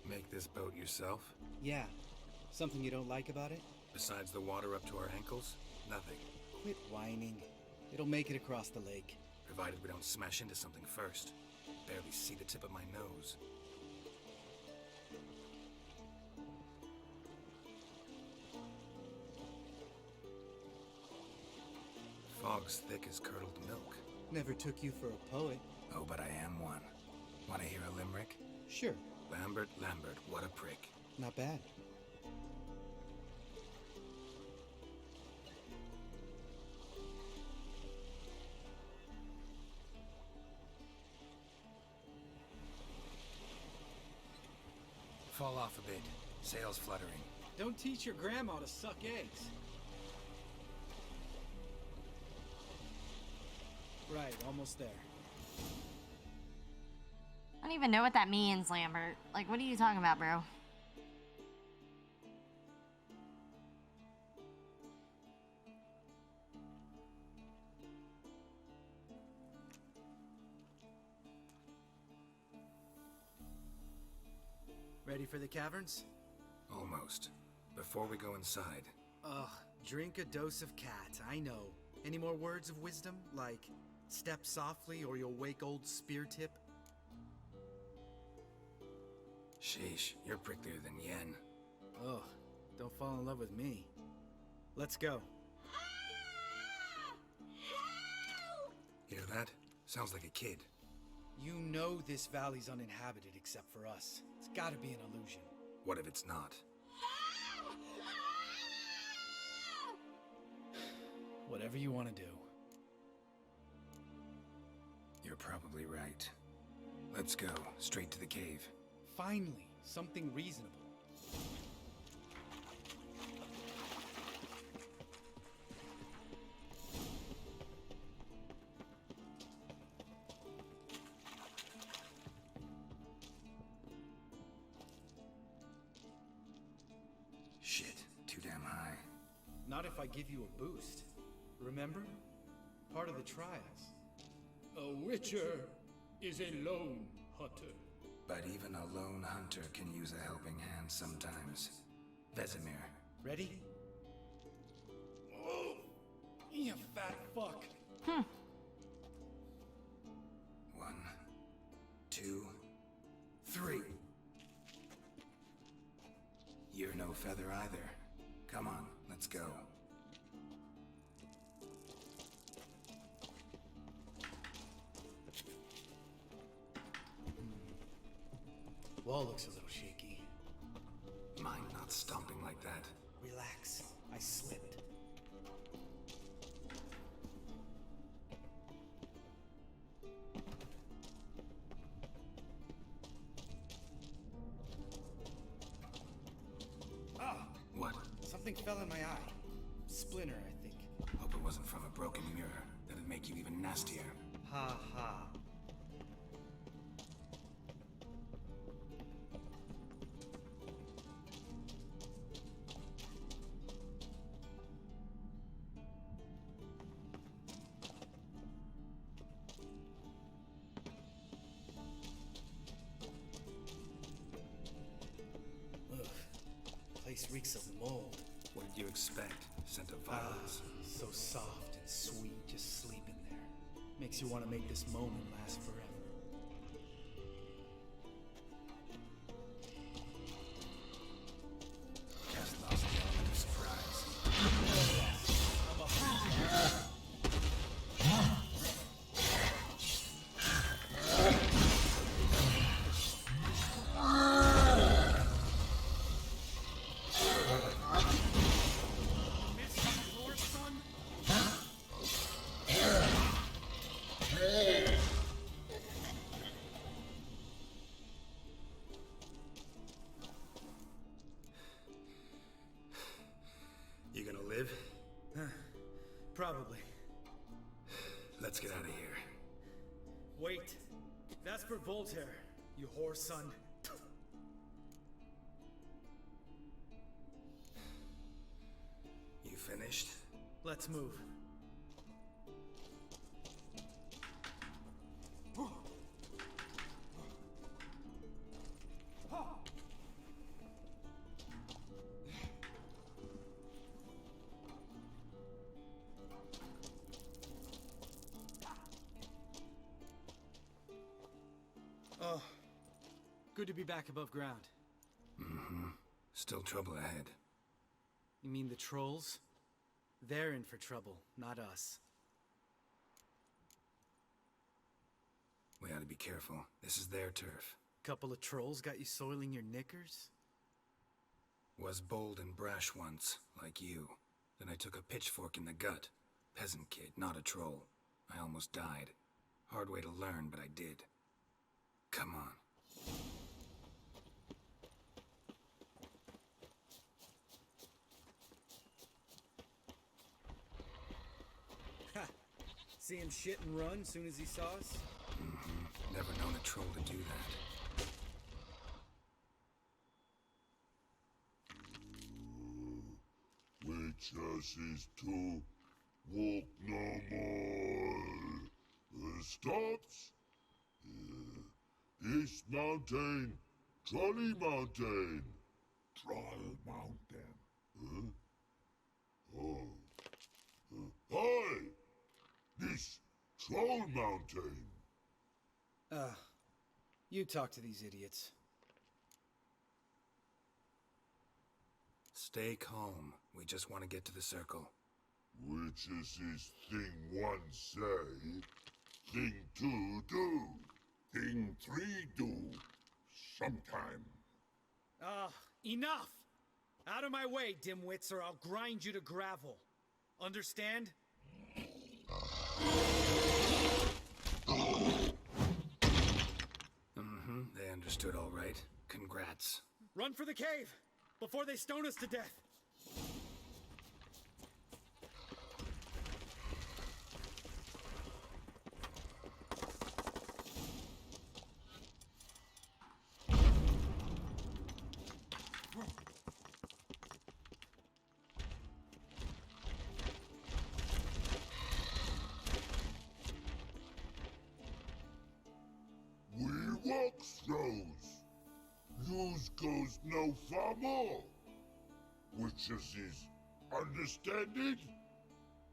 Make this boat yourself? Yeah. Something you don't like about it? Besides the water up to our ankles? Nothing. Quit whining. It'll make it across the lake. Provided we don't smash into something first. Barely see the tip of my nose. Fog's thick as curdled milk. Never took you for a poet. Oh, but I am one. Want to hear a limerick? Sure. Lambert, Lambert, what a prick. Not bad. Fall off a bit. Sails fluttering. Don't teach your grandma to suck eggs. Right, almost there. I don't even know what that means, Lambert. Like, what are you talking about, bro? Ready for the caverns? Almost. Before we go inside. Ugh, drink a dose of cat, I know. Any more words of wisdom? Like, step softly or you'll wake old Speartip? Sheesh, you're pricklier than Yen. Ugh, don't fall in love with me. Let's go. Hear that? Sounds like a kid. You know this valley's uninhabited except for us. It's gotta be an illusion. What if it's not? Whatever you want to do. You're probably right. Let's go, straight to the cave. Finally, something reasonable. Shit, too damn high. Not if I give you a boost. Remember? Part of the trials. A witcher is a lone hunter. But even a lone hunter can use a helping hand sometimes. Vesemir. Ready? Oh, you fat fuck. 1, 2, 3. You're no feather either. Come on, let's go. Wall looks a little shaky. Mine not stomping like that. Relax. I slipped. Ah! What? Something fell in my eye. Splinter, I think. Hope it wasn't from a broken mirror. That'd make you even nastier. Ha ha. place reeks of mold. What did you expect? Scent of violence? So soft and sweet, just sleeping there. Makes you want to make this moment last forever. Just lost the element of surprise. You gonna live? Probably. Let's get out of here. Wait. That's for Voltaire, you whore son. You finished? Let's move. Oh, good to be back above ground. Mm-hmm. Still trouble ahead. You mean the trolls? They're in for trouble, not us. We ought to be careful. This is their turf. Couple of trolls got you soiling your knickers? Was bold and brash once, like you. Then I took a pitchfork in the gut. Peasant kid, not a troll. I almost died. Hard way to learn, but I did. Come on. Ha! See him shit and run soon as he saw us? Mm-hmm. Never known a troll to do that. Witches is to walk no more. Stops. East Mountain, Trolley Mountain. Troll Mountain. Huh? Oh. Hi! This Troll Mountain. You talk to these idiots. Stay calm. We just want to get to the circle. Witches is thing one say, thing two do, thing three do, sometime. Enough! Out of my way, dimwits, or I'll grind you to gravel. Understand? Mm-hmm. They understood all right. Congrats. Run for the cave! Before they stone us to death! We walk throws. Yous goes no far more. Witches is understand it?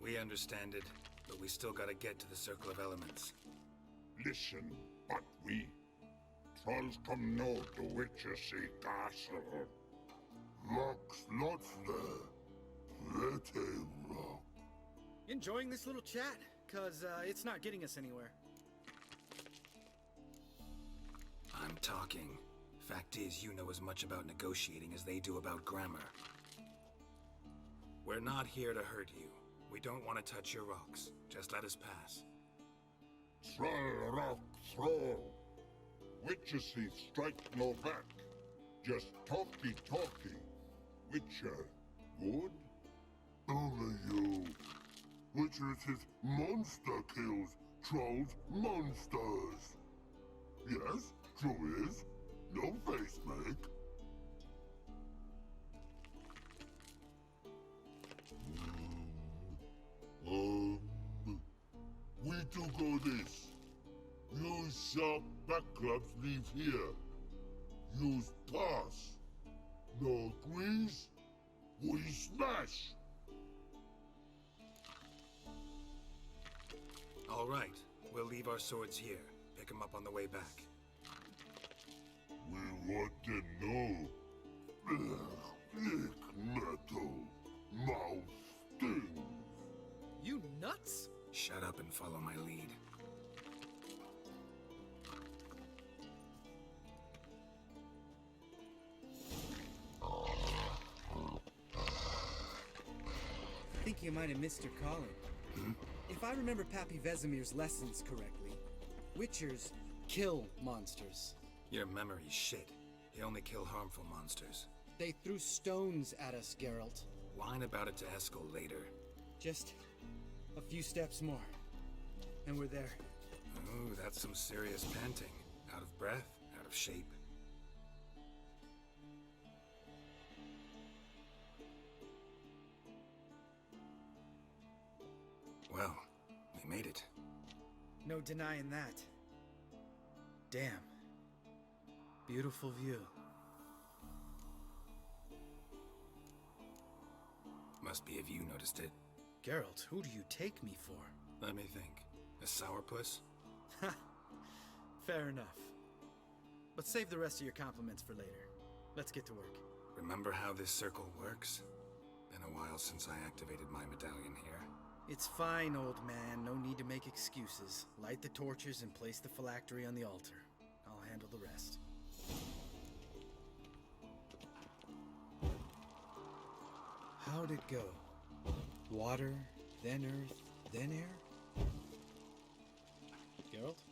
We understand it, but we still gotta get to the Circle of Elements. Listen, but we trolls come no to witches see castle. Rocks lots there. Pretty rock. Enjoying this little chat? Cause, it's not getting us anywhere. I'm talking. Fact is, you know as much about negotiating as they do about grammar. We're not here to hurt you. We don't want to touch your rocks. Just let us pass. Troll rock throw. Witches see strike no back. Just talky. Witcher, good? Only you. Witches is monster kills. Trolls monsters. Yes, true is. No face make. We do go this. Use sharp back clubs leave here. Use pass. no agrees, we smash. All right, we'll leave our swords here. Pick them up on the way back. We want to know. Thick metal, mouth sting. You nuts? Shut up and follow my lead. I think you might have missed your calling. If I remember Pappy Vesemir's lessons correctly, Witchers kill monsters. Your memory's shit. They only kill harmful monsters. They threw stones at us, Geralt. Whine about it to Eskel later. Just a few steps more, and we're there. Ooh, that's some serious panting. Out of breath, out of shape. Well, we made it. No denying that. Damn. Beautiful view. Must be if you noticed it. Geralt, who do you take me for? Let me think. A sourpuss? Fair enough. But save the rest of your compliments for later. Let's get to work. Remember how this circle works? Been a while since I activated my medallion here. It's fine, old man. No need to make excuses. Light the torches and place the phylactery on the altar. I'll handle the rest. How'd it go? Water, then earth, then air? Geralt?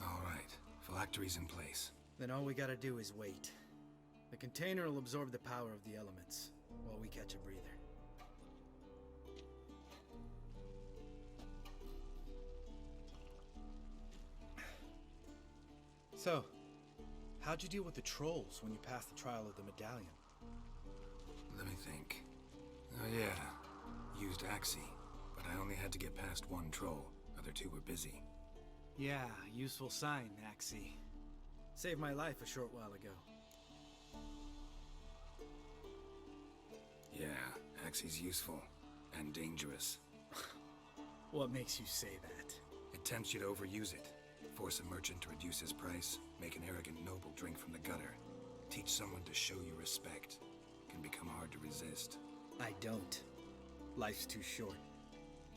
All right, phylactery's in place. Then all we gotta do is wait. The container will absorb the power of the elements, while we catch a breather. So, how'd you deal with the trolls when you passed the trial of the medallion? Let me think. Oh yeah, used Axie, but I only had to get past one troll. Other two were busy. Yeah, useful sign, Axie. Saved my life a short while ago. Yeah, Axie's useful. And dangerous. What makes you say that? It tempts you to overuse it. Force a merchant to reduce his price. Make an arrogant noble drink from the gutter. Teach someone to show you respect. Can become hard to resist. I don't. Life's too short.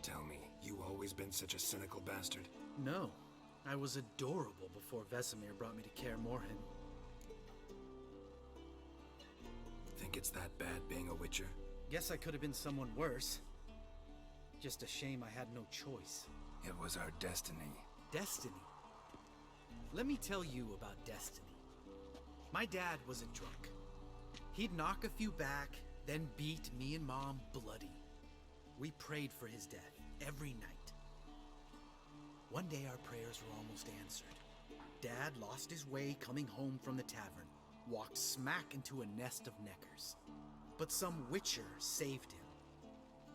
Tell me, you always been such a cynical bastard? No. I was adorable before Vesemir brought me to Kaer Morhen. Think it's that bad being a Witcher? Guess I could have been someone worse. Just a shame I had no choice. It was our destiny. Destiny? Let me tell you about destiny. My dad was a drunk. He'd knock a few back, then beat me and Mom bloody. We prayed for his death every night. One day our prayers were almost answered. Dad lost his way coming home from the tavern, walked smack into a nest of neckers. But some Witcher saved him.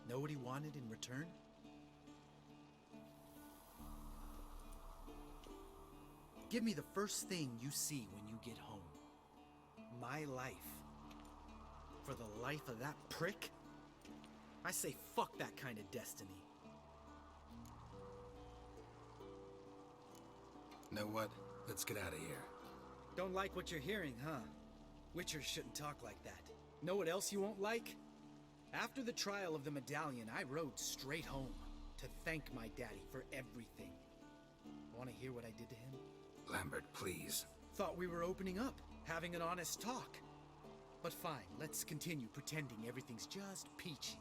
Know what he wanted in return? Give me the first thing you see when you get home. My life. For the life of that prick? I say fuck that kind of destiny. Know what? Let's get out of here. Don't like what you're hearing, huh? Witchers shouldn't talk like that. Know what else you won't like? After the trial of the medallion, I rode straight home to thank my daddy for everything. Want to hear what I did to him? Lambert, please. Thought we were opening up, having an honest talk. But fine, let's continue pretending everything's just peachy.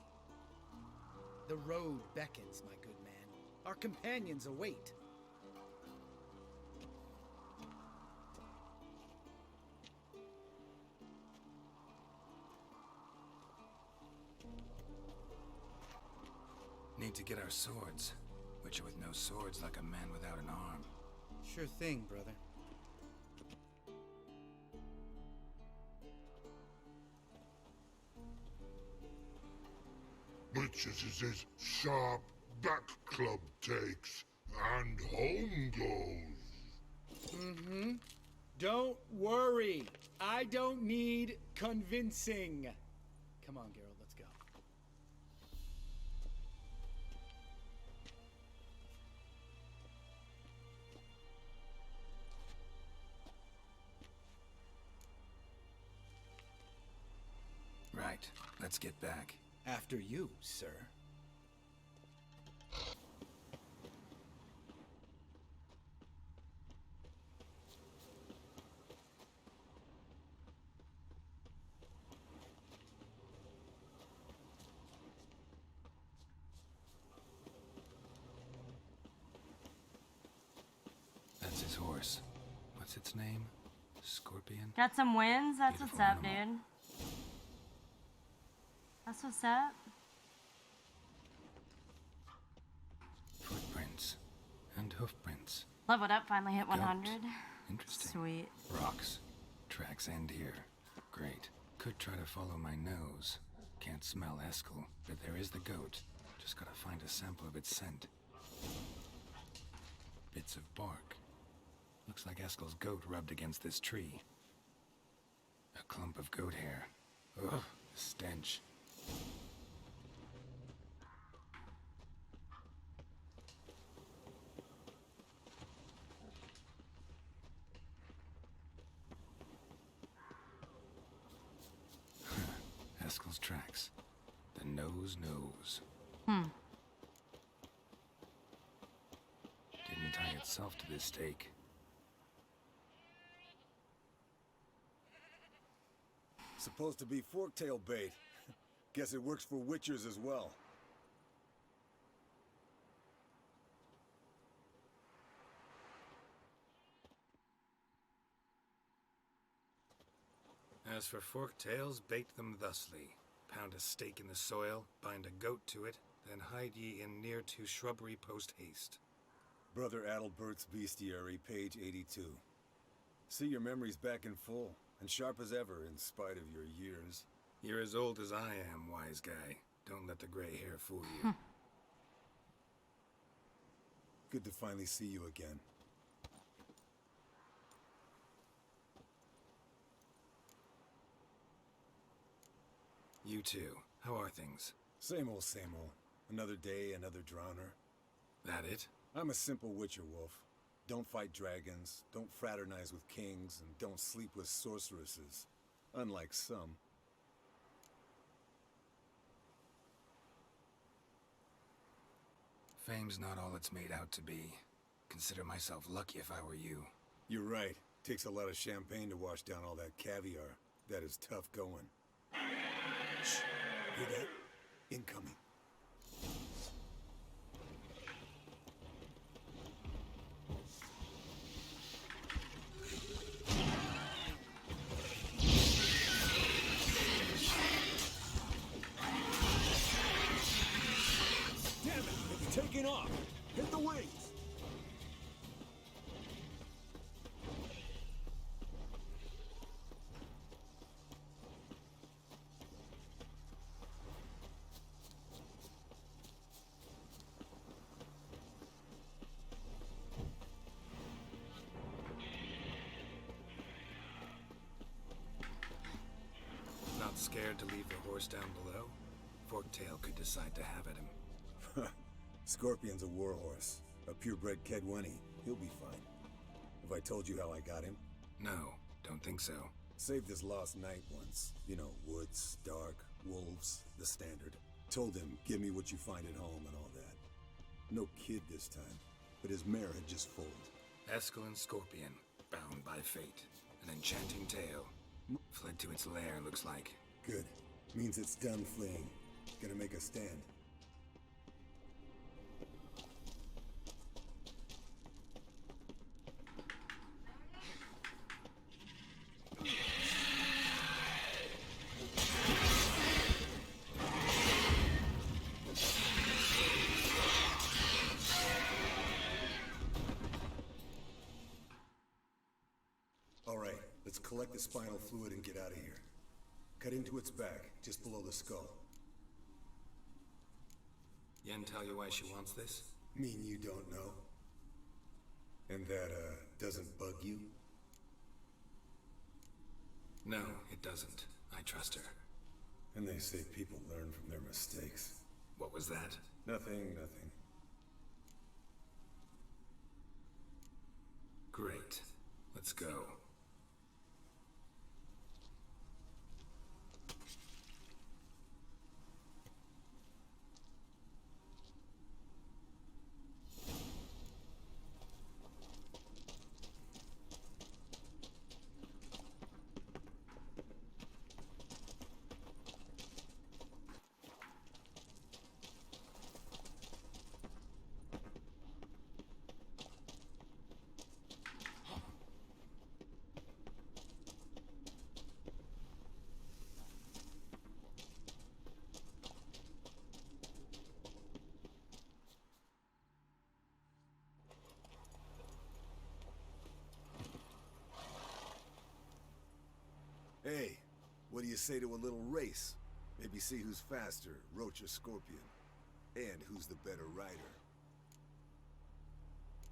The road beckons, my good man. Our companions await. Need to get our swords. Witcher with no swords like a man without an arm. Sure thing, brother. Witches is his sharp back club takes. And home goes. Mm-hmm. Don't worry. I don't need convincing. Come on, Geralt, let's go. Right, let's get back. After you, sir. That's his horse. What's its name? Scorpion? Got some wins? That's Beautiful what's up, animal. dude. That's what's up. Footprints. And hoofprints. Leveled up, finally hit Goat. 100. Interesting. Sweet. Rocks. Tracks end here. Great. Could try to follow my nose. Can't smell Eskel, but there is the goat. Just gotta find a sample of its scent. Bits of bark. Looks like Eskel's goat rubbed against this tree. A clump of goat hair. Ugh, the stench. Eskel's tracks. The nose knows. Didn't tie itself to this stake. Supposed to be forktail bait. Guess it works for witchers as well. As for forktails, bait them thusly. Pound a stake in the soil, bind a goat to it, then hide ye in near to shrubbery post haste. Brother Adalbert's Bestiary, page 82. See your memories back in full, and sharp as ever in spite of your years. You're as old as I am, wise guy. Don't let the gray hair fool you. Good to finally see you again. You too. How are things? Same old, same old. Another day, another drowner. That it? I'm a simple witcher, Wolf. Don't fight dragons, don't fraternize with kings, and don't sleep with sorceresses. Unlike some. Fame's not all it's made out to be. Consider myself lucky if I were you. You're right. Takes a lot of champagne to wash down all that caviar. That is tough going. Shh. Hear that? Incoming. Damn it! It's taking off! Hit the wings! Not scared to leave the horse down below? Forktail could decide to have at him. Scorpion's a warhorse. A purebred Kedwenny. He'll be fine. Have I told you how I got him? No, don't think so. Saved his lost knight once. You know, woods, dark, wolves, the standard. Told him, give me what you find at home and all that. No kid this time, but his mare had just foaled. Eskel and Scorpion, bound by fate. An enchanting tale. Fled to its lair, looks like. Good. Means it's done fleeing. Gonna make a stand. All right, let's collect the spinal fluid and get out of here. Cut into its back, just below the skull. Yen tell you why she wants this? Mean you don't know? And that, doesn't bug you? No, it doesn't. I trust her. And they say people learn from their mistakes. What was that? Nothing, nothing. Great. Let's go. Hey, what do you say to a little race? Maybe see who's faster, Roach or Scorpion. And who's the better rider.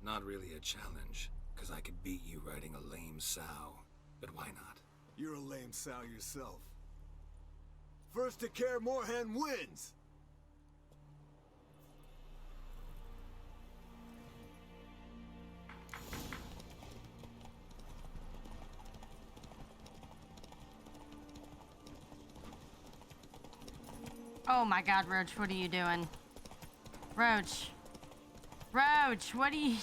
Not really a challenge, because I could beat you riding a lame sow. But why not? You're a lame sow yourself. First to Kaer Morhen wins! Oh my god, Roach, what are you doing? Roach. Roach, what are you...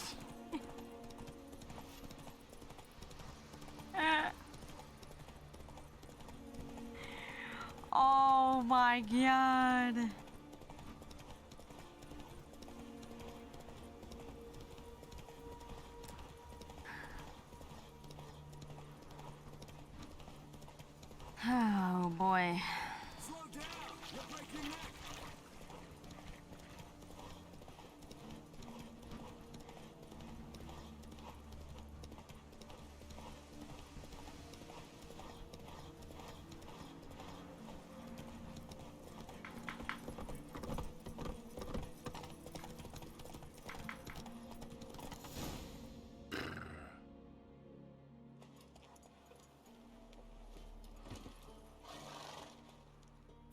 Oh my god. Oh boy.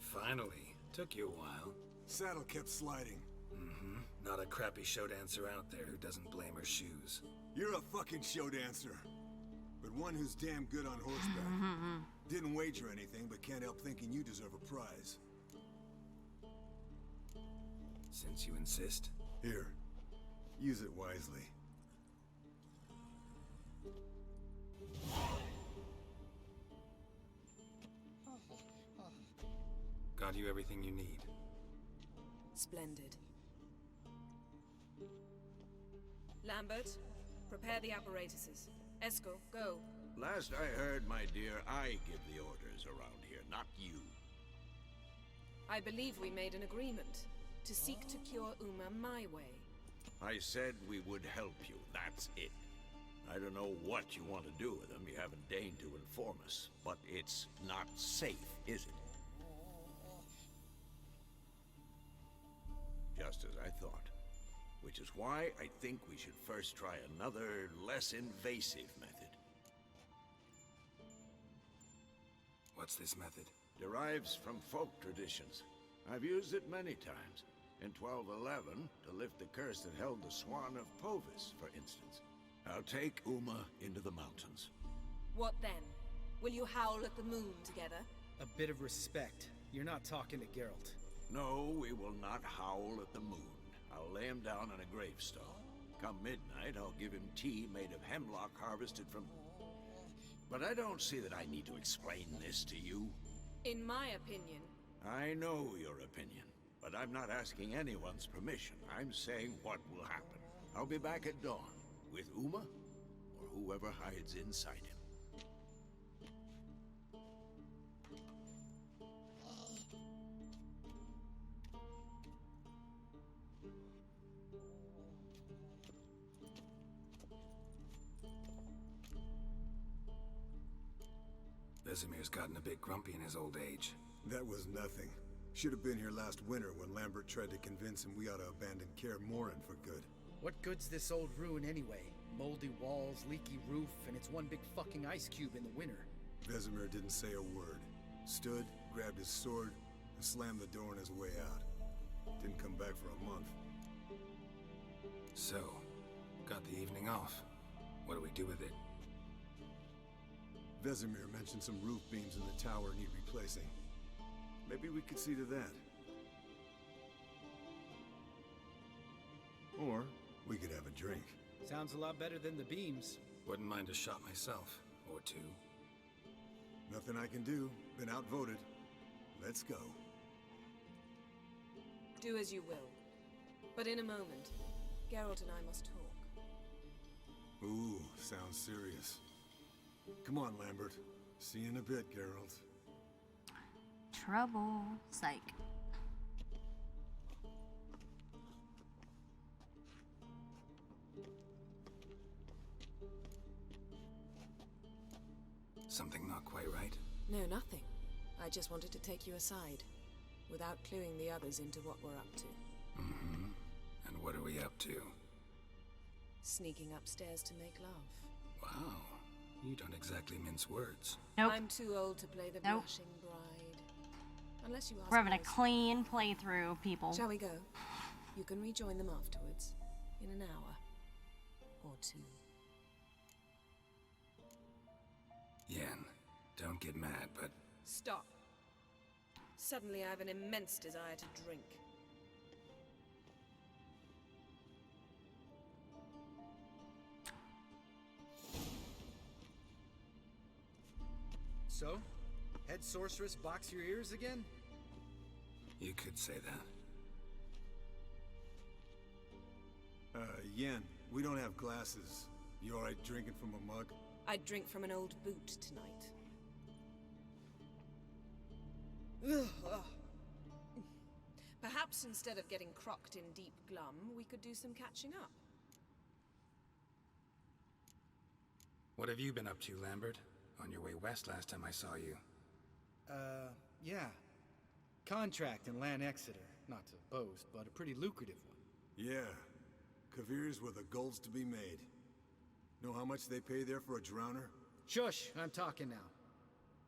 Finally. Took you a while. Saddle kept sliding. Mm-hmm. Not a crappy show dancer out there who doesn't blame her shoes. You're a fucking show dancer. But one who's damn good on horseback. Didn't wager anything, but can't help thinking you deserve a prize. Since you insist. Here. Use it wisely. Got you everything you need. Splendid. Lambert, prepare the apparatuses. Esco, go. Last I heard, my dear, I give the orders around here, not you. I believe we made an agreement to seek to cure Uma my way. I said we would help you, that's it. I don't know what you want to do with them, you haven't deigned to inform us. But it's not safe, is it? Just as I thought. Which is why I think we should first try another, less invasive method. What's this method? Derives from folk traditions. I've used it many times. In 1211, to lift the curse that held the Swan of Povis, for instance. I'll take Uma into the mountains. What then? Will you howl at the moon together? A bit of respect. You're not talking to Geralt. No, we will not howl at the moon. I'll lay him down on a gravestone. Come midnight, I'll give him tea made of hemlock harvested from... But I don't see that I need to explain this to you. In my opinion... I know your opinion, but I'm not asking anyone's permission. I'm saying what will happen. I'll be back at dawn, with Uma, or whoever hides inside him. Vesemir's gotten a bit grumpy in his old age. That was nothing. Should have been here last winter when Lambert tried to convince him we ought to abandon Kaer Morhen for good. What good's this old ruin anyway? Moldy walls, leaky roof, and it's one big fucking ice cube in the winter. Vesemir didn't say a word. Stood, grabbed his sword, and slammed the door on his way out. Didn't come back for a month. So, got the evening off. What do we do with it? Vesemir mentioned some roof beams in the tower need replacing. Maybe we could see to that. Or we could have a drink. Sounds a lot better than the beams. Wouldn't mind a shot myself, or two. Nothing I can do. Been outvoted. Let's go. Do as you will. But in a moment, Geralt and I must talk. Ooh, sounds serious. Come on, Lambert. See you in a bit, Geralt. Trouble. Psych. Something not quite right? No, nothing. I just wanted to take you aside, without cluing the others into what we're up to. Mm-hmm. And what are we up to? Sneaking upstairs to make love. Wow. You don't exactly mince words. Nope. I'm too old to play the Nope. blushing bride. Unless you ask We're having a nicely. clean playthrough, people. Shall we go? You can rejoin them afterwards, in an hour or two. Yen, don't get mad, but... Stop. Suddenly I have an immense desire to drink. So? Head sorceress box your ears again? You could say that. Yen, we don't have glasses. You alright drinking from a mug? I'd drink from an old boot tonight. Ugh. Perhaps instead of getting crocked in deep glum, we could do some catching up. What have you been up to, Lambert? On your way west last time I saw you. Yeah. Contract in Lan Exeter. Not to boast, but a pretty lucrative one. Yeah. Kavir's where the gold's to be made. Know how much they pay there for a drowner? Shush, I'm talking now.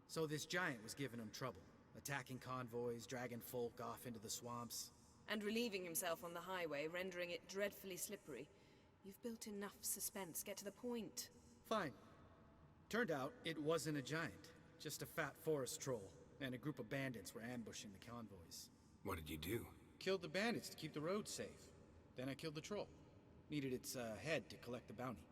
So this giant was giving him trouble. Attacking convoys, dragging folk off into the swamps. And relieving himself on the highway, rendering it dreadfully slippery. You've built enough suspense. Get to the point. Fine. Turned out it wasn't a giant. Just a fat forest troll. And a group of bandits were ambushing the convoys. What did you do? Killed the bandits to keep the roads safe. Then I killed the troll. Needed its head to collect the bounty.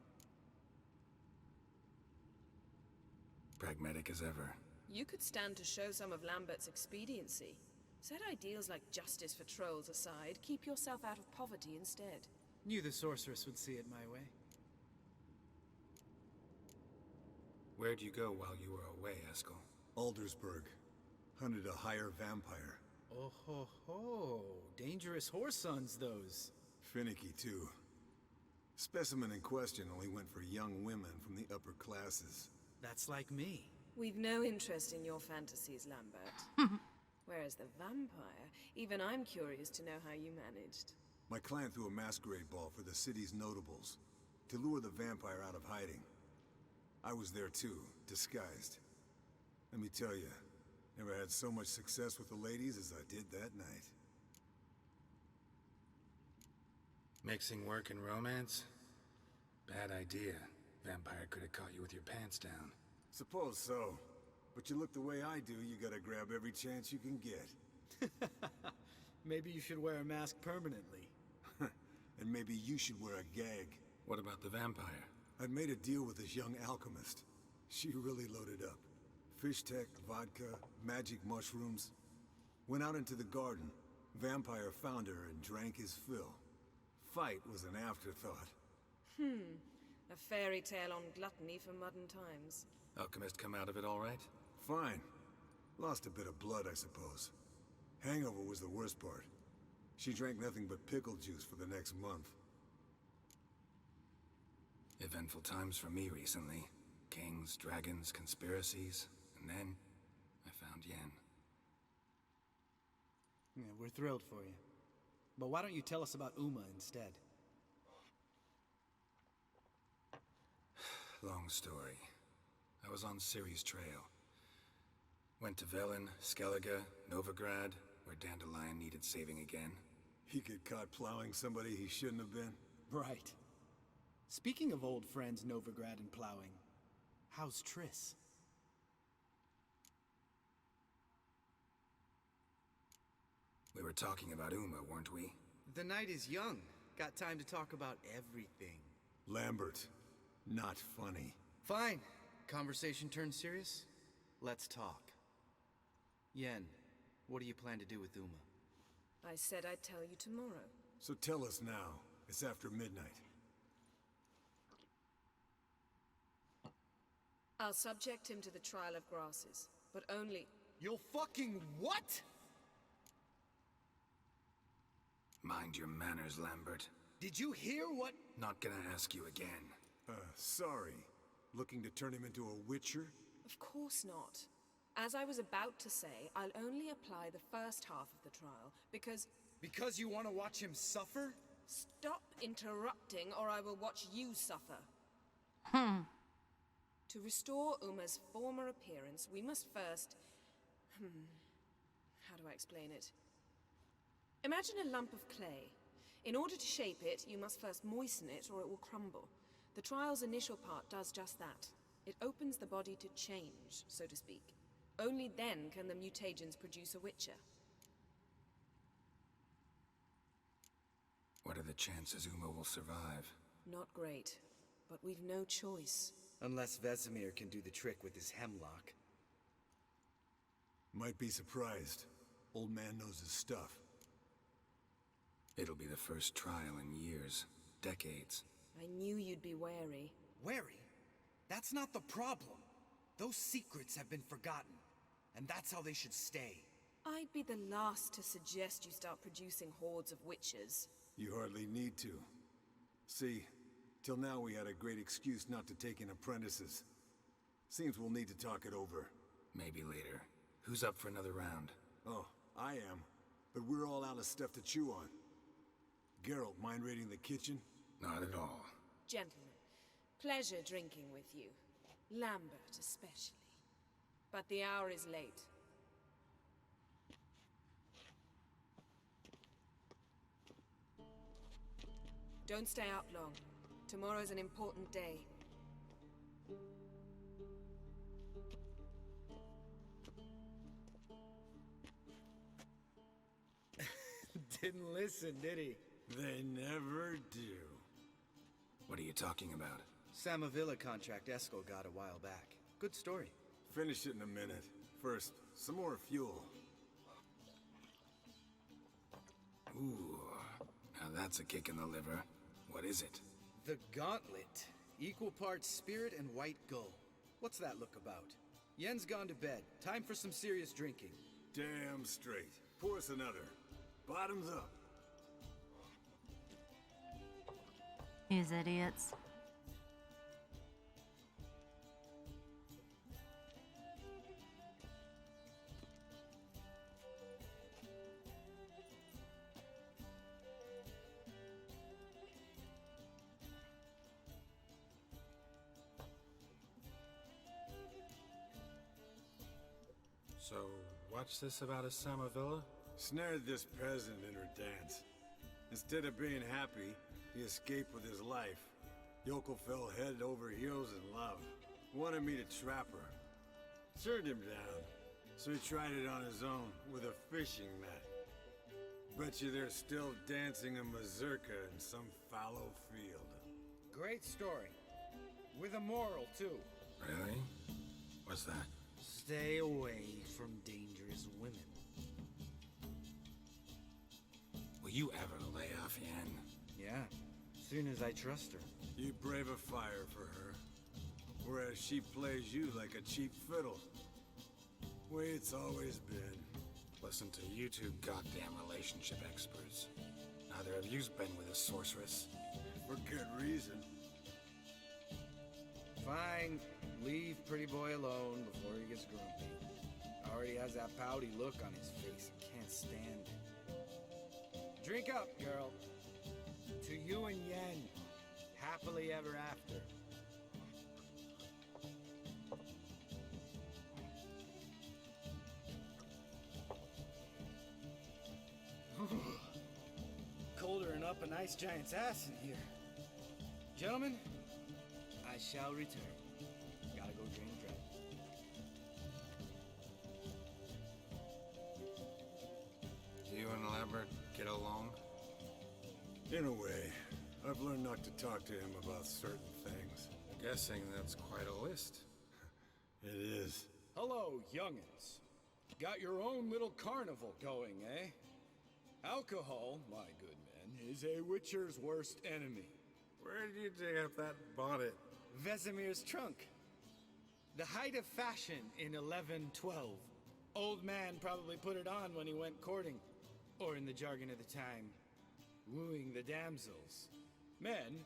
Pragmatic as ever. You could stand to show some of Lambert's expediency. Set ideals like justice for trolls aside, keep yourself out of poverty instead. Knew the sorceress would see it my way. Where'd you go while you were away, Eskel? Aldersburg. Hunted a higher vampire. Oh ho ho. Dangerous horse sons, those. Finicky, too. Specimen in question only went for young women from the upper classes. That's like me. We've no interest in your fantasies, Lambert. Whereas the vampire, even I'm curious to know how you managed. My clan threw a masquerade ball for the city's notables, to lure the vampire out of hiding. I was there too, disguised. Let me tell you, never had so much success with the ladies as I did that night. Mixing work and romance? Bad idea. Vampire could have caught you with your pants down. Suppose so. But you look the way I do, you gotta grab every chance you can get. Maybe you should wear a mask permanently. And maybe you should wear a gag. What about the vampire? I'd made a deal with this young alchemist. She really loaded up. Fish tech, vodka, magic mushrooms. Went out into the garden. Vampire found her and drank his fill. Fight was an afterthought. A fairy tale on gluttony for modern times. Alchemist come out of it all right? Fine. Lost a bit of blood, I suppose. Hangover was the worst part. She drank nothing but pickle juice for the next month. Eventful times for me recently. Kings, dragons, conspiracies, and then I found Yen. Yeah, we're thrilled for you. But why don't you tell us about Uma instead? long story. I was on Ciri's trail. Went to Velen, Skellige, Novigrad, where Dandelion needed saving again. He get caught plowing somebody he shouldn't have been? Right. Speaking of old friends Novigrad and plowing, how's Triss? We were talking about Uma, weren't we? The night is young. Got time to talk about everything. Lambert, not funny. Fine. Conversation turned serious? Let's talk. Yen, what do you plan to do with Uma? I said I'd tell you tomorrow. So tell us now. It's after midnight. I'll subject him to the trial of grasses, but only... You'll fucking what? Mind your manners, Lambert. Did you hear what? Not gonna ask you again. Sorry. Looking to turn him into a witcher? Of course not. As I was about to say, I'll only apply the first half of the trial, because... Because you want to watch him suffer? Stop interrupting, or I will watch you suffer. To restore Uma's former appearance, we must first... How do I explain it? Imagine a lump of clay. In order to shape it, you must first moisten it, or it will crumble. The trial's initial part does just that. It opens the body to change, so to speak. Only then can the mutagens produce a witcher. What are the chances Uma will survive? Not great, but we've no choice. Unless Vesemir can do the trick with his hemlock. Might be surprised. Old man knows his stuff. It'll be the first trial in years. Decades. I knew you'd be wary. Wary? That's not the problem. Those secrets have been forgotten. And that's how they should stay. I'd be the last to suggest you start producing hordes of witches. You hardly need to. See, till now we had a great excuse not to take in apprentices. Seems we'll need to talk it over. Maybe later. Who's up for another round? Oh, I am. But we're all out of stuff to chew on. Geralt, mind raiding the kitchen? Not at all. Gentlemen, pleasure drinking with you. Lambert especially. But the hour is late. Don't stay out long. Tomorrow's an important day. Didn't listen, did he? They never do. What are you talking about? Samavilla contract Eskel got a while back. Good story. Finish it in a minute. First, some more fuel. Ooh, now that's a kick in the liver. What is it? The Gauntlet. Equal parts spirit and white gull. What's that look about? Yen's gone to bed. Time for some serious drinking. Damn straight. Pour us another. Bottoms up. These idiots. So, what's this about a Samavilla? Snared this peasant in her dance. Instead of being happy, he escaped with his life. Yoko fell head over heels in love. Wanted me to trap her. Turned him down. So he tried it on his own with a fishing net. Bet you they're still dancing a mazurka in some fallow field. Great story. With a moral, too. Really? What's that? Stay away from dangerous women. Will you ever lay off Yen? Yeah, soon as I trust her. You brave a fire for her. Whereas she plays you like a cheap fiddle. Way it's always been. Listen to you two goddamn relationship experts. Neither of you's been with a sorceress. For good reason. Fine. Leave pretty boy alone before he gets grumpy. Already has that pouty look on his face and can't stand it. Drink up, girl. To you and Yen. Happily ever after. up a nice giant's ass in here. Gentlemen, I shall return. Gotta go drain the dragon. You and Lambert get along? In a way. I've learned not to talk to him about certain things. Guessing that's quite a list. It is. Hello, youngins. Got your own little carnival going, eh? Alcohol, my good men, is a witcher's worst enemy. Where did you dig up that bonnet? Vesemir's trunk. The height of fashion in 1112. Old man probably put it on when he went courting. Or in the jargon of the time, wooing the damsels. Men,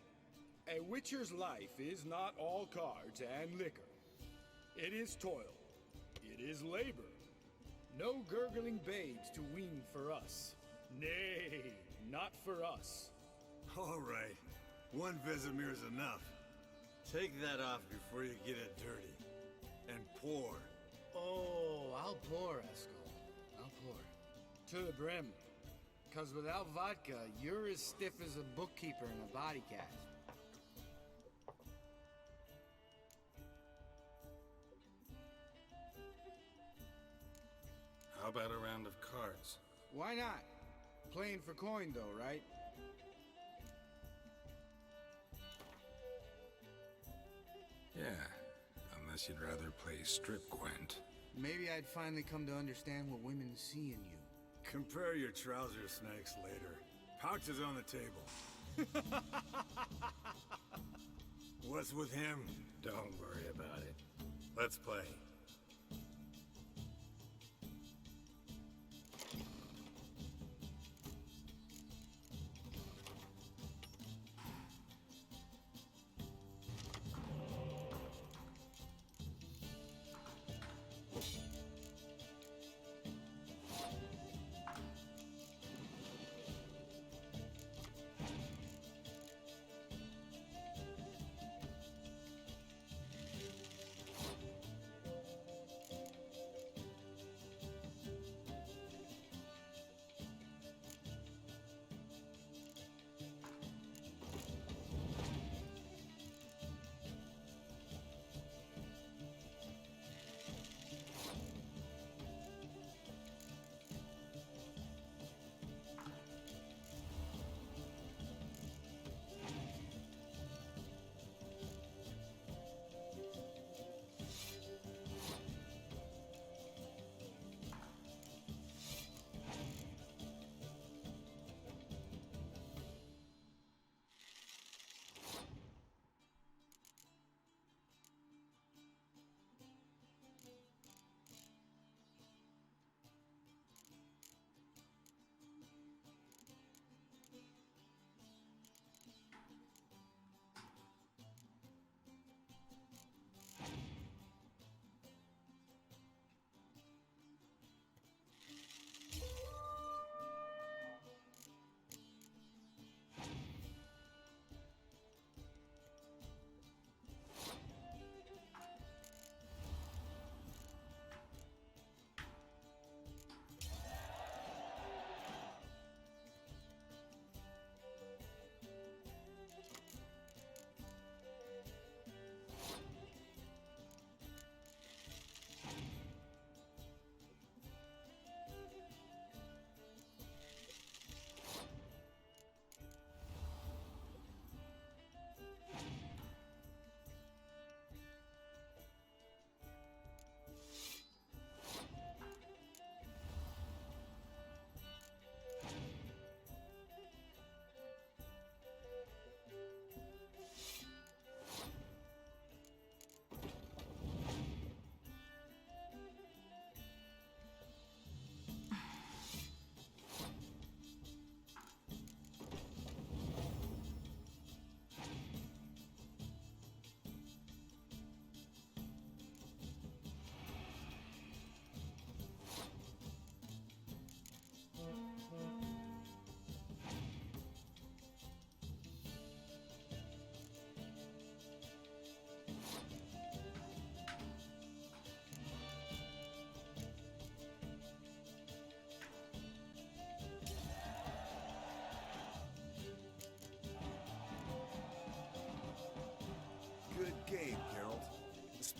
a witcher's life is not all cards and liquor. It is toil. It is labor. No gurgling babes to wean for us. Nay, not for us. All right. One Vesemir's enough. Take that off before you get it dirty. And pour. Oh, I'll pour, Eskel. I'll pour. To the brim. 'Cause without vodka, you're as stiff as a bookkeeper in a body cast. How about a round of cards? Why not? Playing for coin, though, right? Yeah, unless you'd rather play strip Gwent. Maybe I'd finally come to understand what women see in you. Compare your trouser snakes later. Pouch is on the table. What's with him? Don't worry about it. Let's play.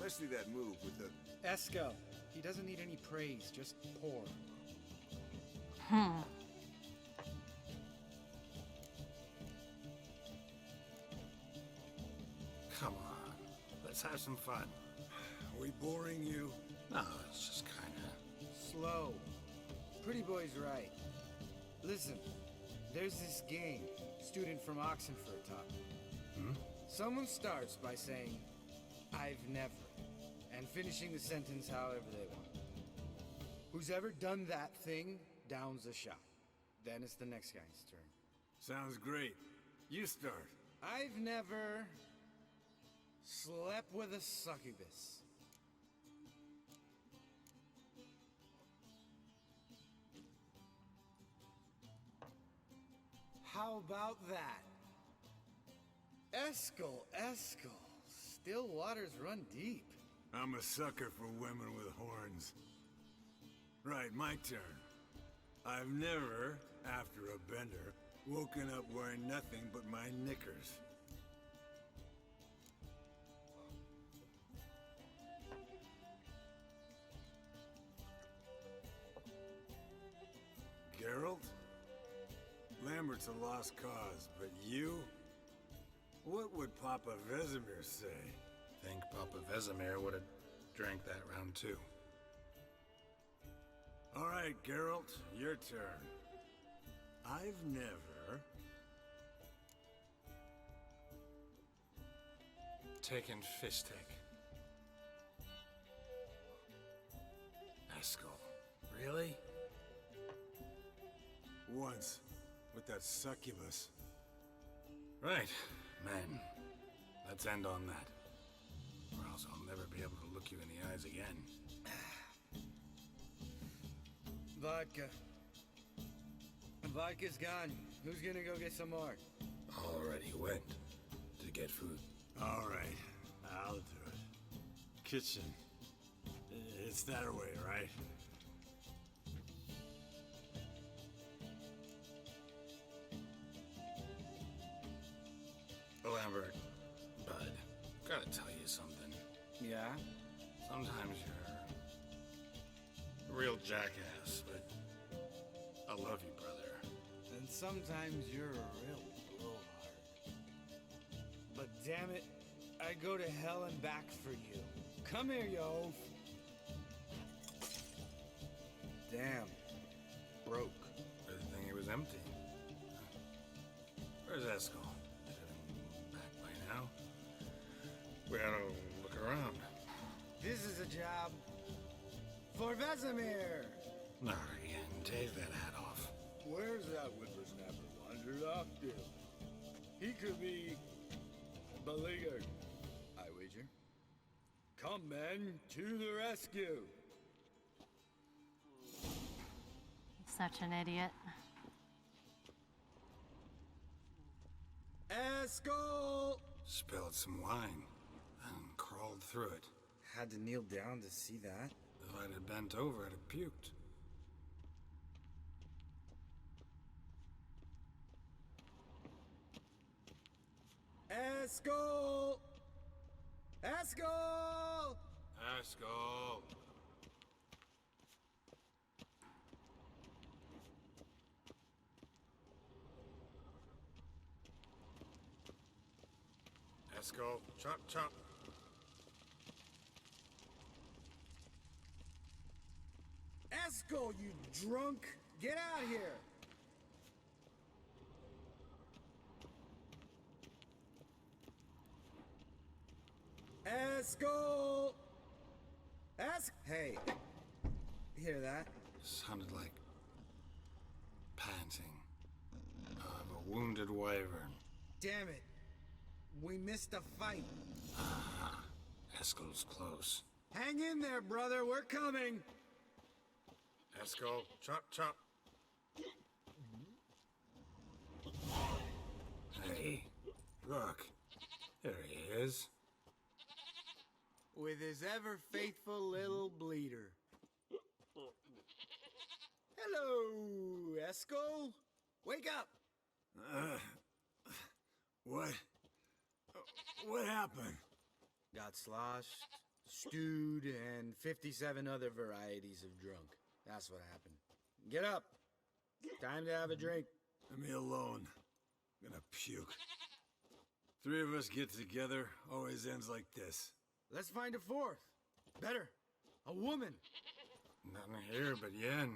Especially that move with the... Eskel. He doesn't need any praise, just pour. Come on, let's have some fun. Are we boring you? No, it's just kinda... Slow. Pretty boy's right. Listen, there's this game. Student from Oxenford taught me. Someone starts by saying, I've never, and finishing the sentence however they want. Who's ever done that thing downs a shot. Then it's the next guy's turn. Sounds great. You start. I've never slept with a succubus. How about that? Eskel. Still waters run deep. I'm a sucker for women with horns. Right, my turn. I've never, after a bender, woken up wearing nothing but my knickers. Geralt? Lambert's a lost cause, but you? What would Papa Vesemir say? Think Papa Vesemir would have drank that round too. All right, Geralt, your turn. I've never... taken Fishtech. Eskel. Really? Once, with that succubus. Right, men. Let's end on that. Or else I'll never be able to look you in the eyes again. Vodka. Vodka's gone. Who's gonna go get some more? Already went to get food. All right, I'll do it. Kitchen. It's that way, right? Lambert, bud, gotta tell you something. Yeah? Sometimes you're a real jackass, but I love you, brother. And sometimes you're a real blowhard. But damn it, I go to hell and back for you. Come here, you oaf. Damn. Broke. Good thing it was empty. Where's Eskel? Back by now? We ought to look around. This is a job for Vesemir. Not again. Take that hat off. Where's that whippersnapper wandered off to? He could be beleaguered, I wager. Come, men, to the rescue. Such an idiot. Eskel! Spilled some wine and crawled through it. Had to kneel down to see that. If I'd have bent over, I'd have puked. Eskel! Eskel! Eskel! Eskel, chop, chop. Eskel, you drunk! Get out here! Eskel! Hey, hear that? Sounded like panting of a wounded wyvern. Damn it. We missed a fight. Ah, Eskel's close. Hang in there, brother. We're coming. Eskel, chop, chop. Hey, look. There he is. With his ever faithful little bleeder. Hello, Eskel. Wake up. What? What happened? Got sloshed, Stewed and 57 other varieties of drunk. That's what happened. Get up. Time to have a drink. Leave me alone. I'm gonna puke. Three of us get together, always ends like this. Let's find a fourth. Better. A woman. Nothing here but Yen.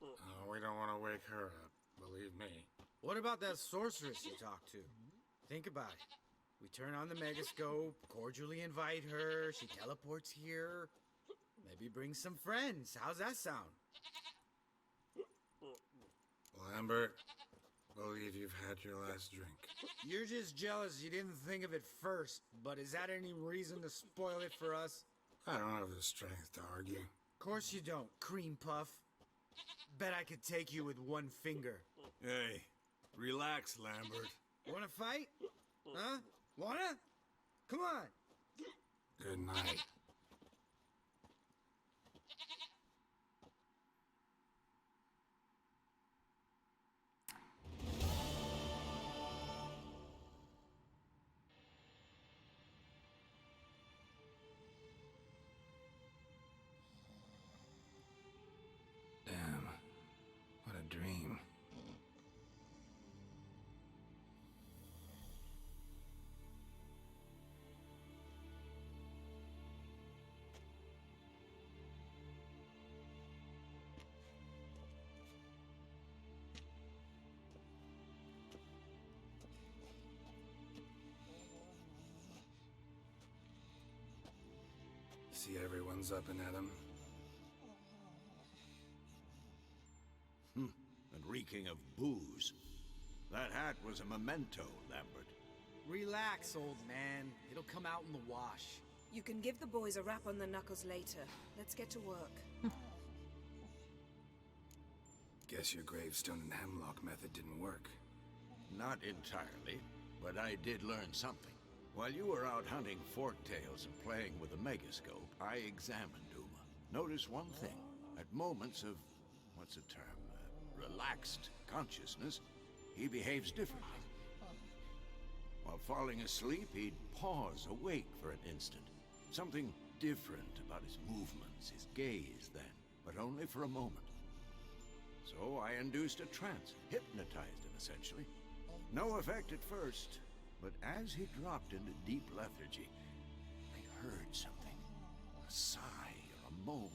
Oh, we don't want to wake her up, believe me. What about that sorceress you talked to? Think about it. We turn on the megascope, cordially invite her, she teleports here. Maybe bring some friends. How's that sound? Lambert, believe you've had your last drink. You're just jealous you didn't think of it first, but is that any reason to spoil it for us? I don't have the strength to argue. Of course you don't, cream puff. Bet I could take you with one finger. Hey, relax, Lambert. Wanna fight? Huh? Wanna? Come on. Good night. Damn. What a dream. See everyone's up and at 'em. And reeking of booze. That hat was a memento, Lambert. Relax, old man. It'll come out in the wash. You can give the boys a rap on the knuckles later. Let's get to work. Guess your gravestone and hemlock method didn't work. Not entirely, but I did learn something. While you were out hunting forktails and playing with a megascope, I examined Uma. Notice one thing. At moments of, what's the term, relaxed consciousness, he behaves differently. While falling asleep, he'd pause awake for an instant. Something different about his movements, his gaze then, but only for a moment. So I induced a trance, hypnotized him essentially. No effect at first, but as he dropped into deep lethargy, I heard something. A sigh or a moan.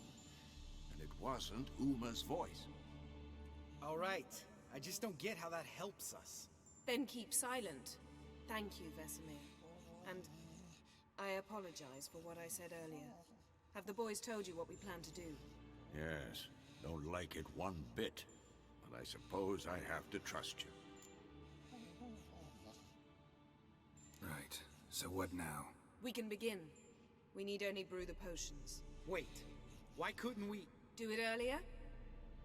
And it wasn't Uma's voice. All right. I just don't get how that helps us. Then keep silent. Thank you, Vesemir. And I apologize for what I said earlier. Have the boys told you what we plan to do? Yes, don't like it one bit. But I suppose I have to trust you. Right. So what now? We can begin. We need only brew the potions. Wait. Why couldn't we... Do it earlier?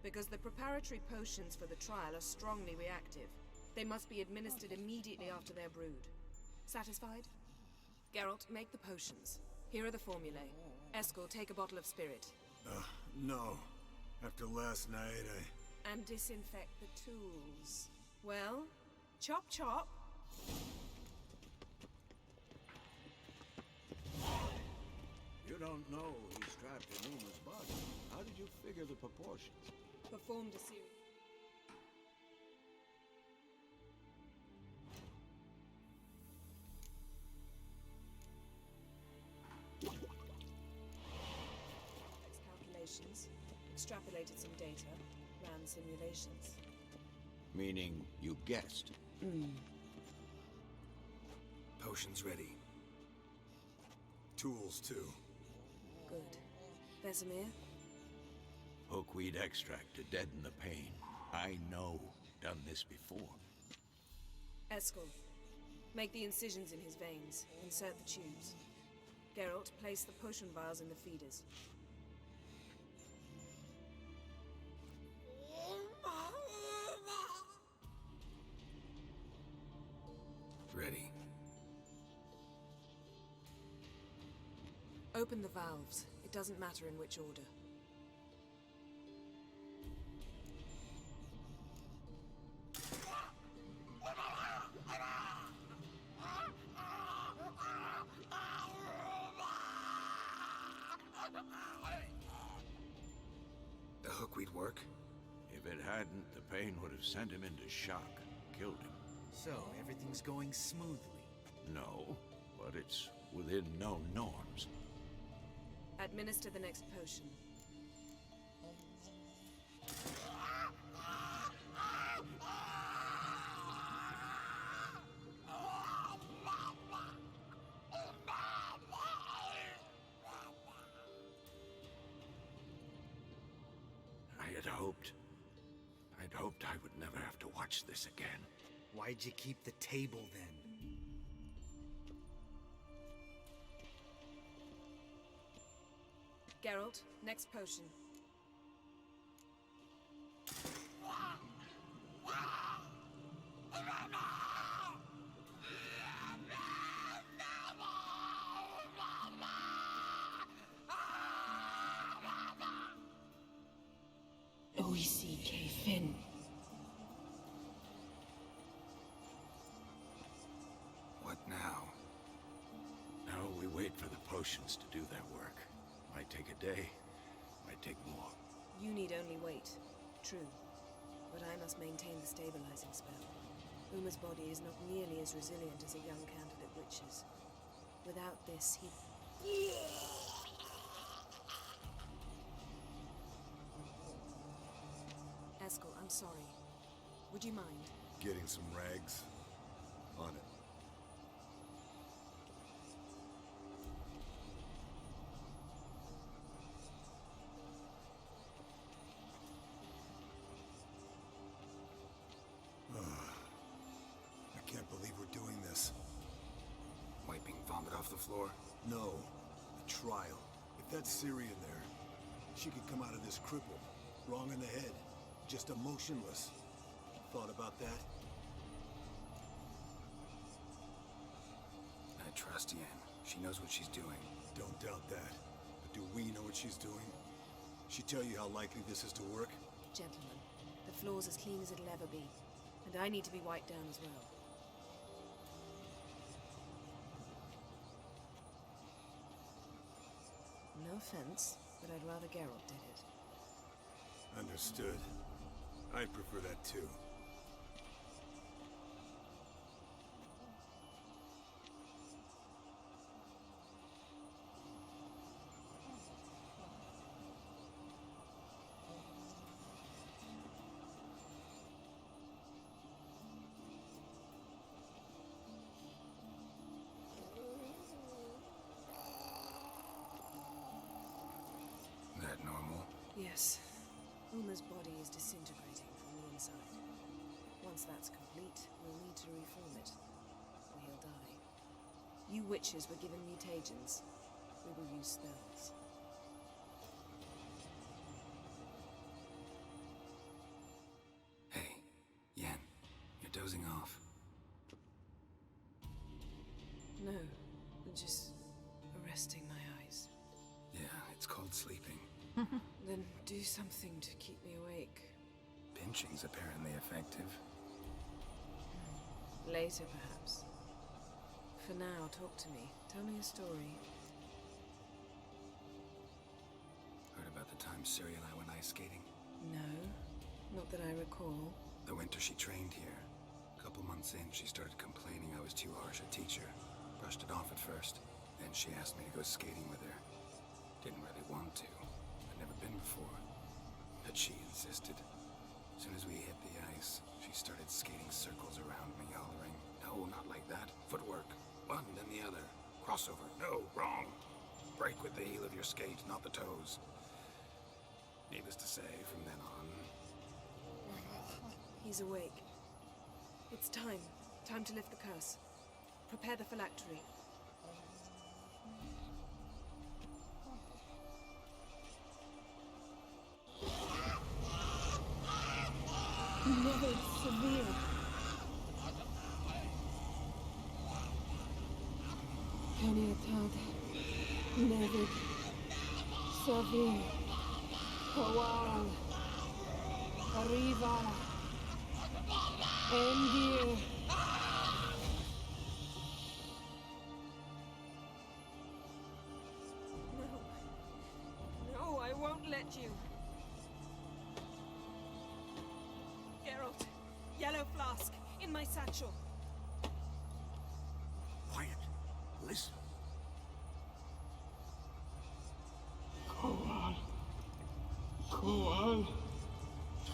Because the preparatory potions for the trial are strongly reactive. They must be administered immediately after they're brewed. Satisfied? Geralt, make the potions. Here are the formulae. Eskel, take a bottle of spirit. No. After last night, And disinfect the tools. Well, chop chop. You don't know he's trapped in Uma's body. How did you figure the proportions? Performed a series. Calculations, extrapolated some data, ran simulations. Meaning you guessed. Potions ready. tools too. Good. Vesemir? Hookweed extract to deaden the pain. I know. Done this before. Eskel, make the incisions in his veins. Insert the tubes. Geralt, place the potion vials in the feeders. Ready. Open the valves. It doesn't matter in which order. hook we'd work? If it hadn't, the pain would have sent him into shock, killed him. So, everything's going smoothly? No, but it's within known norms. Administer the next potion. I'd hoped I would never have to watch this again. Why'd you keep the table then? Geralt, next potion. O-E-C-K Finn. What now? Now we wait for the potions to do their work. Might take a day, might take more. You need only wait. True. But I must maintain the stabilizing spell. Uma's body is not nearly as resilient as a young candidate witch's. Without this, he... Eskel, I'm sorry. Would you mind? Getting some rags? On it. I can't believe we're doing this. Wiping vomit off the floor? No. The trial. If that's Ciri in there, she could come out of this crippled. Wrong in the head. Just emotionless. Thought about that? I trust Yen. She knows what she's doing. Don't doubt that. But do we know what she's doing? She tell you how likely this is to work? Gentlemen, the floor's as clean as it'll ever be. And I need to be wiped down as well. No offense, but I'd rather Geralt did it. Understood. I'd prefer that too. That normal? Yes. Uma's body is disintegrating from the inside. Once that's complete, we'll need to reform it, or he'll die. You witches were given mutagens. We will use spells. Hey, Yen, you're dozing off. No, just arresting my eyes. Yeah, it's called sleeping. Then do something to keep me awake. Pinching's apparently effective. Later, perhaps. For now, talk to me. Tell me a story. Heard about the time Ciri and I went ice skating? No, not that I recall. The winter she trained here. A couple months in, she started complaining I was too harsh a teacher. Brushed it off at first. Then she asked me to go skating with her. Didn't really want to. I'd never been before. But she insisted. As soon as we hit the ice, she started skating circles around me, hollering, "No, not like that. Footwork. One, then the other. Crossover. No, wrong. Break with the heel of your skate, not the toes." Needless to say, from then on... He's awake. It's time. Time to lift the curse. Prepare the phylactery. Never severe. Caniatad. Never severe. Kawal. Arriva. Endir. No, I won't let you. Yellow flask, in my satchel. Quiet. Listen. Koal. Koal.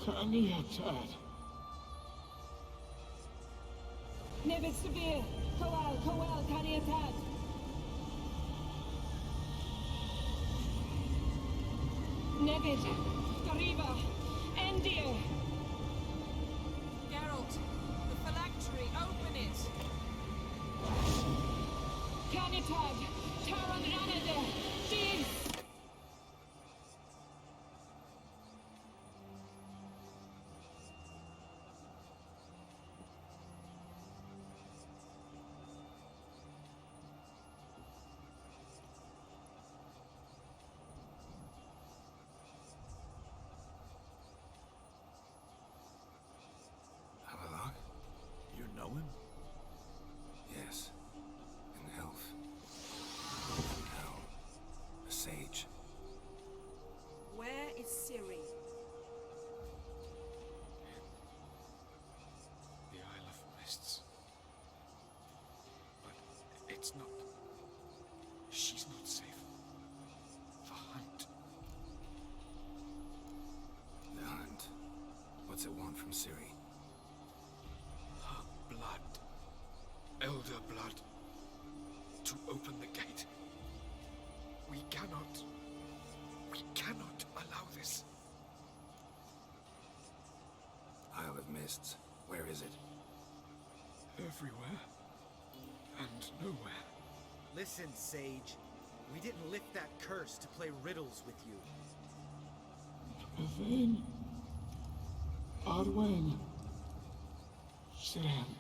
Kaniatad. Nevid Severe! Koal, Kaniatad! Nevid! Gariba! Endir! Geralt, the phylactery, open it! Kanitad! Taran Anade! Dis! You know him? Yes. An elf. No. A sage. Where is Ciri? The Isle of Mists. But it's not... She's not safe. The hunt. The hunt. What's it want from Ciri? Blood. Elder blood. To open the gate. We cannot allow this. Isle of Mists. Where is it? Everywhere. And nowhere. Listen, Sage. We didn't lift that curse to play riddles with you. Yvain. Arwen. Siren.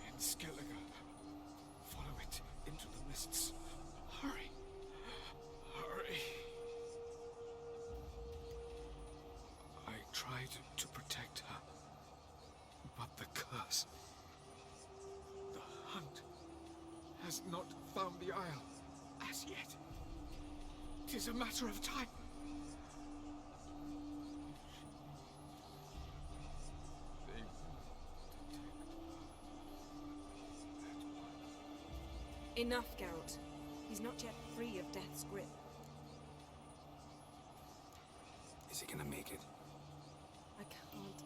In Skellige. Follow it into the mists. Hurry. Hurry. I tried to protect her. But the curse. The hunt has not found the Isle as yet. 'Tis a matter of time. Enough, Geralt. He's not yet free of death's grip. Is he gonna make it? I can't.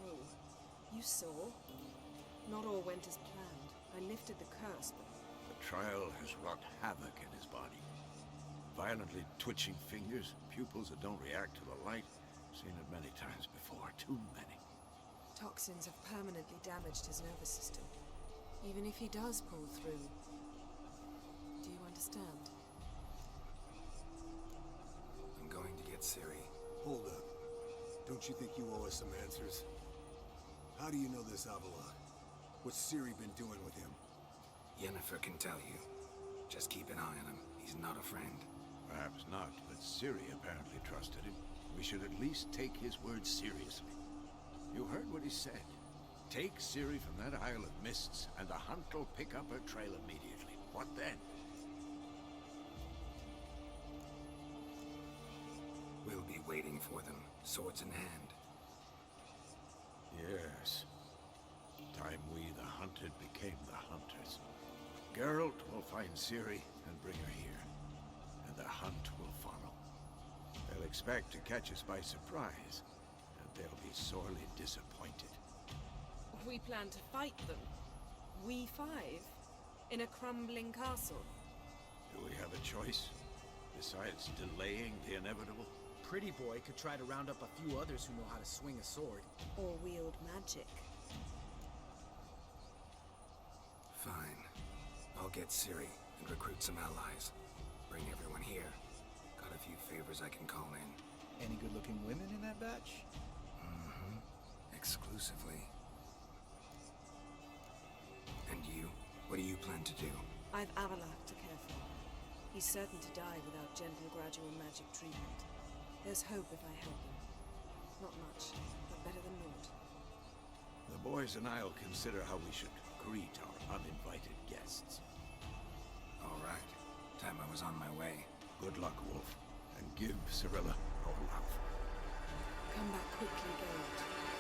No. You saw. Not all went as planned. I lifted the curse, but... The trial has wrought havoc in his body. Violently twitching fingers, pupils that don't react to the light. Seen it many times before. Too many. Toxins have permanently damaged his nervous system. Even if he does pull through. Do you understand? I'm going to get Ciri. Hold up. Don't you think you owe us some answers? How do you know this Avila? What's Ciri been doing with him? Yennefer can tell you. Just keep an eye on him. He's not a friend. Perhaps not, but Ciri apparently trusted him. We should at least take his words seriously. You heard what he said. Take Ciri from that Isle of Mists, and the hunt will pick up her trail immediately. What then? We'll be waiting for them, swords in hand. Yes. Time we, the hunted, became the hunters. Geralt will find Ciri and bring her here, and the hunt will follow. They'll expect to catch us by surprise, and they'll be sorely disappointed. We plan to fight them. We five? In a crumbling castle? Do we have a choice? Besides delaying the inevitable? Pretty Boy could try to round up a few others who know how to swing a sword. Or wield magic. Fine. I'll get Ciri and recruit some allies. Bring everyone here. Got a few favors I can call in. Any good-looking women in that batch? Mm-hmm. Exclusively. And you? What do you plan to do? I've Avalak to care for. He's certain to die without gentle, gradual magic treatment. There's hope if I help him. Not much, but better than naught. The boys and I'll consider how we should greet our uninvited guests. All right. Time I was on my way. Good luck, Wolf. and give Cirilla our love. Come back quickly, Geralt.